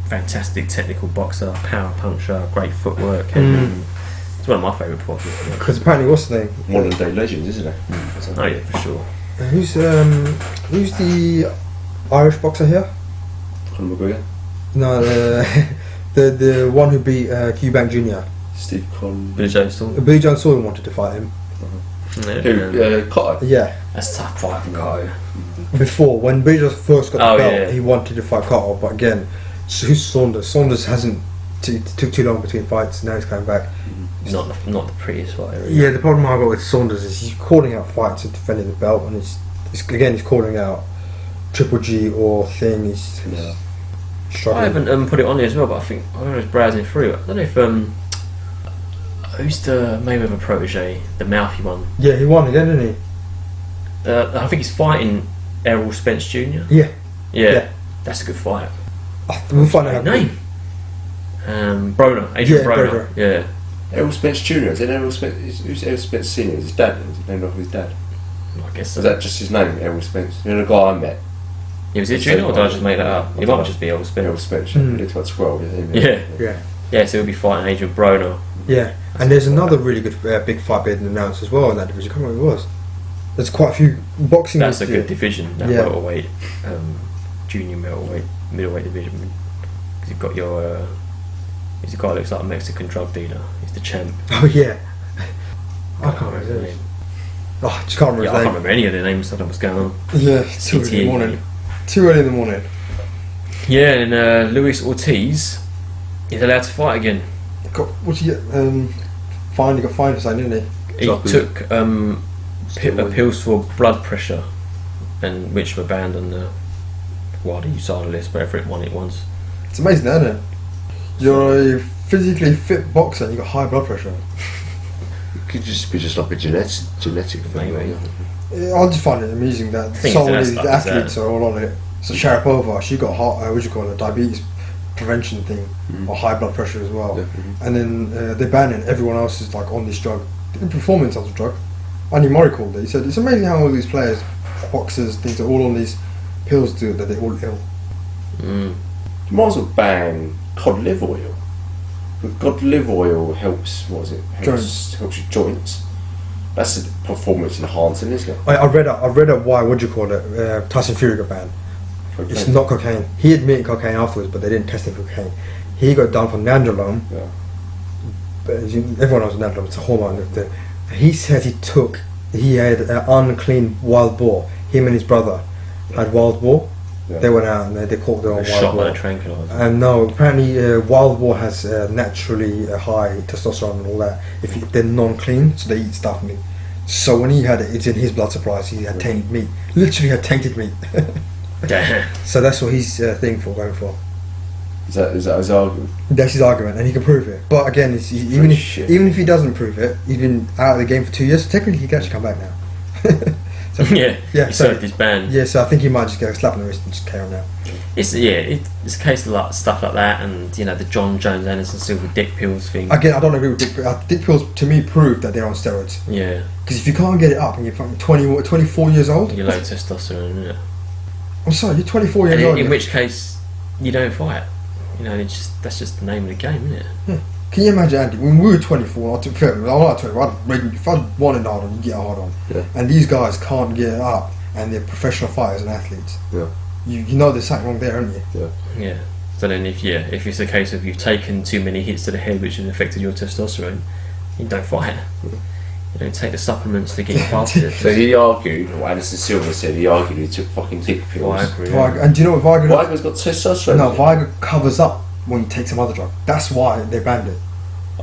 Fantastic technical boxer, power puncher, great footwork. And it's one of my favourite boxers. Because apparently, what's the name? Modern day legends, isn't it? Oh yeah, for sure. Who's the Irish boxer here? Conor McGregor. No, the one who beat Eubank Jr. Steve Con. Billy Joe Saunders. Billy Joe Saunders wanted to fight him. Cotto. Yeah. That's a tough fight for Cotto. Before, when Billy Joe first got the belt, yeah. he wanted to fight Cotto, but again, who's Saunders? Saunders hasn't took too long between fights. Now he's coming back. Not the prettiest fight. Really. Yeah, the problem I've got with Saunders is he's calling out fights and defending the belt, and he's calling out Triple G or thing. He's struggling. I haven't put it on there as well, but I think I was browsing through it. I don't know if who's the Mayweather protege, the mouthy one. Yeah, he won again, didn't he? I think he's fighting Errol Spence Jr. Yeah. That's a good fight. We'll find out. Name. Broner, Adrian Broner. Yeah. Errol Spence Jr. Is it Errol Spence? Who's Errol Spence Senior? Is his dad? Is it named after his dad? I guess so. Is that just his name, Errol Spence? You know the guy I met? Yeah, was it Junior or did I just make that up? It might just be Errol Spence. Errol Spence. He lived about 12. Isn't he? Yeah. Yeah, so he'll be fighting Adrian Broner. Yeah, and there's another really good big fight being announced as well in that division. I can't remember what it was. There's quite a few boxing. That's a good division, that Yeah. welterweight, junior middleweight division. Because you've got your, he's a guy who looks like a Mexican drug dealer. He's the champ. Oh yeah. I can't remember his his name. name. Oh, I just can't remember Yeah, I his can't name. remember any of their names. I don't know what's going on. Yeah, it's too early in the morning. Too early in the morning. Yeah, and Luis Ortiz is allowed to fight again. What's he get? Finally got fined for something, didn't he? He took pills for blood pressure, and which were banned on the USADA list, wherever it won it once. It's amazing, isn't it? You're a physically fit boxer and you got high blood pressure. It could just be like a genetic thing. Maybe. I just find it amusing that so many of these athletes are all on it. So Sharapova, she got diabetes prevention thing, or high blood pressure as well. And then they're banning everyone else is like on this drug. The performance on the drug. Andy Murray called it. He said it's amazing how all these players, boxers, things are all on these pills that they're all ill. You might as well ban cod liver oil. But cod liver oil helps. What is it? Helps your joints. That's a performance enhancing, isn't it? I read up why Tyson Fury got banned. It's not cocaine. He admitted cocaine afterwards, but they didn't test him for cocaine. He got done for nandrolone. Yeah. But everyone knows nandrolone. It's a hormone. He said he had an unclean wild boar. Him and his brother had wild boar. Yeah. They went out and they caught their own wild Shot boar. by a tranquilizer. And no, apparently wild boar has naturally high testosterone and all that. If they're non-clean, so they eat stuff. So when he had it, it's in his blood supply. So he had tainted meat. Literally had tainted meat. Damn. So that's what he's thing for going for. Is that his argument? That's his argument, and he can prove it. But again, even if he doesn't prove it, he's been out of the game for 2 years. So technically, he can actually come back now. So, yeah. Yeah. He So served his ban. yeah. So I think he might just get a slap on the wrist and just carry on now. It's a case of like stuff like that, and the John Jones Anderson Silva dick pills thing. Again, I don't agree with dick pills. To me, prove that they're on steroids. Yeah. Because if you can't get it up and you're fucking 24 years old, You're low testosterone, yeah. I'm sorry, you're 24 years And old. in which case, you don't fight. That's just the name of the game, isn't it? Yeah. Can you imagine, Andy, when we were 24, I took fair, I was like 24, if I wanted hard on, you get hard on. Yeah. And these guys can't get it up, and they're professional fighters and athletes. Yeah. You know there's something wrong there, aren't you? Yeah. Yeah. So then if it's a case of you've taken too many hits to the head which has affected your testosterone, you don't fight. You don't take the supplements to get you past it. So he argued, or Anderson Silva said, he argued he took fucking dick pills. Viagra, Viagra, and do you know what Viagra Viagra's got testosterone. No, in it. Viagra covers up when you take some other drug. That's why they banned it.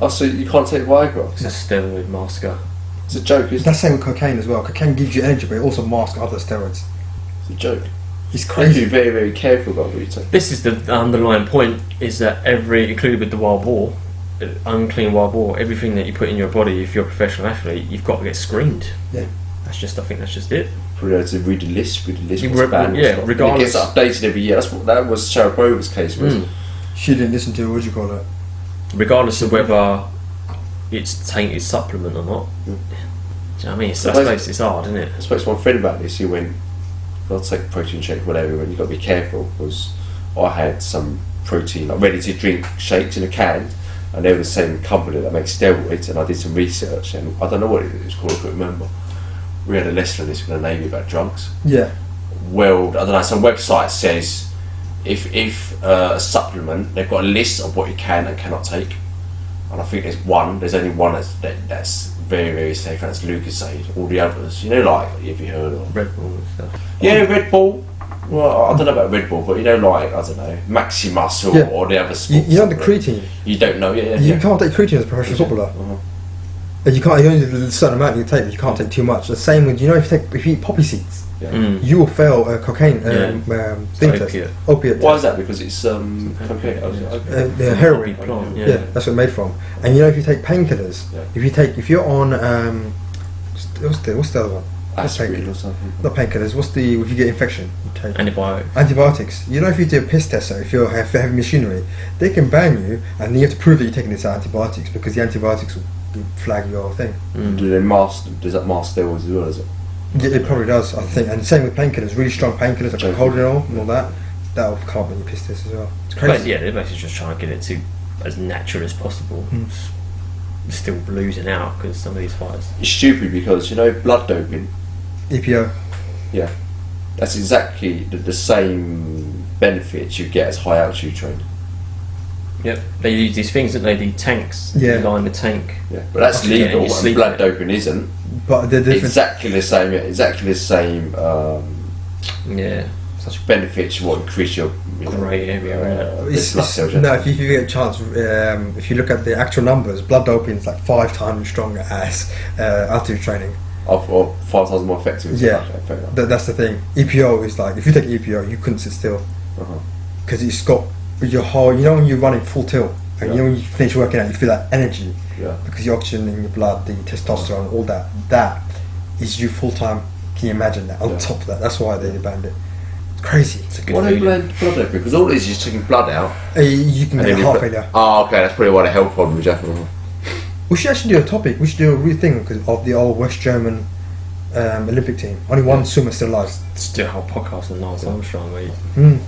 Oh, so you can't take Viagra? It's a steroid masker. It's a joke, isn't it? That's the same with cocaine as well. Cocaine gives you energy, but it also masks other steroids. It's a joke. It's You have to crazy. be very, very careful about what you take. This is the underlying point: is that including with the wild boar, unclean wild boar, everything that you put in your body, if you're a professional athlete, you've got to get screened. Yeah. I think that's just it. Probably had to read the list. You what's read- banned, yeah, what's not. regardless. It gets updated every year. That was Sharapova's case, was Mm. She didn't listen to, what do you call it? Regardless of whether it's tainted supplement or not. Mm. Do you know what I mean? It's hard, isn't it? I spoke to my friend about this. He went, I'll take a protein shake, whatever, and you've got to be careful because I had some protein, like ready to drink shakes in a can, and they were the same company that makes steroids, and I did some research, and I don't know what it was called, I can't remember. We had a lesson on this with the Navy about drugs. Yeah. Well, I don't know, some website says if a supplement, they've got a list of what you can and cannot take, and I think there's only one that's very, very safe, and that's Lucozade. All the others, like, if you heard of Red Bull and stuff. yeah, Red Bull. Well, I don't know about Red Bull, but like, I don't know, Maximus or the other sports. You know the creatine? You don't know, yeah. You can't take creatine as a professional footballer. Uh-huh. And you can't, you only a certain amount you take, you can't take too much. The same with, if you eat poppy seeds, Yeah. Mm. you will fail a cocaine thing test. Opiate. Opiate Why test. is that? Because it's cocaine. Heroin. Poppy plant, Yeah, that's what it's made from. And if you take painkillers, Yeah. if you're on what's the other one? Aspirin or something. Not painkillers. If you get infection, you take Antibiotics. antibiotics. If you do a piss test, so if you have heavy machinery, they can ban you, and you have to prove that you're taking these antibiotics because the antibiotics will flag your thing. Mm. Does that mask steroids as well, is it? Yeah, it probably does, I think. And same with painkillers, really strong painkillers like Coldinol and all that. That will come up when you piss test as well. It's But crazy. yeah, they're basically just trying to get it to as natural as possible. Mm. Still losing out because some of these fighters. It's stupid because, blood doping, EPO. yeah, that's exactly the same benefits you get as high altitude training. Yep. They use these things, don't they? The tanks. Yeah. They line the tank. Yeah, but that's After getting legal, your and sleep. blood doping isn't. But the difference. Exactly the same. Yeah. Such benefits will increase your Grey area, blood cells. No, if you get a chance, if you look at the actual numbers, blood doping is like 5 times stronger as altitude training. Or 5 times more effective. Yeah. Okay, That's the thing. EPO is like, if you take EPO, you couldn't sit still uh-huh. because it's got your whole. When you're running full tilt, and Yeah. when you finish working out, you feel that energy Yeah. because the oxygen in your blood, the testosterone, all that. That is you full time. Can you imagine that? On Yeah. top of that, that's why they banned it. It's crazy. It's a good Why do you feeling. blend blood doping? Because all it is taking blood out. You can and get then heart you put- failure. Oh, okay, that's probably why the health problem is definitely. We should actually do a topic. We should do a real thing because of the old West German Olympic team. Only one swimmer still alive. Let's do a whole podcast on Lance Armstrong, mate. Mm.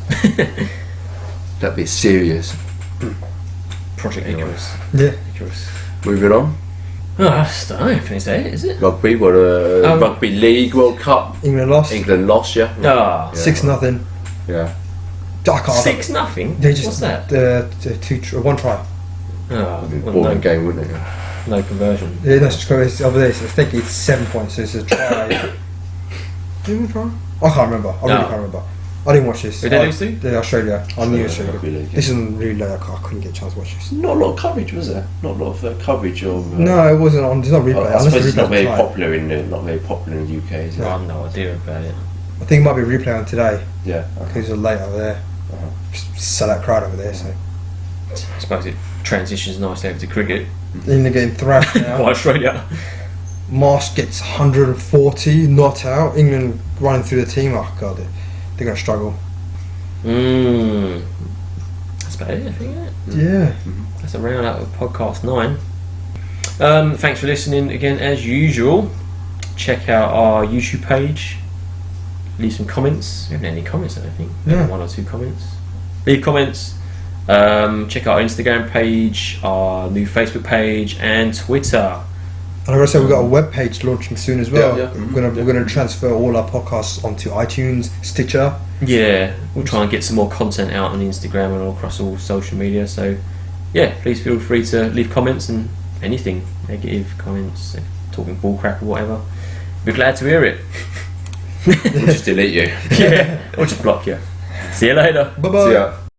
That'd be serious. Project Anyway. Icarus. Yeah. Icarus. Moving on. Oh, I don't think it's that, is it? Rugby, Rugby League World Cup. England lost. England lost, yeah. Ah. 6-0. Yeah. I can't. 6-0? They just What's that? one try. Oh, It'd be a well, boring no, game, wouldn't it? no conversion. Yeah, that's just crazy. Over there, so I think it's 7 points. So it's a try. Did we try? I can't remember. I really No. can't remember. I didn't watch this. Did they lose to? The Australia. I knew Australia. Rugby league, yeah. This isn't really late. I couldn't get a chance to watch this. Not a lot of coverage, was there? Not a lot of coverage of. No, it wasn't on. There's no replay. I suppose it's not very tonight. popular not very popular in the UK, is it? I have no idea about it. I think it might be a replay on today Yeah. because it's late over there. Uh-huh. Sell that crowd over there. So I suppose it transitions nicely over to cricket. then they're getting thrashed now. By Australia. Marsh gets 140, not out. England running through the team. Oh god, they're going to struggle. That's about it, I think, isn't it? Yeah. That's a round out of podcast 9. Thanks for listening again, as usual. Check out our YouTube page. Leave some comments. We haven't had any comments, I don't think. Maybe No. 1 or 2 comments. Leave comments. Check out our Instagram page, our new Facebook page, and Twitter. And I gotta say, we've got a web page launching soon as well. Yeah, yeah. We're gonna transfer all our podcasts onto iTunes, Stitcher. Yeah, we'll try and get some more content out on Instagram and all across all social media. So, yeah, please feel free to leave comments and anything, negative comments, talking bullcrap or whatever. We're glad to hear it. We'll just delete you. Yeah, or just block you. See you later. Bye bye. See ya.